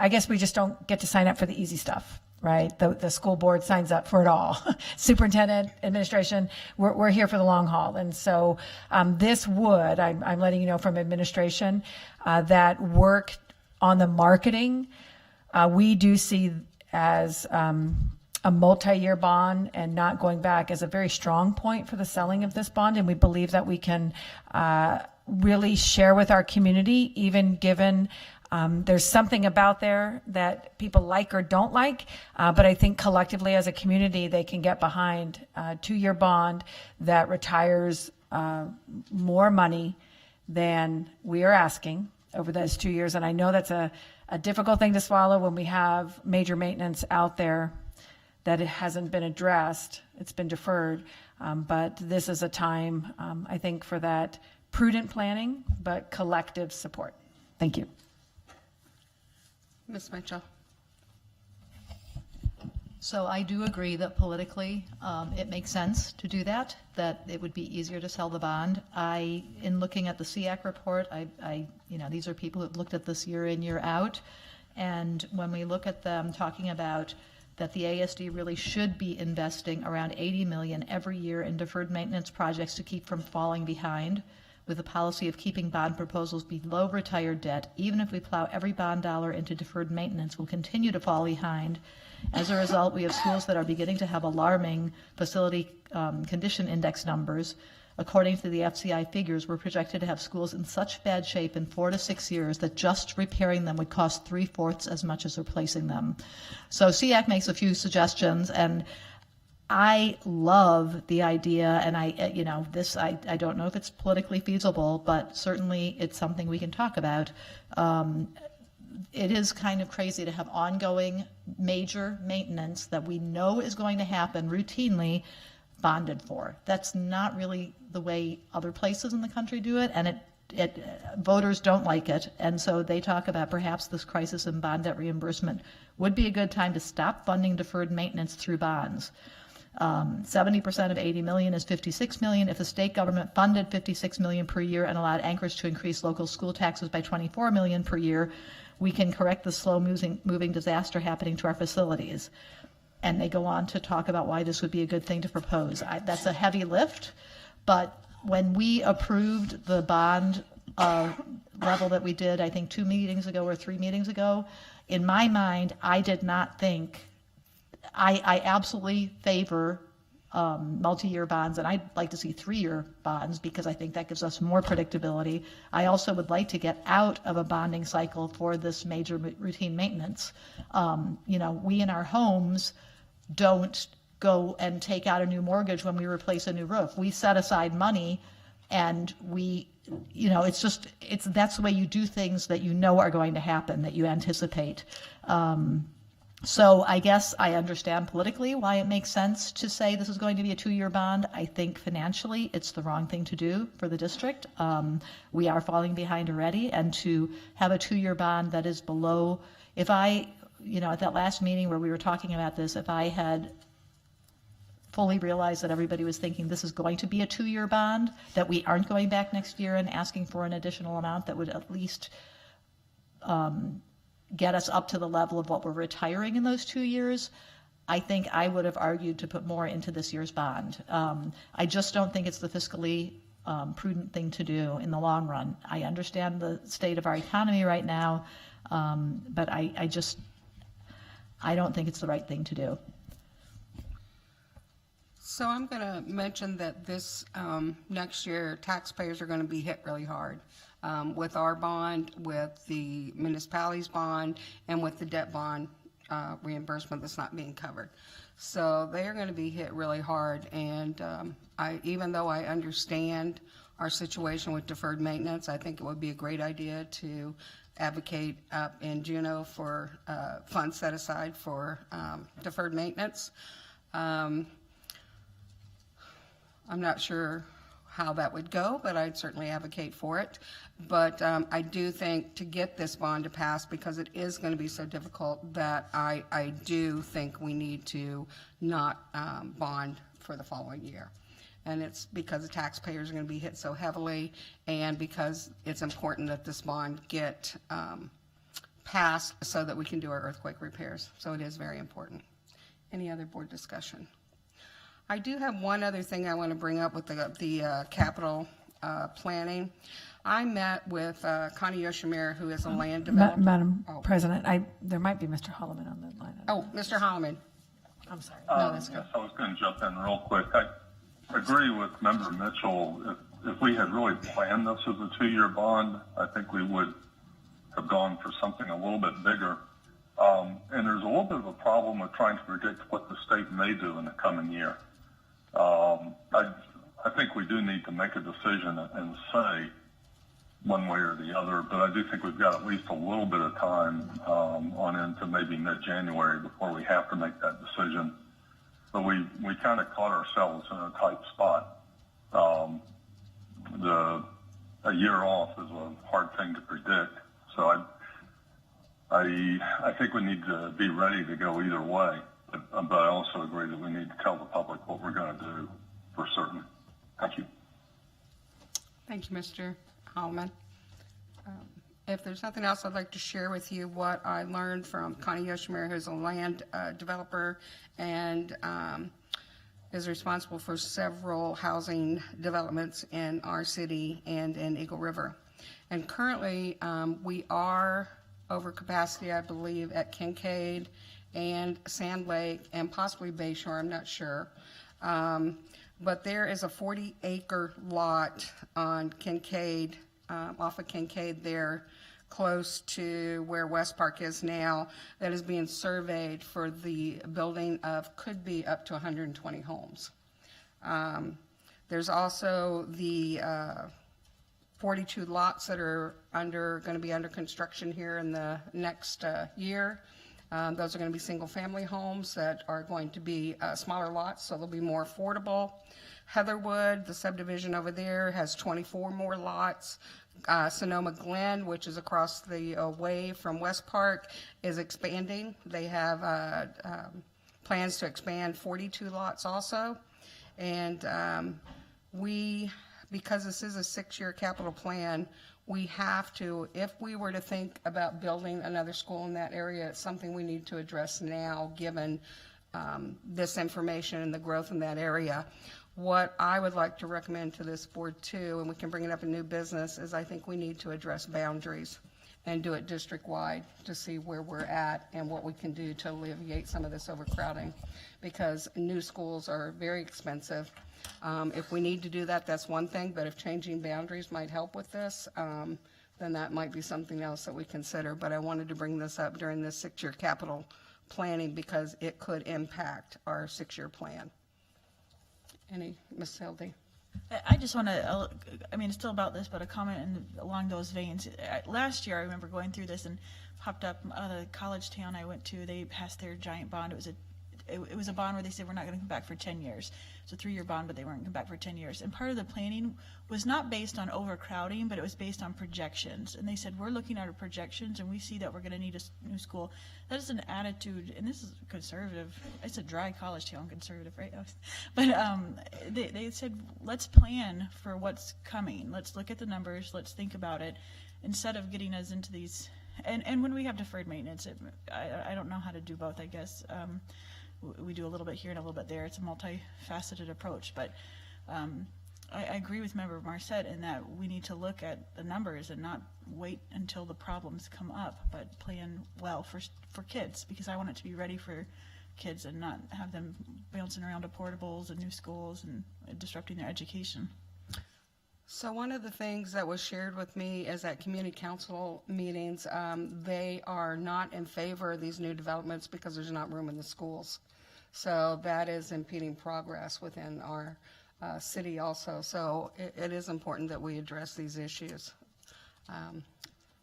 guess we just don't get to sign up for the easy stuff, right? The school board signs up for it all. Superintendent, administration, we're here for the long haul. And so this would, I'm letting you know from administration, that work on the marketing, we do see as a multi-year bond and not going back as a very strong point for the selling of this bond. And we believe that we can really share with our community, even given there's something about there that people like or don't like. But I think collectively as a community, they can get behind a 2-year bond that retires more money than we are asking over those 2 years. And I know that's a difficult thing to swallow when we have major maintenance out there that it hasn't been addressed, it's been deferred, but this is a time, I think, for that prudent planning, but collective support. Thank you. Ms. Mitchell. So I do agree that politically it makes sense to do that it would be easier to sell the bond. In looking at the SEAC report, these are people who've looked at this year in, year out, and when we look at them talking about that the ASD really should be investing around $80 million every year in deferred maintenance projects to keep from falling behind, with a policy of keeping bond proposals below retired debt. Even if we plow every bond dollar into deferred maintenance, we'll continue to fall behind. As a result, we have schools that are beginning to have alarming facility condition index numbers. According to the FCI figures, we're projected to have schools in such bad shape in 4 to 6 years that just repairing them would cost 3/4 as much as replacing them. So SEAC makes a few suggestions, and I love the idea, and I don't know if it's politically feasible, but certainly it's something we can talk about. It is kind of crazy to have ongoing major maintenance that we know is going to happen routinely bonded for. That's not really the way other places in the country do it, and voters don't like it, and so they talk about perhaps this crisis in bond debt reimbursement would be a good time to stop funding deferred maintenance through bonds. 70% of $80 million is $56 million. If the state government funded $56 million per year and allowed Anchorage to increase local school taxes by $24 million per year, we can correct the slow-moving disaster happening to our facilities. And they go on to talk about why this would be a good thing to propose. That's a heavy lift, but when we approved the bond level that we did, I think 2 meetings ago or 3 meetings ago, in my mind, I did not think, I absolutely favor multi-year bonds, and I'd like to see 3-year bonds because I think that gives us more predictability. I also would like to get out of a bonding cycle for this major routine maintenance. We in our homes don't go and take out a new mortgage when we replace a new roof. We set aside money, and that's the way you do things that you know are going to happen, that you anticipate. So I guess I understand politically why it makes sense to say this is going to be a 2-year bond. I think financially it's the wrong thing to do for the district. We are falling behind already, and to have a 2-year bond that is below, at that last meeting where we were talking about this, if I had fully realized that everybody was thinking this is going to be a 2-year bond, that we aren't going back next year and asking for an additional amount that would at least get us up to the level of what we're retiring in those 2 years, I think I would have argued to put more into this year's bond. I just don't think it's the fiscally prudent thing to do in the long run. I understand the state of our economy right now, but I don't think it's the right thing to do. So I'm going to mention that this next year, taxpayers are going to be hit really hard with our bond, with the municipality's bond, and with the debt bond reimbursement that's not being covered. So they are going to be hit really hard. And even though I understand our situation with deferred maintenance, I think it would be a great idea to advocate up in Juneau for funds set aside for deferred maintenance. I'm not sure how that would go, but I'd certainly advocate for it. But I do think to get this bond to pass, because it is going to be so difficult, that I do think we need to not bond for the following year. And it's because the taxpayers are going to be hit so heavily, and because it's important that this bond get passed so that we can do our earthquake repairs. So it is very important. Any other board discussion? I do have one other thing I want to bring up with the capital planning. I met with Connie Yoshimura, who is a land developer. Madam President, there might be Mr. Holloman on the line. Oh, Mr. Holloman. I'm sorry. No, that's good. Yes, I was going to jump in real quick. I agree with Member Mitchell. If we had really planned this as a 2-year bond, I think we would have gone for something a little bit bigger. And there's a little bit of a problem with trying to predict what the state may do in the coming year. I think we do need to make a decision and say one way or the other, but I do think we've got at least a little bit of time on into maybe mid-January before we have to make that decision. But we kind of caught ourselves in a tight spot. A year off is a hard thing to predict, so I think we need to be ready to go either way. But I also agree that we need to tell the public what we're going to do for certain. Thank you. Thank you, Mr. Holloman. If there's nothing else, I'd like to share with you what I learned from Connie Yoshimura, who's a land developer and is responsible for several housing developments in our city and in Eagle River. And currently, we are over capacity, I believe, at Kincaid and Sand Lake and possibly Bayshore, I'm not sure. But there is a 40-acre lot on Kincaid, off of Kincaid there, close to where West Park is now, that is being surveyed for the building of, could be up to 120 homes. There's also the 42 lots that are going to be under construction here in the next year. Those are going to be single-family homes that are going to be smaller lots, so they'll be more affordable. Heatherwood, the subdivision over there, has 24 more lots. Sonoma Glen, which is across the way from West Park, is expanding. They have plans to expand 42 lots also. And because this is a 6-year capital plan, we have to, if we were to think about building another school in that area, it's something we need to address now, given this information and the growth in that area. What I would like to recommend to this board too, and we can bring it up in new business, is I think we need to address boundaries and do it district-wide to see where we're at and what we can do to alleviate some of this overcrowding, because new schools are very expensive. If we need to do that, that's one thing, but if changing boundaries might help with this, then that might be something else that we consider. But I wanted to bring this up during this 6-year capital planning because it could impact our 6-year plan. Ms. Hildy? I just want to, I mean, it's still about this, but a comment along those veins. Last year, I remember going through this and popped up the college town I went to. They passed their giant bond. It was a bond where they said we're not going to come back for 10 years. It's a 3-year bond, but they weren't going to come back for 10 years. And part of the planning was not based on overcrowding, but it was based on projections. And they said, we're looking at our projections, and we see that we're going to need a new school. That is an attitude, and this is conservative. It's a dry college town, conservative, right? But they said, let's plan for what's coming. Let's look at the numbers. Let's think about it, instead of getting us into these. And when we have deferred maintenance, I don't know how to do both, I guess. We do a little bit here and a little bit there. It's a multifaceted approach, but I agree with Member Marcette in that we need to look at the numbers and not wait until the problems come up, but plan well for kids, because I want it to be ready for kids and not have them bouncing around to portables and new schools and disrupting their education. So one of the things that was shared with me is at community council meetings, they are not in favor of these new developments because there's not room in the schools. So that is impeding progress within our city also. So it is important that we address these issues.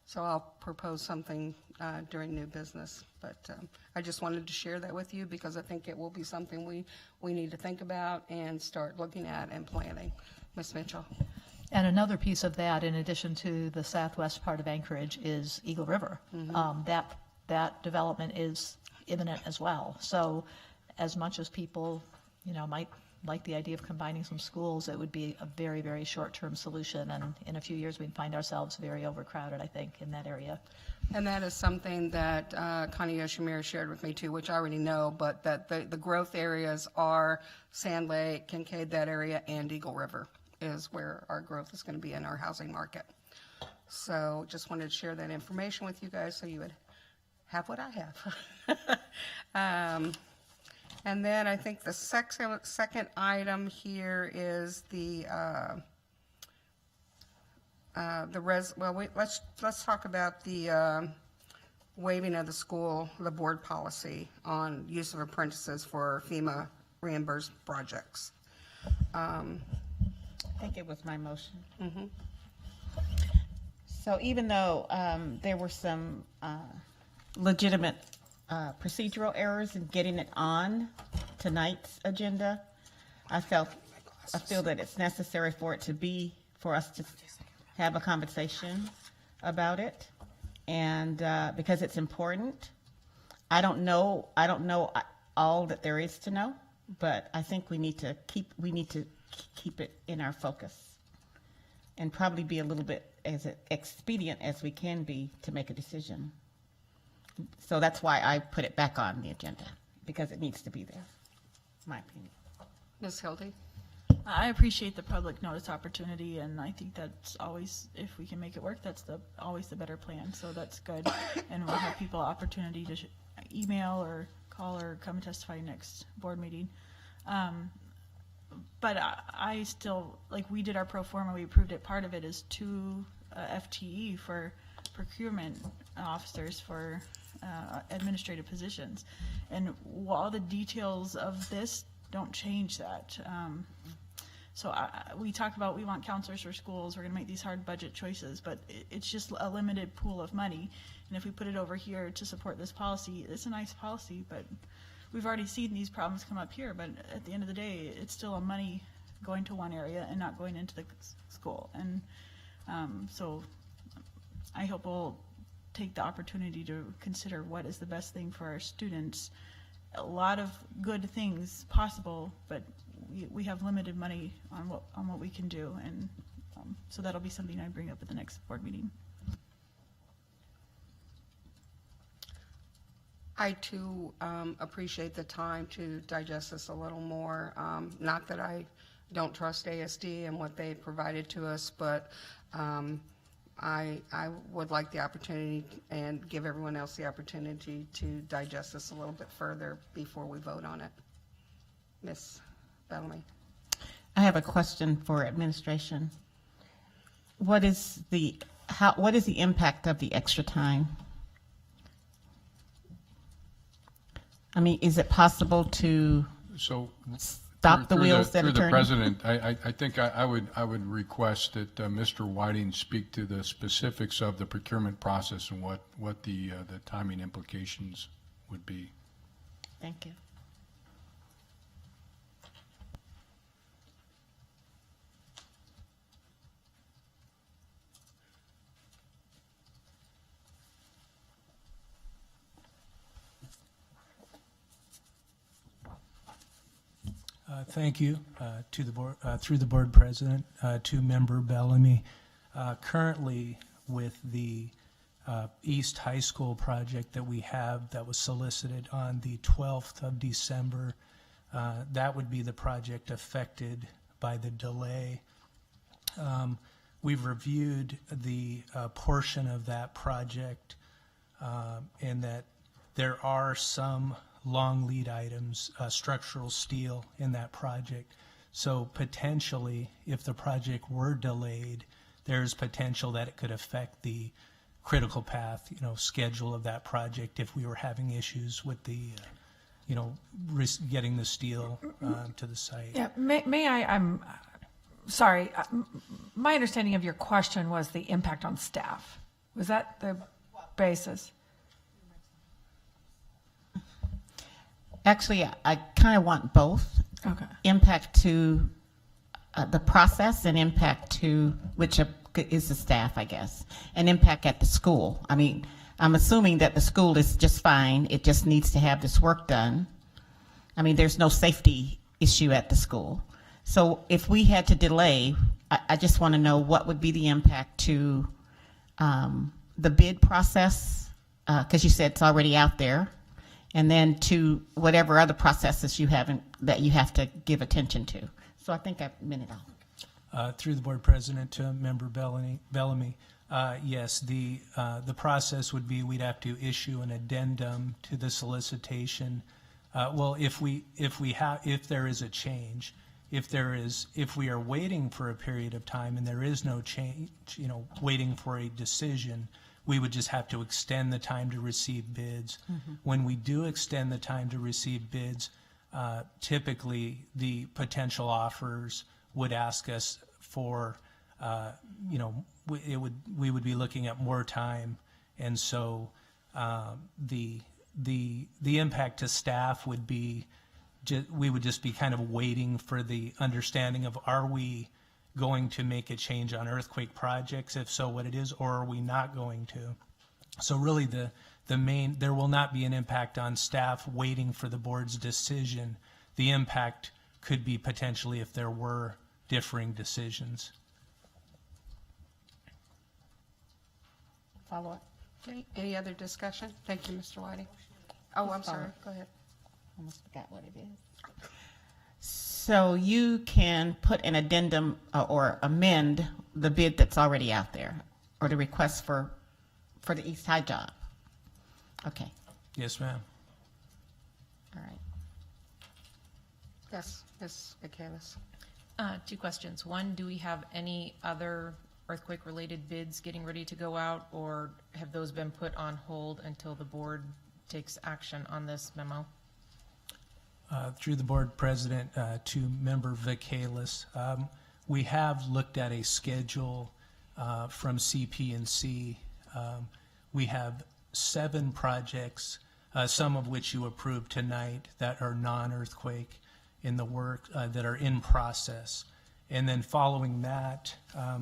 So I'll propose something during new business, but I just wanted to share that with you because I think it will be something we need to think about and start looking at and planning. Ms. Mitchell? And another piece of that, in addition to the southwest part of Anchorage, is Eagle River. That development is imminent as well. So as much as people, might like the idea of combining some schools, it would be a very, very short-term solution. And in a few years, we'd find ourselves very overcrowded, I think, in that area. And that is something that Connie Yoshimura shared with me too, which I already know, but that the growth areas are Sand Lake, Kincaid, that area, and Eagle River is where our growth is going to be in our housing market. So just wanted to share that information with you guys so you would have what I have. And then I think the second item here is let's talk about the waiving of the board policy on use of apprentices for FEMA reimbursed projects. I think it was my motion. So even though there were some legitimate procedural errors in getting it on tonight's agenda, I feel that it's necessary for us to have a conversation about it, and because it's important. I don't know all that there is to know, but I think we need to keep it in our focus and probably be a little bit as expedient as we can be to make a decision. So that's why I put it back on the agenda, because it needs to be there, my opinion. Ms. Hildy? I appreciate the public notice opportunity, and I think that's always, if we can make it work, that's always the better plan. So that's good, and we'll have people opportunity to email or call or come testify next board meeting. But I still, we did our pro forma, we approved it. Part of it is 2 FTE for procurement officers for administrative positions. And all the details of this don't change that. So we talked about we want counselors for schools, we're going to make these hard budget choices, but it's just a limited pool of money. And if we put it over here to support this policy, it's a nice policy, but we've already seen these problems come up here. But at the end of the day, it's still a money going to one area and not going into the school. And so I hope we'll take the opportunity to consider what is the best thing for our students. A lot of good things possible, but we have limited money on what we can do, and so that'll be something I bring up at the next board meeting. I too appreciate the time to digest this a little more. Not that I don't trust ASD and what they provided to us, but I would like the opportunity and give everyone else the opportunity to digest this a little bit further before we vote on it. Ms. Bellamy. I have a question for administration. What is the impact of the extra time? I mean, is it possible to So stop the wheels that are through the turning? president, I think I would request that Mr. Whiting speak to the specifics of the procurement process and what the timing implications would be. Thank you. Thank you to the board, through the board president, to Member Bellamy. Currently, with the East High School project that we have that was solicited on the 12th of December, that would be the project affected by the delay. We've reviewed the portion of that project and that there are some long lead items, structural steel in that project. So potentially, if the project were delayed, there's potential that it could affect the critical path, schedule of that project if we were having issues with the, getting the steel to the site. Yeah, may I, I'm sorry, my understanding of your question was the impact on staff. Was that the basis? Actually, I kind of want both. Okay. Impact to the process and impact to, which is the staff, I guess, and impact at the school. I mean, I'm assuming that the school is just fine. It just needs to have this work done. I mean, there's no safety issue at the school. So if we had to delay, I just want to know what would be the impact to the bid process, because you said it's already out there, and then to whatever other processes that you have to give attention to. So I think I've minute off. Through the board president to Member Bellamy, yes, the process would be we'd have to issue an addendum to the solicitation. Well, if there is a change, if we are waiting for a period of time and there is no change, waiting for a decision, we would just have to extend the time to receive bids. Mm-hmm. When we do extend the time to receive bids, typically the potential offers would ask us for, we would be looking at more time, and so the impact to staff would be, we would just be kind of waiting for the understanding of, are we going to make a change on earthquake projects? If so, what it is, or are we not going to? So really there will not be an impact on staff waiting for the board's decision. The impact could be potentially if there were differing decisions. Follow up. Okay, any other discussion? Thank you, Mr. Whiting. Oh, I'm sorry, go ahead. Almost forgot what it is. So you can put an addendum or amend the bid that's already out there, or the request for the East High job. Okay. Yes, ma'am. All right. Yes, Ms. Michaelis. 2 questions. One, do we have any other earthquake-related bids getting ready to go out, or have those been put on hold until the board takes action on this memo? Through the board president to Member Michaelis, we have looked at a schedule from CP&C. We have 7 projects, some of which you approved tonight, that are non-earthquake in the work, that are in process. And then following that,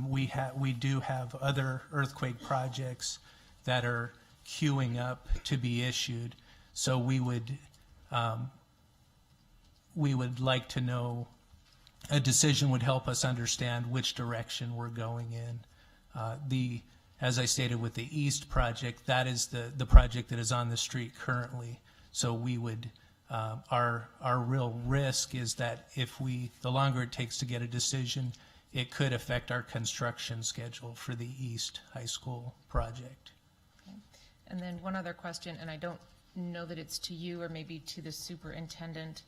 we do have other earthquake projects that are queuing up to be issued. So we would like to know, a decision would help us understand which direction we're going in. As I stated with the East project, that is the project that is on the street currently. So we would, our real risk is that the longer it takes to get a decision, it could affect our construction schedule for the East High School project. And then one other question, and I don't know that it's to you or maybe to the superintendent.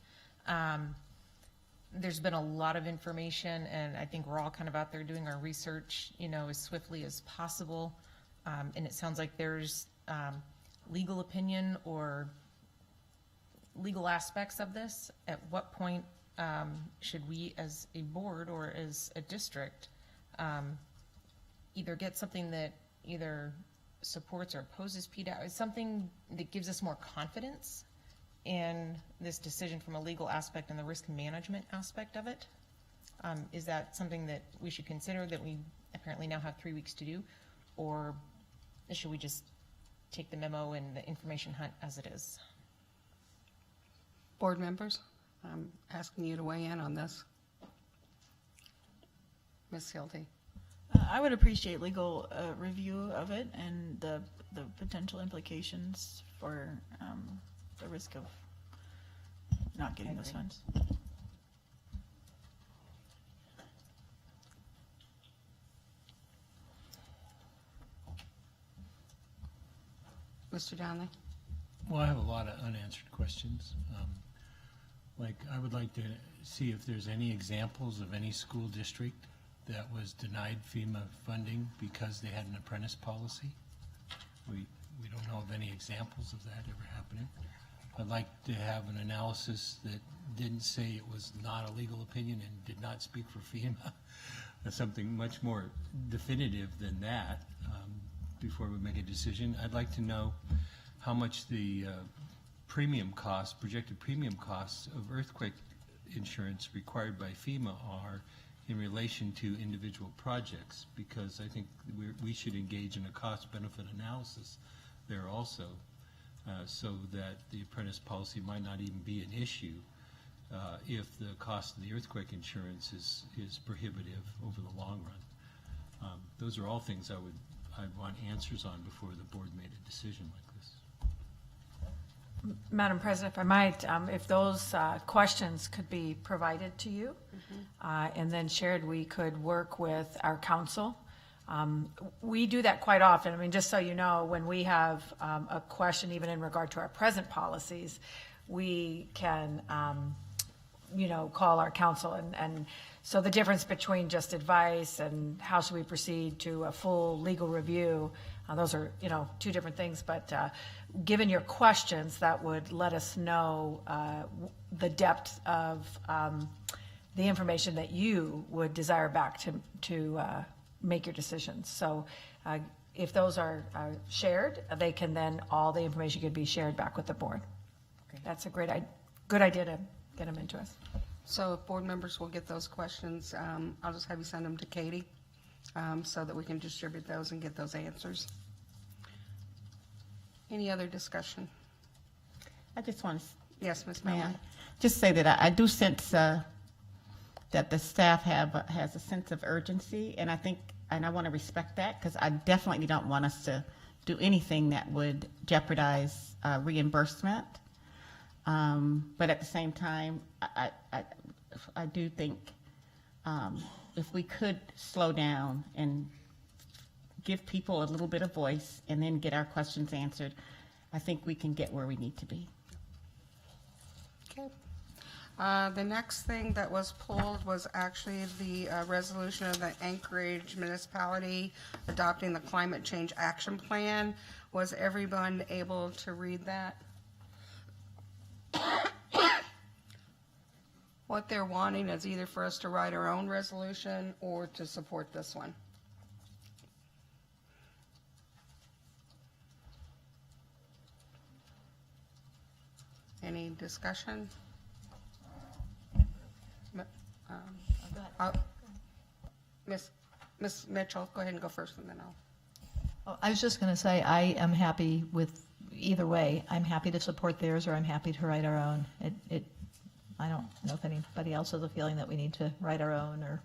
There's been a lot of information, and I think we're all kind of out there doing our research, as swiftly as possible. And it sounds like there's legal opinion or legal aspects of this. At what point should we as a board or as a district either get something that either supports or opposes PDAC, something that gives us more confidence in this decision from a legal aspect and the risk management aspect of it? Is that something that we should consider, that we apparently now have 3 weeks to do? Or should we just take the memo and the information hunt as it is? Board members, I'm asking you to weigh in on this. Ms. Hildy. I would appreciate legal review of it and the potential implications for the risk of not getting those funds. Mr. Donnelly? Well, I have a lot of unanswered questions. I would like to see if there's any examples of any school district that was denied FEMA funding because they had an apprentice policy. We don't know of any examples of that ever happening. I'd like to have an analysis that didn't say it was not a legal opinion and did not speak for FEMA. Something much more definitive than that before we make a decision. I'd like to know how much the premium costs, projected premium costs of earthquake insurance required by FEMA are in relation to individual projects, because I think we should engage in a cost-benefit analysis there also, so that the apprentice policy might not even be an issue if the cost of the earthquake insurance is prohibitive over the long run. Those are all things I'd want answers on before the board made a decision like this. Madam President, if I might, if those questions could be provided to you and then shared, we could work with our council. We do that quite often. I mean, just so you know, when we have a question, even in regard to our present policies, we can, call our council. And so the difference between just advice and how should we proceed to a full legal review, those are, two different things. But given your questions, that would let us know the depth of the information that you would desire back to make your decisions. So if those are shared, they can then, all the information could be shared back with the board. Okay. That's a good idea to get them into us. So if board members will get those questions, I'll just have you send them to Katie so that we can distribute those and get those answers. Any other discussion? I just want to. Yes, Ms. Mellon. Just say that I do sense that the staff has a sense of urgency, and I want to respect that, because I definitely don't want us to do anything that would jeopardize reimbursement. But at the same time, I do think if we could slow down and give people a little bit of voice and then get our questions answered, I think we can get where we need to be. Okay. The next thing that was pulled was actually the resolution of the Anchorage municipality adopting the climate change action plan. Was everyone able to read that? What they're wanting is either for us to write our own resolution or to support this one. Any discussion? Ms. Mitchell, go ahead and go first, and then I'll. I was just going to say, I am happy with either way. I'm happy to support theirs, or I'm happy to write our own. I don't know if anybody else has a feeling that we need to write our own, or.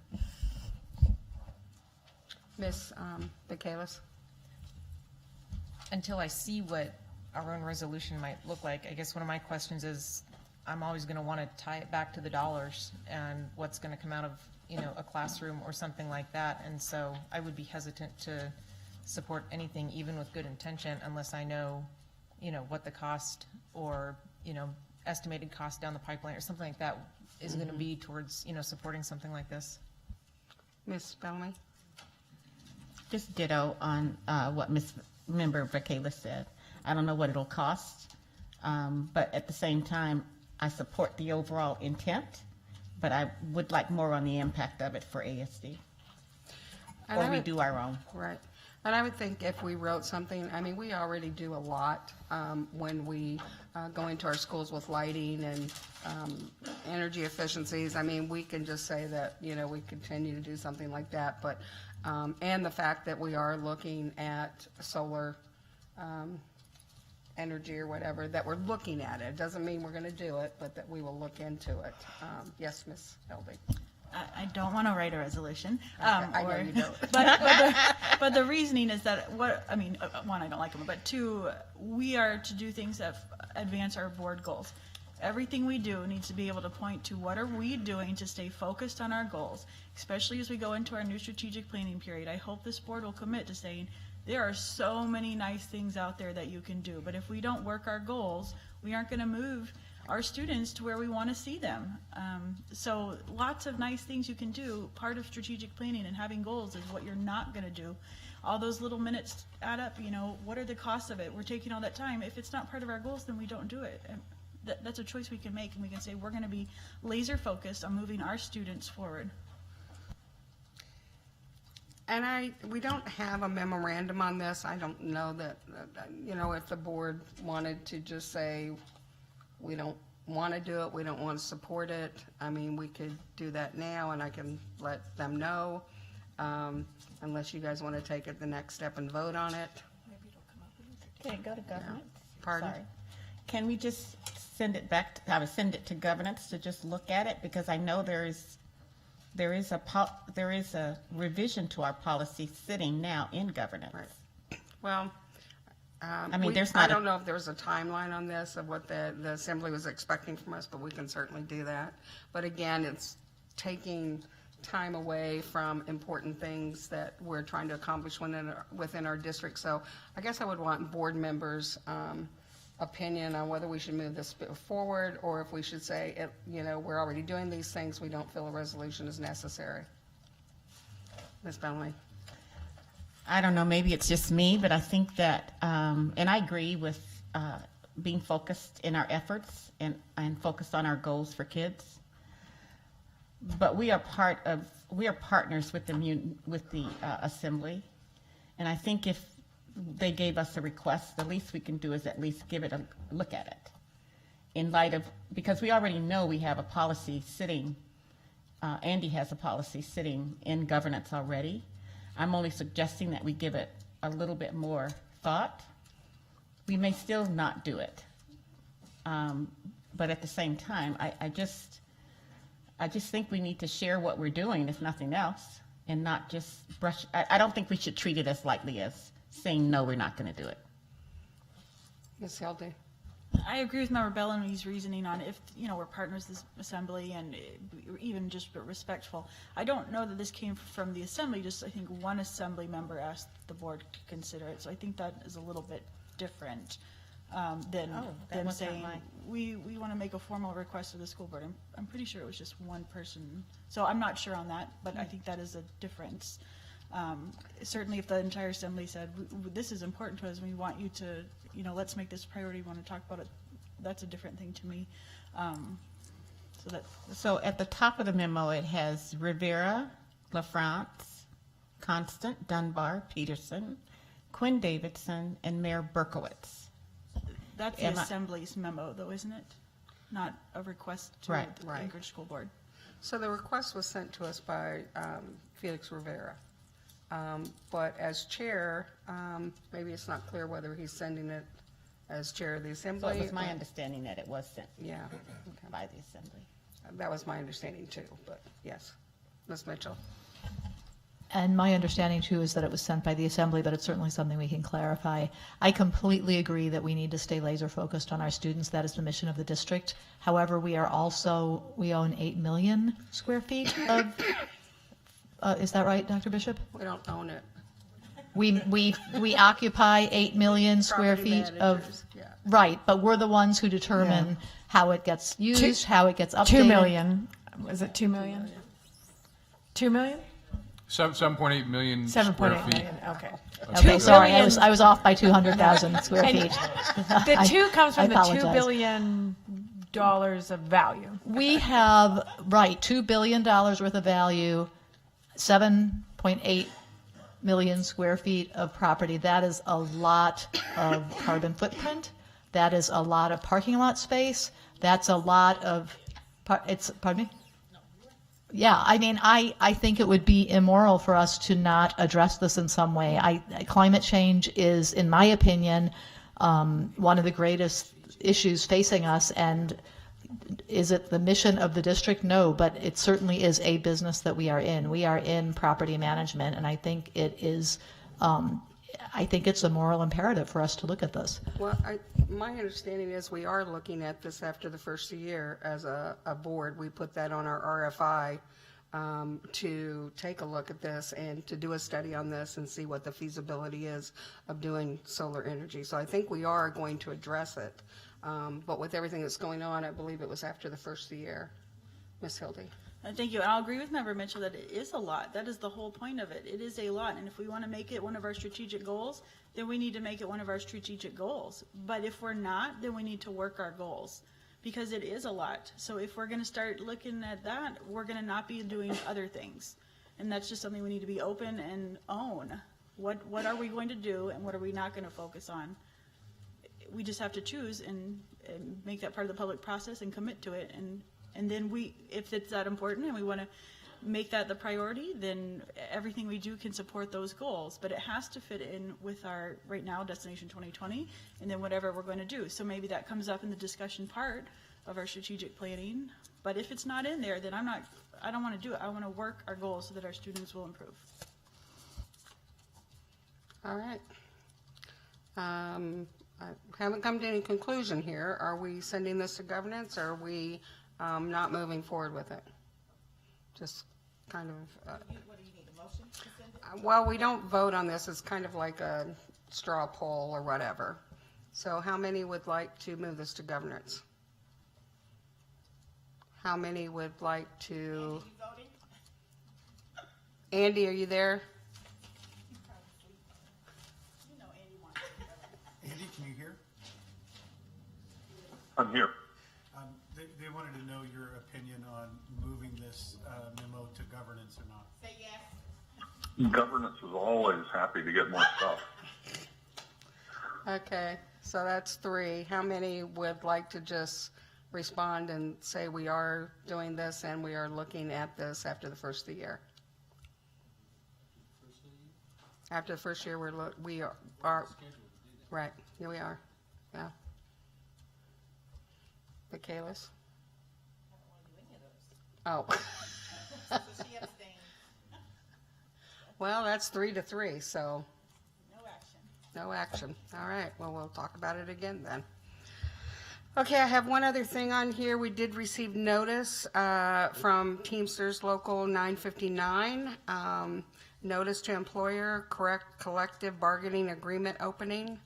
Ms. Michaelis? Until I see what our own resolution might look like, I guess one of my questions is, I'm always going to want to tie it back to the dollars and what's going to come out of, a classroom or something like that. And so I would be hesitant to support anything, even with good intention, unless I know, what the cost or, estimated cost down the pipeline or something like that is going to be towards, supporting something like this. Ms. Bellamy? Just ditto on what Member Vakela said. I don't know what it'll cost, but at the same time, I support the overall intent, but I would like more on the impact of it for ASD. Or we do our own. Right. And I would think if we wrote something, I mean, we already do a lot when we go into our schools with lighting and energy efficiencies. I mean, we can just say that, we continue to do something like that. But, and the fact that we are looking at solar energy or whatever, that we're looking at it. Doesn't mean we're going to do it, but that we will look into it. Yes, Ms. Helbig. I don't want to write a resolution. I know you don't. But the reasoning is that one, I don't like them, but two, we are to do things that advance our board goals. Everything we do needs to be able to point to what are we doing to stay focused on our goals, especially as we go into our new strategic planning period. I hope this board will commit to saying there are so many nice things out there that you can do, but if we don't work our goals, we aren't going to move our students to where we want to see them. So lots of nice things you can do. Part of strategic planning and having goals is what you're not going to do. All those little minutes add up. What are the costs of it? We're taking all that time. If it's not part of our goals, then we don't do it. And that's a choice we can make, and we can say we're going to be laser focused on moving our students forward. And we don't have a memorandum on this. I don't know that, if the board wanted to just say, we don't want to do it, we don't want to support it. I mean, we could do that now, and I can let them know, unless you guys want to take it the next step and vote on it. Can it go to governance? Pardon? Sorry. Can we just send it back, I would send it to governance to just look at it? Because I know there is a revision to our policy sitting now in governance. Right. Well, I don't know if there was a timeline on this of what the assembly was expecting from us, but we can certainly do that. But again, it's taking time away from important things that we're trying to accomplish within our district. So I guess I would want board members' opinion on whether we should move this forward, or if we should say, we're already doing these things, we don't feel a resolution is necessary. Ms. Bellamy. I don't know, maybe it's just me, but I think that, and I agree with being focused in our efforts and focused on our goals for kids. But we are partners with the assembly, and I think if they gave us a request, the least we can do is at least give it a look at it. In light of, because we already know we have a policy sitting, Andy has a policy sitting in governance already. I'm only suggesting that we give it a little bit more thought. We may still not do it. But at the same time, I just think we need to share what we're doing, if nothing else, and not just brush. I don't think we should treat it as lightly as saying, no, we're not going to do it. Ms. Hildy. I agree with Member Bellamy's reasoning on if, we're partners with this assembly and even just respectful. I don't know that this came from the assembly, just I think one assembly member asked the board to consider it. So I think that is a little bit different than saying we want to make a formal request to the school board. I'm pretty sure it was just one person. So I'm not sure on that, but I think that is a difference. Certainly if the entire assembly said, this is important to us, and we want you to, let's make this a priority, we want to talk about it, that's a different thing to me. So at the top of the memo, it has Rivera, LaFrance, Constant, Dunbar, Peterson, Quinn Davidson, and Mayor Berkowitz. That's the assembly's memo, though, isn't it? Not a request to the Anchorage School Board. So the request was sent to us by Felix Rivera. But as chair, maybe it's not clear whether he's sending it as chair of the assembly. So it was my understanding that it was sent by the assembly. That was my understanding too, but yes. Ms. Mitchell. And my understanding too is that it was sent by the assembly, but it's certainly something we can clarify. I completely agree that we need to stay laser focused on our students. That is the mission of the district. However, we own 8 million square feet of is that right, Dr. Bishop? We don't own it. We occupy 8 million square Property feet of, managers, yeah. right, but we're the ones who determine how it gets used, how it gets updated. 2 million. Was it 2 million? 2 million? 7.8 million square 7.8 feet. million, okay. Okay, 2 sorry, billion. I was off by 200,000 square And feet. The 2 comes I from the $2 apologize. billion of value. We have, right, $2 billion worth of value, 7.8 million square feet of property. That is a lot of carbon footprint. That is a lot of parking lot space. That's a lot of, pardon me? Yeah, I mean, I think it would be immoral for us to not address this in some way. Climate change is, in my opinion, one of the greatest issues facing us, and is it the mission of the district? No, but it certainly is a business that we are in. We are in property management, and I think it is, I think it's a moral imperative for us to look at this. Well, my understanding is we are looking at this after the first year as a board. We put that on our RFI to take a look at this and to do a study on this and see what the feasibility is of doing solar energy. So I think we are going to address it. But with everything that's going on, I believe it was after the first year. Ms. Hildy. Thank you. And I'll agree with Member Mitchell that it is a lot. That is the whole point of it. It is a lot. And if we want to make it one of our strategic goals, then we need to make it one of our strategic goals. But if we're not, then we need to work our goals because it is a lot. So if we're going to start looking at that, we're going to not be doing other things. And that's just something we need to be open and own. What are we going to do and what are we not going to focus on? We just have to choose and make that part of the public process and commit to it. And then if it's that important and we want to make that the priority, then everything we do can support those goals. But it has to fit in with our, right now, Destination 2020, and then whatever we're going to do. So maybe that comes up in the discussion part of our strategic planning. But if it's not in there, then I don't want to do it. I want to work our goals so that our students will improve. All right. I haven't come to any conclusion here. Are we sending this to governance, or are we not moving forward with it? Just kind of. What do you need, a motion to send it? Well, we don't vote on this. It's kind of like a straw poll or whatever. So how many would like to move this to governance? How many would like to? Andy, are you there? Andy, can you hear? I'm here. They wanted to know your opinion on moving this memo to governance or not. Say yes. Governance is always happy to get more stuff. Okay, so that's 3. How many would like to just respond and say we are doing this and we are looking at this after the first of the year? After the first year, we are right. Here we are. Yeah. But Kalis? Oh. So she abstained. Well, that's 3-3, so No action. no action. All right, well, we'll talk about it again then. Okay, I have one other thing on here. We did receive notice from Teamsters Local 959, notice to employer, correct collective bargaining agreement opening.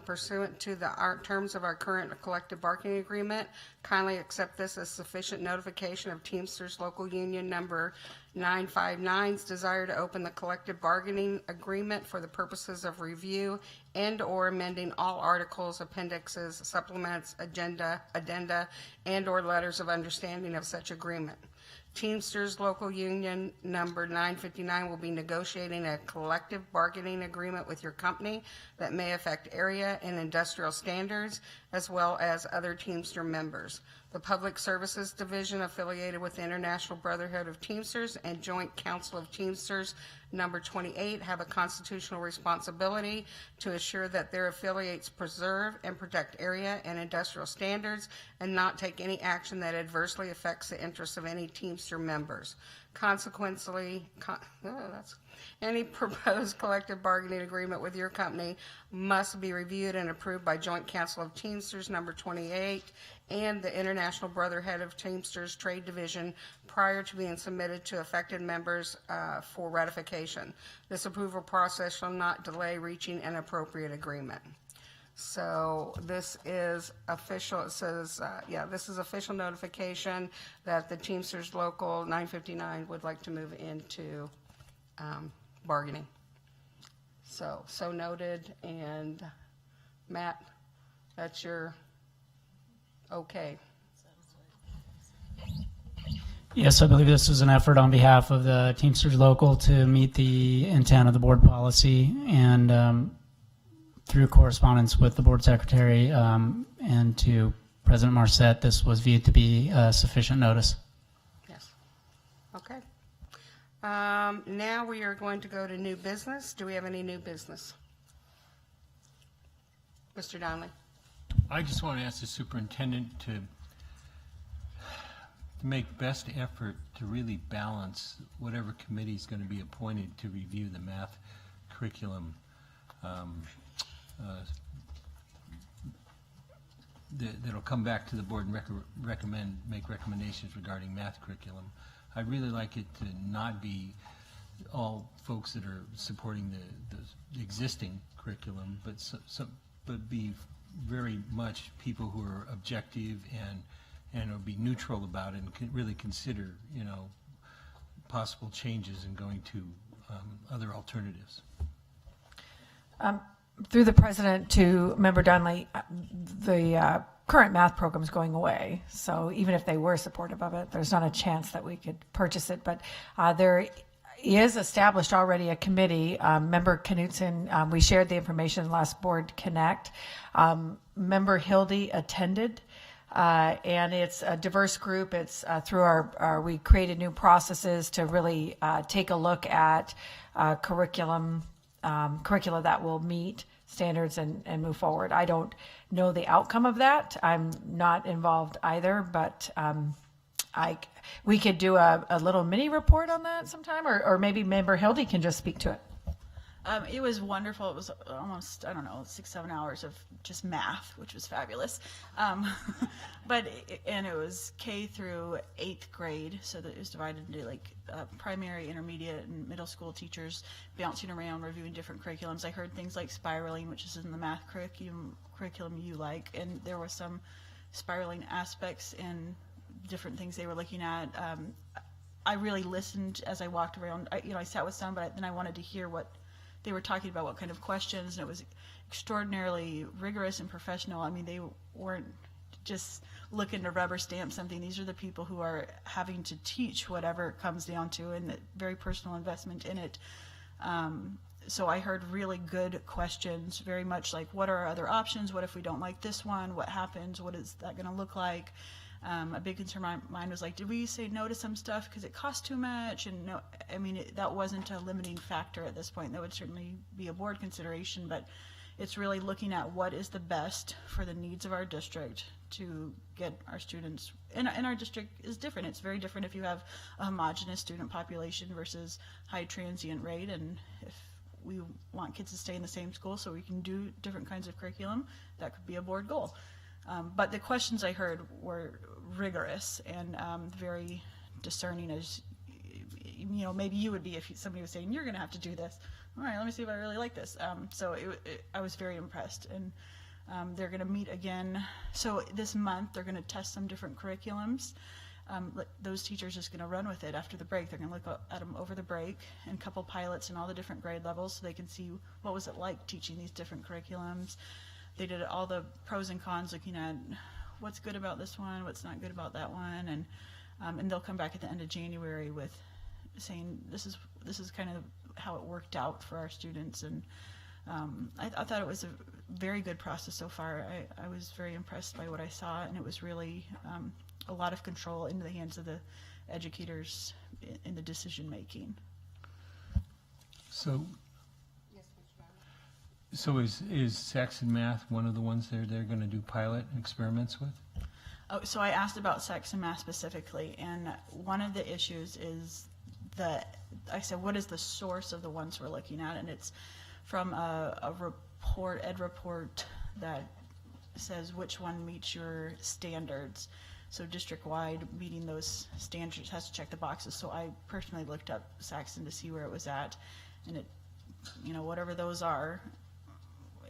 Pursuant to the terms of our current collective bargaining agreement, kindly accept this as sufficient notification of Teamsters Local Union Number 959's desire to open the collective bargaining agreement for the purposes of review and/or amending all articles, appendixes, supplements, addenda, and/or letters of understanding of such agreement. Teamsters Local Union Number 959 will be negotiating a collective bargaining agreement with your company that may affect area and industrial standards, as well as other Teamster members. The Public Services Division affiliated with the International Brotherhood of Teamsters and Joint Council of Teamsters Number 28 have a constitutional responsibility to assure that their affiliates preserve and protect area and industrial standards and not take any action that adversely affects the interests of any Teamster members. Consequently, Any proposed collective bargaining agreement with your company must be reviewed and approved by Joint Council of Teamsters number 28 and the International Brotherhood of Teamsters Trade Division prior to being submitted to affected members for ratification. This approval process shall not delay reaching an appropriate agreement. So this is official, it says, this is official notification that the Teamsters Local 959 would like to move into bargaining. So noted, and Matt, that's your okay. Yes, I believe this was an effort on behalf of the Teamsters Local to meet the intent of the board policy, and through correspondence with the board secretary and to President Marcet, this was viewed to be sufficient notice. Yes. Okay. Now we are going to go to new business. Do we have any new business? Mr. Donnelly. I just want to ask the superintendent to make best effort to really balance whatever committee is going to be appointed to review the math curriculum. That'll come back to the board and make recommendations regarding math curriculum. I'd really like it to not be all folks that are supporting the existing curriculum, but be very much people who are objective and will be neutral about it and can really consider, possible changes and going to other alternatives. Through the president to Member Donnelly, the current math program is going away. So even if they were supportive of it, there's not a chance that we could purchase it. But there is established already a committee. Member Knutson, we shared the information last Board Connect. Member Hildy attended. And it's a diverse group. It's through we created new processes to really take a look at curricula that will meet standards and move forward. I don't know the outcome of that. I'm not involved either, but we could do a little mini report on that sometime, or maybe Member Hildy can just speak to it. It was wonderful. It was almost, 6-7 hours of just math, which was fabulous. And it was K through 8th grade, so that it was divided into primary, intermediate, and middle school teachers bouncing around, reviewing different curriculums. I heard things like spiraling, which is in the math curriculum you like, and there were some spiraling aspects and different things they were looking at. I really listened as I walked around. I sat with some, but then I wanted to hear what they were talking about, what kind of questions, and it was extraordinarily rigorous and professional. I mean, they weren't just looking to rubber stamp something. These are the people who are having to teach whatever it comes down to, and the very personal investment in it. So I heard really good questions, very much like, what are our other options? What if we don't like this one? What happens? What is that going to look like? A big concern of mine was did we say no to some stuff because it cost too much? And no, that wasn't a limiting factor at this point. That would certainly be a board consideration, but it's really looking at what is the best for the needs of our district to get our students. And our district is different. It's very different if you have a homogeneous student population versus high transient rate. And if we want kids to stay in the same school so we can do different kinds of curriculum, that could be a board goal. But the questions I heard were rigorous and very discerning, as maybe you would be if somebody was saying, you're going to have to do this. All right, let me see if I really like this. So I was very impressed. And they're going to meet again. So this month, they're going to test some different curriculums. Those teachers are just going to run with it after the break. They're going to look at them over the break and a couple pilots in all the different grade levels so they can see what was it like teaching these different curriculums. They did all the pros and cons, looking at what's good about this one, what's not good about that one, and they'll come back at the end of January with saying this is kind of how it worked out for our students. And I thought it was a very good process so far. I was very impressed by what I saw, and it was really a lot of control into the hands of the educators in the decision making. So is sex and math one of the ones they're going to do pilot experiments with? Oh, so I asked about sex and math specifically, and one of the issues is the I said, what is the source of the ones we're looking at? And it's from a report, ed report, that says which one meets your standards. So district-wide, meeting those standards has to check the boxes. So I personally looked up Saxon to see where it was at, and it, you know, whatever those are,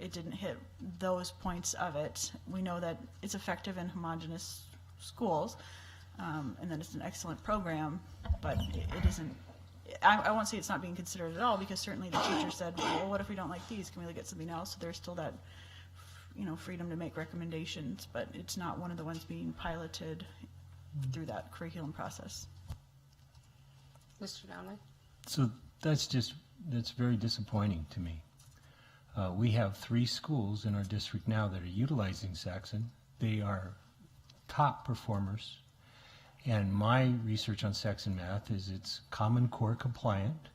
it didn't hit those points of it. We know that it's effective in homogeneous schools, and that it's an excellent program, but it isn't. I won't say it's not being considered at all, because certainly the teacher said, well, what if we don't like these? Can we look at something else? So there's still that, you know, freedom to make recommendations, but it's not one of the ones being piloted through that curriculum process. Mr. Donnelly? So that's very disappointing to me. We have 3 schools in our district now that are utilizing Saxon. They are top performers. And my research on Saxon Math is it's Common Core compliant.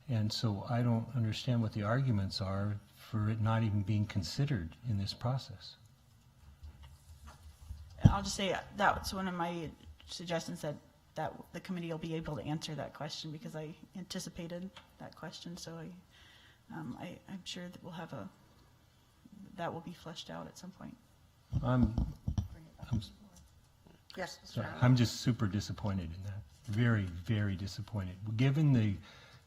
And so I don't understand what the arguments are for it not even being considered in this process. I'll just say that's one of my suggestions, that the committee will be able to answer that question, because I anticipated that question. So I'm sure that we'll have that will be fleshed out at some point. Yes, Mr. Sorry, Allen. I'm just super disappointed in that. Very, very disappointed. Given the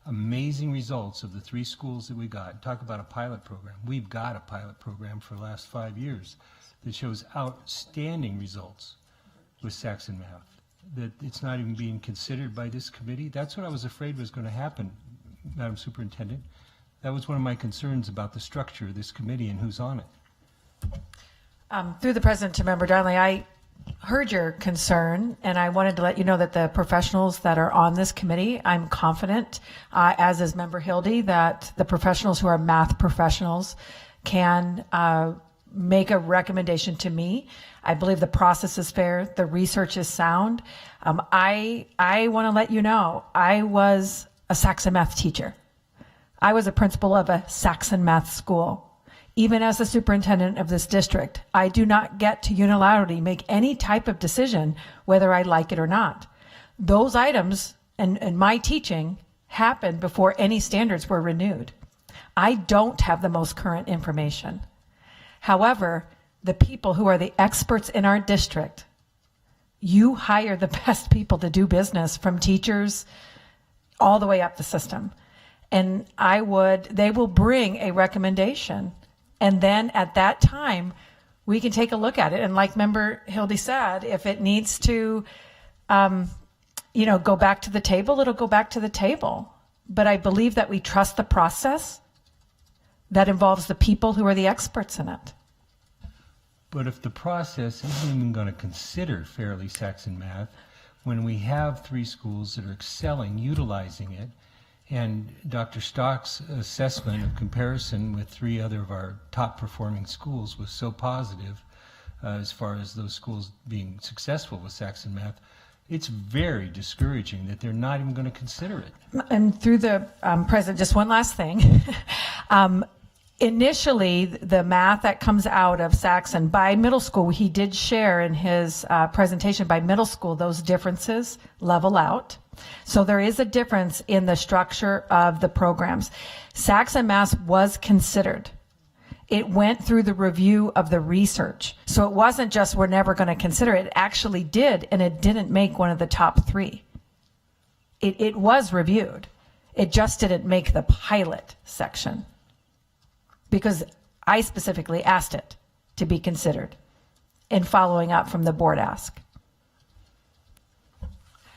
amazing results of the 3 schools that we got, talk about a pilot program. We've got a pilot program for the last 5 years that shows outstanding results with Saxon Math. That it's not even being considered by this committee. That's what I was afraid was going to happen, Madam Superintendent. That was one of my concerns about the structure of this committee and who's on it. Through the president to Member Donnelly, I heard your concern, and I wanted to let you know that the professionals that are on this committee, I'm confident, as is Member Hildy, that the professionals who are math professionals can make a recommendation to me. I believe the process is fair, the research is sound. I want to let you know, I was a Saxon Math teacher. I was a principal of a Saxon Math school. Even as the superintendent of this district, I do not get to unilaterally make any type of decision whether I like it or not. Those items and my teaching happened before any standards were renewed. I don't have the most current information. However, the people who are the experts in our district, you hire the best people to do business, from teachers all the way up the system. And they will bring a recommendation. And then at that time, we can take a look at it. And like Member Hildy said, if it needs to, go back to the table, it'll go back to the table. But I believe that we trust the process that involves the people who are the experts in it. But if the process isn't even going to consider fairly Saxon Math, when we have 3 schools that are excelling, utilizing it, and Dr. Stock's assessment of comparison with 3 other of our top performing schools was so positive as far as those schools being successful with Saxon Math, it's very discouraging that they're not even going to consider it. And through the president, just one last thing. Initially, the math that comes out of Saxon by middle school, he did share in his presentation, by middle school, those differences level out. So there is a difference in the structure of the programs. Saxon Math was considered. It went through the review of the research. So it wasn't just we're never going to consider it. It actually did, and it didn't make one of the top 3. It was reviewed. It just didn't make the pilot section, because I specifically asked it to be considered in following up from the board ask.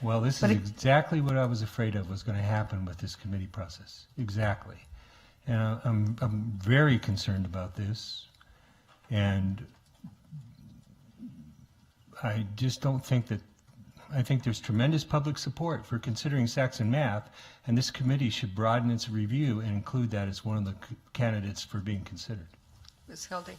Well, this is exactly what I was afraid of was going to happen with this committee process. Exactly. And I'm very concerned about this. And I just don't think that, I think there's tremendous public support for considering Saxon Math, and this committee should broaden its review and include that as one of the candidates for being considered. Ms. Hildy?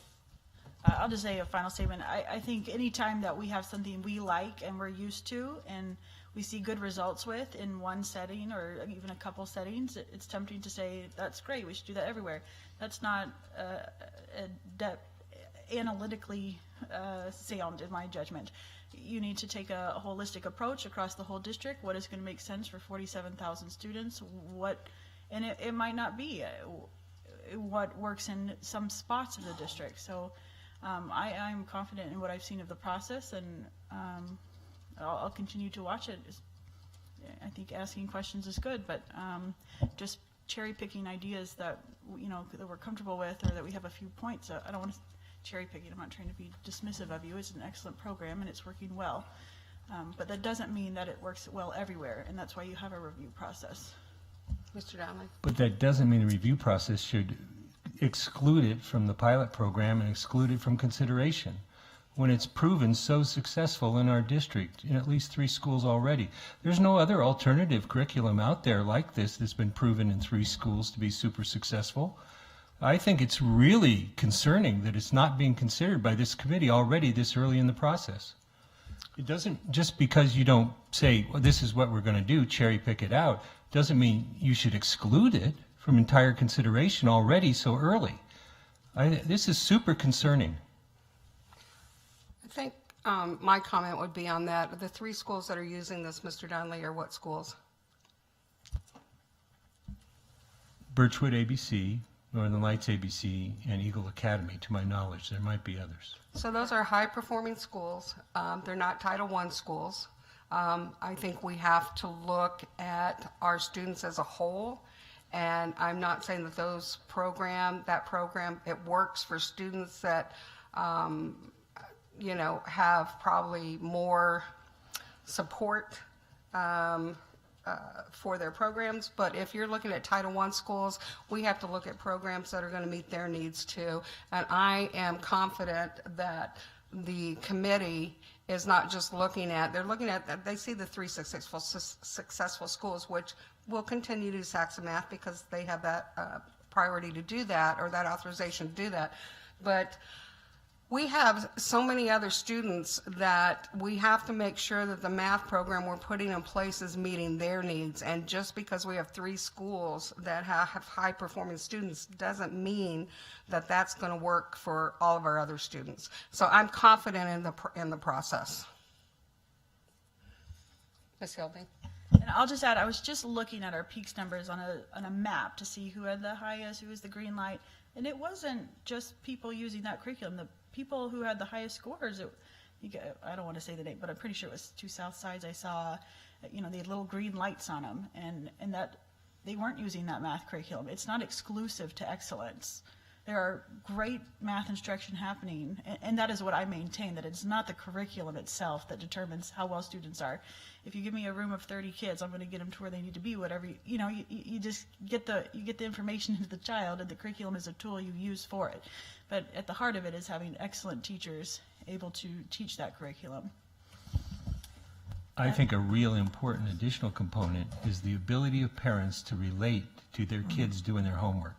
I'll just say a final statement. I think anytime that we have something we like and we're used to and we see good results with in one setting or even a couple settings, it's tempting to say, that's great, we should do that everywhere. That's not analytically sound in my judgment. You need to take a holistic approach across the whole district. What is going to make sense for 47,000 students? And it might not be what works in some spots of the district. So I'm confident in what I've seen of the process, and I'll continue to watch it. I think asking questions is good, but just cherry picking ideas that that we're comfortable with, or that we have a few points. I don't want to cherry picking. I'm not trying to be dismissive of you. It's an excellent program and it's working well, but that doesn't mean that it works well everywhere, and that's why you have a review process. Mr. Donnelly? But that doesn't mean the review process should exclude it from the pilot program and exclude it from consideration when it's proven so successful in our district in at least 3 schools already. There's no other alternative curriculum out there like this that's been proven in 3 schools to be super successful. I think it's really concerning that it's not being considered by this committee already this early in the process. It doesn't, just because you don't say, well, this is what we're going to do, cherry pick it out, doesn't mean you should exclude it from entire consideration already so early. This is super concerning. I think my comment would be on that. The 3 schools that are using this, Mr. Donnelly, are what schools? Birchwood ABC, Northern Lights ABC, and Eagle Academy, to my knowledge. There might be others. So those are high-performing schools. They're not Title I schools. I think we have to look at our students as a whole, and I'm not saying that that program, it works for students that, have probably more support for their programs, but if you're looking at Title I schools, we have to look at programs that are going to meet their needs too. And I am confident that the committee is not just looking at, they see the 3 successful schools, which will continue to do Saxon Math because they have that priority to do that, or that authorization to do that. But we have so many other students that we have to make sure that the math program we're putting in place is meeting their needs. And just because we have 3 schools that have high-performing students doesn't mean that that's going to work for all of our other students. So I'm confident in the process. Ms. Hilby? And I'll just add, I was just looking at our peaks numbers on a map to see who had the highest, who was the green light, and it wasn't just people using that curriculum. The people who had the highest scores, I don't want to say the name, but I'm pretty sure it was 2 South Sides I saw, they had little green lights on them, and that they weren't using that math curriculum. It's not exclusive to excellence. There are great math instruction happening, and that is what I maintain, that it's not the curriculum itself that determines how well students are. If you give me a room of 30 kids, I'm going to get them to where they need to be, whatever, you just get the information into the child, and the curriculum is a tool you use for it. But at the heart of it is having excellent teachers able to teach that curriculum. I think a real important additional component is the ability of parents to relate to their kids doing their homework.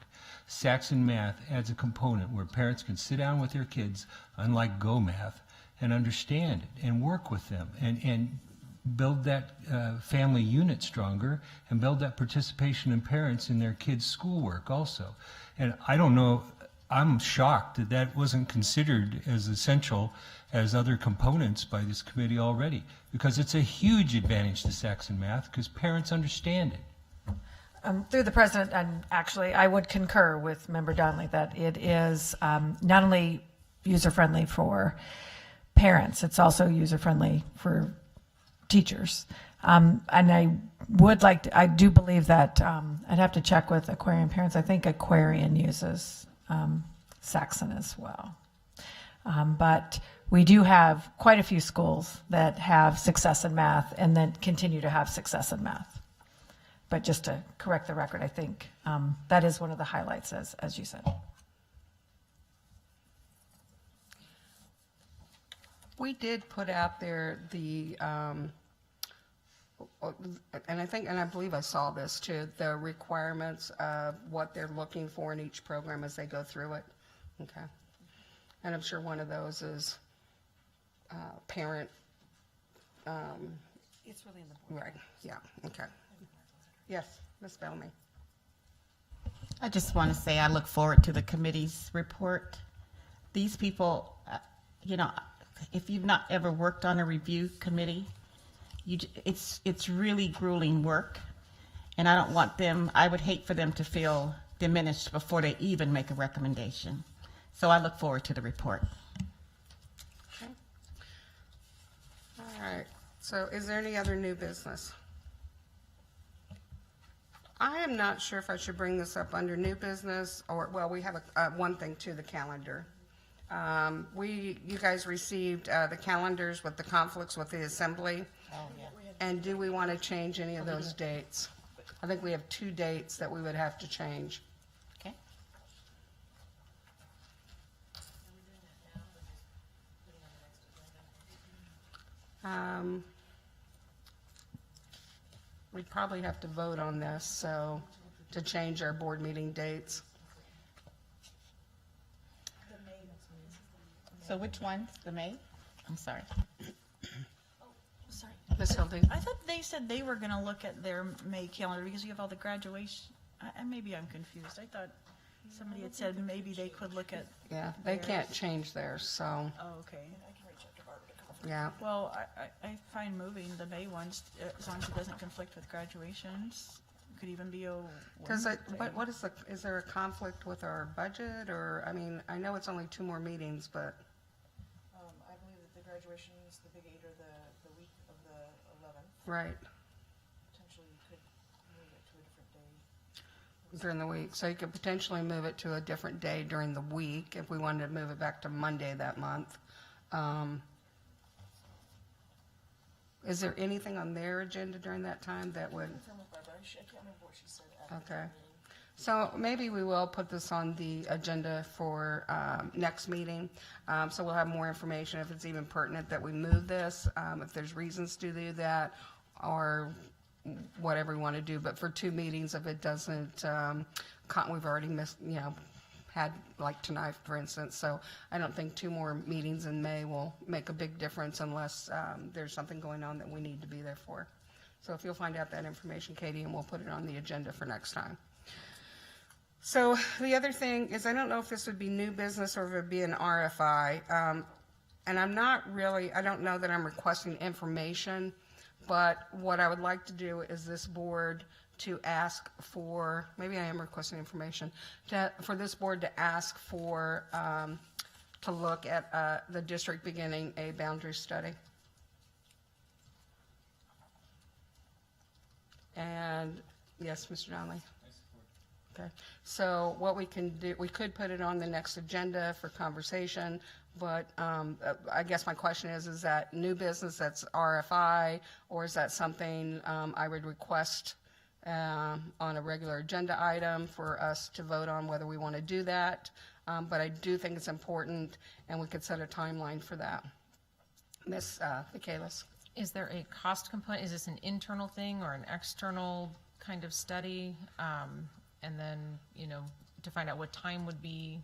Saxon Math adds a component where parents can sit down with their kids, unlike Go Math, and understand it and work with them and build that family unit stronger and build that participation in parents in their kids' schoolwork also. And I don't know, I'm shocked that that wasn't considered as essential as other components by this committee already, because it's a huge advantage to Saxon Math because parents understand it. Through the president, and actually I would concur with Member Donnelly that it is not only user-friendly for parents, it's also user-friendly for teachers. And I do believe that, I'd have to check with Aquarian parents. I think Aquarian uses Saxon as well. But we do have quite a few schools that have success in math and then continue to have success in math. But just to correct the record, I think that is one of the highlights, as you said. We did put out there and I believe I saw this too, the requirements of what they're looking for in each program as they go through it. Okay. And I'm sure one of those is parent. It's really in the board. Right, yeah, okay. Yes, Ms. Bellamy. I just want to say I look forward to the committee's report. these people, if you've not ever worked on a review committee, it's really grueling work. And I would hate for them to feel diminished before they even make a recommendation. So I look forward to the report. Okay. All right, so is there any other new business? I am not sure if I should bring this up under new business or, well, we have one thing to the calendar. You guys received the calendars with the conflicts with the assembly. Oh, yeah. And do we want to change any of those dates? I think we have 2 dates that we would have to change. Okay. We'd probably have to vote on this, so, to change our board meeting dates. So which ones? The May? I'm sorry. Sorry. Ms. Hildy? I thought they said they were going to look at their May calendar because you have all the graduation. And maybe I'm confused. I thought somebody had said maybe they could look at. Yeah, they theirs. can't change theirs, so, Oh, okay. I can reach out to Barbara to confirm. yeah. Well, I find moving the May ones, as long as it doesn't conflict with graduations, could even be a Because Wednesday. what is there a conflict with our budget, or, I mean, I know it's only 2 more meetings, but, I believe that the graduation is the big 8 or the week of the 11th. right, Potentially you could move it to a different day. during the week. So you could potentially move it to a different day during the week if we wanted to move it back to Monday that month. Is there anything on their agenda during that time that would? Confirm with Barbara. I can't remember what she said at the Okay. meeting. So maybe we will put this on the agenda for next meeting. So we'll have more information if it's even pertinent that we move this, if there's reasons to do that, or whatever we want to do. But for 2 meetings, if it doesn't, we've already missed, had like tonight, for instance. So I don't think 2 more meetings in May will make a big difference unless there's something going on that we need to be there for. So if you'll find out that information, Katie, and we'll put it on the agenda for next time. So the other thing is, I don't know if this would be new business or if it would be an RFI. And I don't know that I'm requesting information, but what I would like to do is this board to ask for, maybe I am requesting information, for this board to ask for, to look at the district beginning a boundary study. And, yes, Mr. Donnelly? Okay, so what we can do, we could put it on the next agenda for conversation, but I guess my question is that new business, that's RFI, or is that something I would request on a regular agenda item for us to vote on whether we want to do that? But I do think it's important, and we could set a timeline for that. Ms. Michaelis? Is there a cost component? Is this an internal thing or an external kind of study? And then, to find out what time would be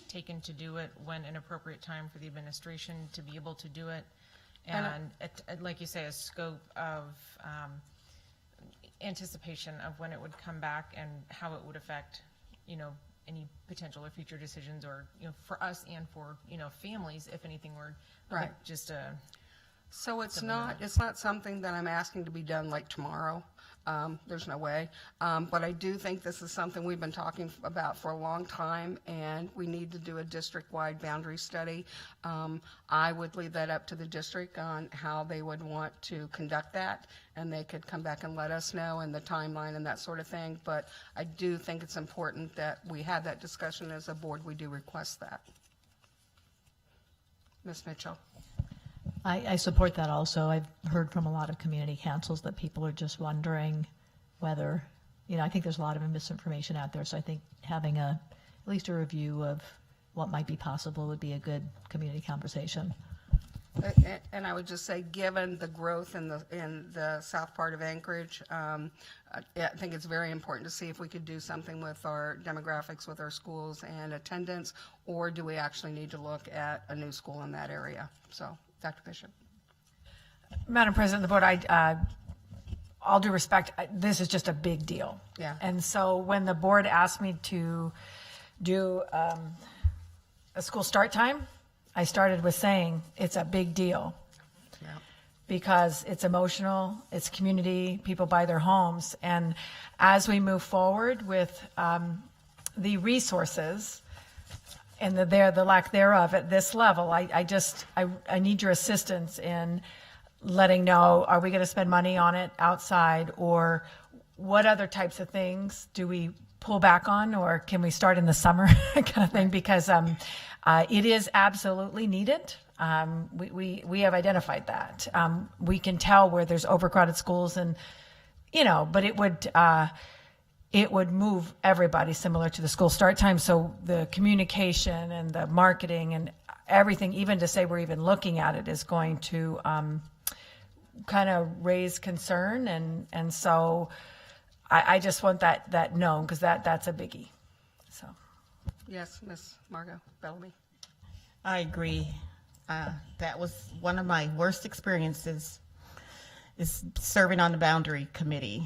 taken to do it, when an appropriate time for the administration to be able to do it. And like you say, a scope of anticipation of when it would come back and how it would affect, any potential or future decisions, or, for us and for, families, if anything were Right. just a. So it's not something that I'm asking to be done like tomorrow. There's no way. But I do think this is something we've been talking about for a long time, and we need to do a district-wide boundary study. I would leave that up to the district on how they would want to conduct that, and they could come back and let us know, and the timeline and that sort of thing. But I do think it's important that we have that discussion as a board. We do request that. Ms. Mitchell? I support that also. I've heard from a lot of community councils that people are just wondering whether, I think there's a lot of misinformation out there. So I think having at least a review of what might be possible would be a good community conversation. And I would just say, given the growth in the south part of Anchorage, I think it's very important to see if we could do something with our demographics, with our schools and attendance, or do we actually need to look at a new school in that area? So, Dr. Bishop. Madam President of the board, all due respect, this is just a big deal. Yeah. And so when the board asked me to do a school start time, I started with saying it's a big deal. Because it's emotional, it's community, people buy their homes. And as we move forward with the resources and the lack thereof at this level, I need your assistance in letting know, are we going to spend money on it outside, or what other types of things do we pull back on, or can we start in the summer kind of thing? Because it is absolutely needed. We have identified that. We can tell where there's overcrowded schools, and but it would move everybody similar to the school start time. So the communication and the marketing and everything, even to say we're even looking at it, is going to kind of raise concern, and so I just want that known, because that's a biggie. So Yes, Ms. Margot Bellamy. I agree. That was one of my worst experiences, is serving on the boundary committee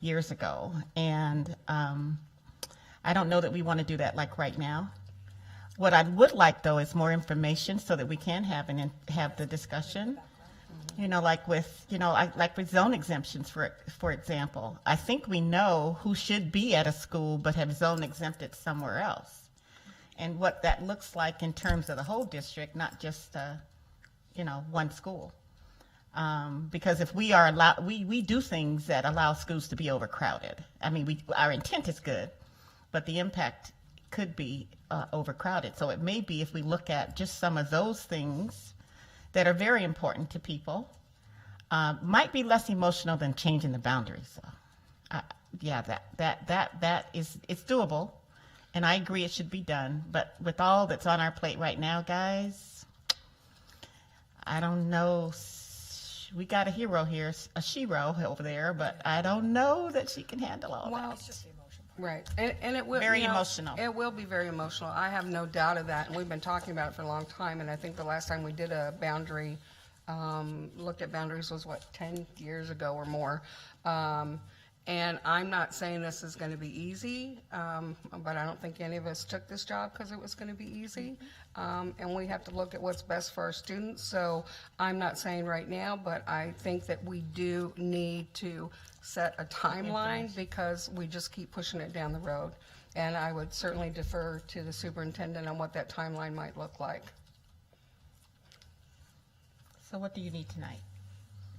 years ago. And I don't know that we want to do that like right now. What I would like, though, is more information so that we can have the discussion. Like with zone exemptions, for example. I think we know who should be at a school but have zone exempted somewhere else, and what that looks like in terms of the whole district, not just one school. Because if we are allowed, we do things that allow schools to be overcrowded. I mean, our intent is good, but the impact could be overcrowded. So it may be, if we look at just some of those things that are very important to people, might be less emotional than changing the boundaries. So, that is, it's doable, and I agree it should be done. But with all that's on our plate right now, guys, I don't know. We got a hero here, a shero over there, but I don't know that she can handle all that. Right, and it will Very emotional. It will be very emotional. I have no doubt of that, and we've been talking about it for a long time. And I think the last time we did a boundary, looked at boundaries, was 10 years ago or more. And I'm not saying this is going to be easy, but I don't think any of us took this job because it was going to be easy. And we have to look at what's best for our students. So I'm not saying right now, but I think that we do need to set a timeline, because we just keep pushing it down the road. And I would certainly defer to the superintendent on what that timeline might look like. So what do you need tonight?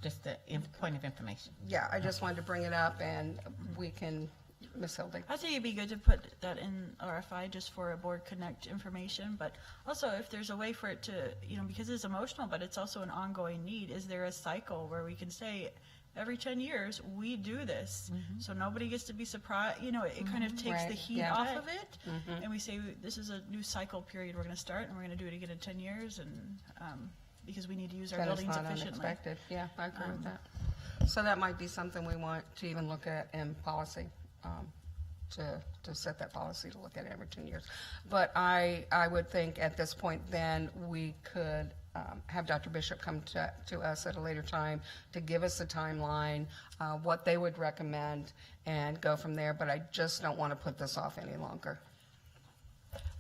Just a point of information. Yeah, I just wanted to bring it up, and we can, Ms. Hildy. I think it'd be good to put that in RFI just for a board connect information, but also if there's a way for it to, because it's emotional, but it's also an ongoing need, is there a cycle where we can say, every 10 years we do this, so nobody gets to be surprised, it kind of takes the heat off of it, and we say, this is a new cycle period we're going to start, and we're going to do it again in 10 years, and because we need to use our buildings efficiently. Unexpected. Yeah, I agree with that. So that might be something we want to even look at in policy, to set that policy to look at it every 2 years. But I would think at this point then we could have Dr. Bishop come to us at a later time to give us a timeline, what they would recommend, and go from there. But I just don't want to put this off any longer.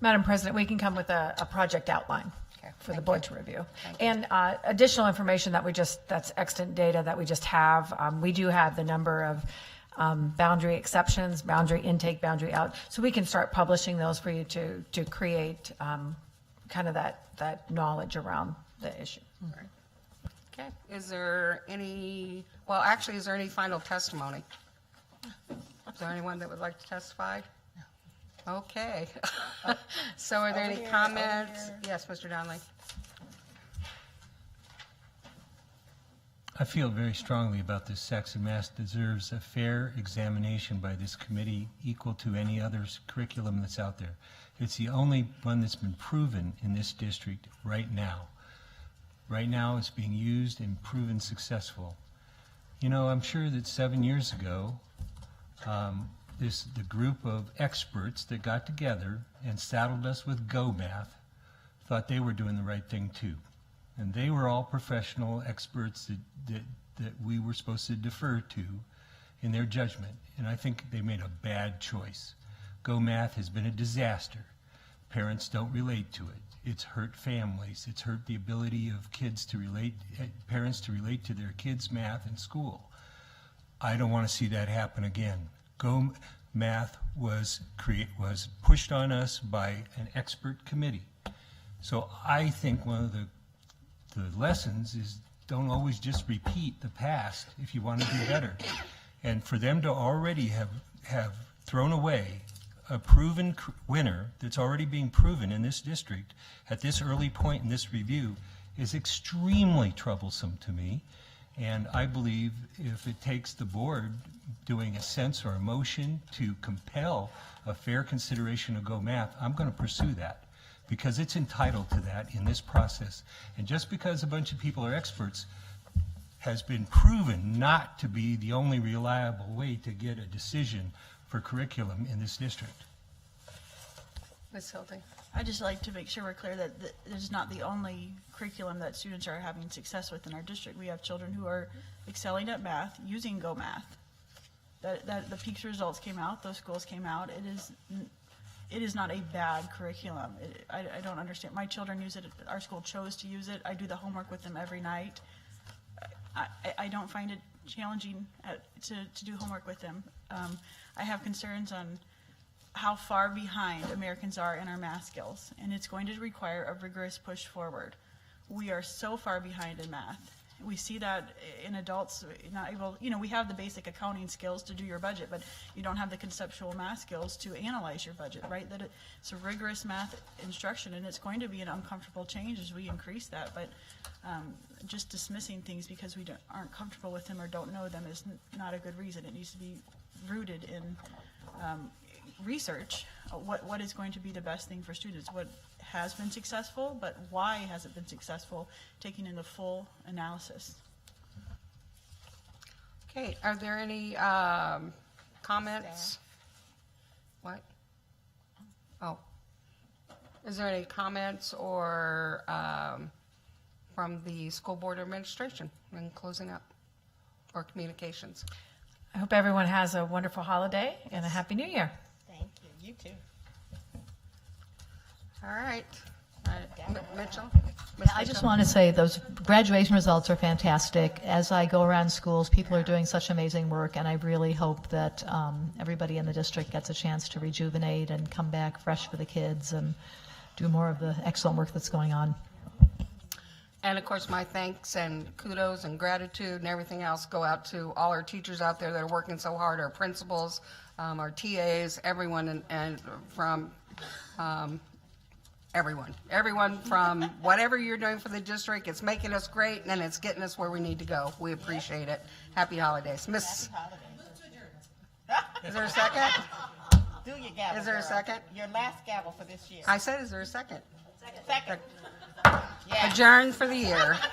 Madam President, we can come with a project outline for the board to review. And additional information that's extant data that we just have. We do have the number of boundary exceptions, boundary intake, boundary out. So we can start publishing those for you to create kind of that knowledge around the issue. Okay. Is there any final testimony? Is there anyone that would like to testify? Okay. So are there any comments? Yes, Mr. Donnelly. I feel very strongly about this. Saxon Mass deserves a fair examination by this committee equal to any other curriculum that's out there. It's the only one that's been proven in this district right now. Right now it's being used and proven successful. I'm sure that 7 years ago, the group of experts that got together and saddled us with Go Math thought they were doing the right thing too. And they were all professional experts that we were supposed to defer to in their judgment. And I think they made a bad choice. Go Math has been a disaster. Parents don't relate to it. It's hurt families. It's hurt the ability of kids to relate, parents to relate to their kids' math in school. I don't want to see that happen again. Go Math was pushed on us by an expert committee. So I think one of the lessons is don't always just repeat the past if you want to do better. And for them to already have thrown away a proven winner that's already being proven in this district at this early point in this review is extremely troublesome to me. And I believe if it takes the board doing a sense or a motion to compel a fair consideration of Go Math, I'm going to pursue that because it's entitled to that in this process. And just because a bunch of people are experts has been proven not to be the only reliable way to get a decision for curriculum in this district. Ms. Hildy? I'd just like to make sure we're clear that this is not the only curriculum that students are having success with in our district. We have children who are excelling at math using Go Math. That the PEAKS results came out, those schools came out. It is not a bad curriculum. I don't understand. My children use it. Our school chose to use it. I do the homework with them every night. I don't find it challenging to do homework with them. I have concerns on how far behind Americans are in our math skills, and it's going to require a rigorous push forward. We are so far behind in math. We see that in adults not able, we have the basic accounting skills to do your budget, but you don't have the conceptual math skills to analyze your budget, right? That it's a rigorous math instruction, and it's going to be an uncomfortable change as we increase that, but just dismissing things because we aren't comfortable with them or don't know them is not a good reason. It needs to be rooted in research. What is going to be the best thing for students? What has been successful, but why has it been successful? Taking in the full analysis. Okay, are there any comments? What? Oh. Is there any comments or from the school board administration in closing up or communications? I hope everyone has a wonderful holiday and a Happy New Year. Thank you. You too. All right. Mitchell? I just want to say those graduation results are fantastic. As I go around schools, people are doing such amazing work, and I really hope that everybody in the district gets a chance to rejuvenate and come back fresh for the kids and do more of the excellent work that's going on. And of course, my thanks and kudos and gratitude and everything else go out to all our teachers out there that are working so hard, our principals, our TAs, everyone, and from everyone from whatever you're doing for the district. It's making us great, and it's getting us where we need to go. We appreciate it. Happy holidays. Miss. Is there a second? Do your gavel. Is there a girl. second? Your last gavel for this year. I said, is there a second? Second. Adjourned for the year.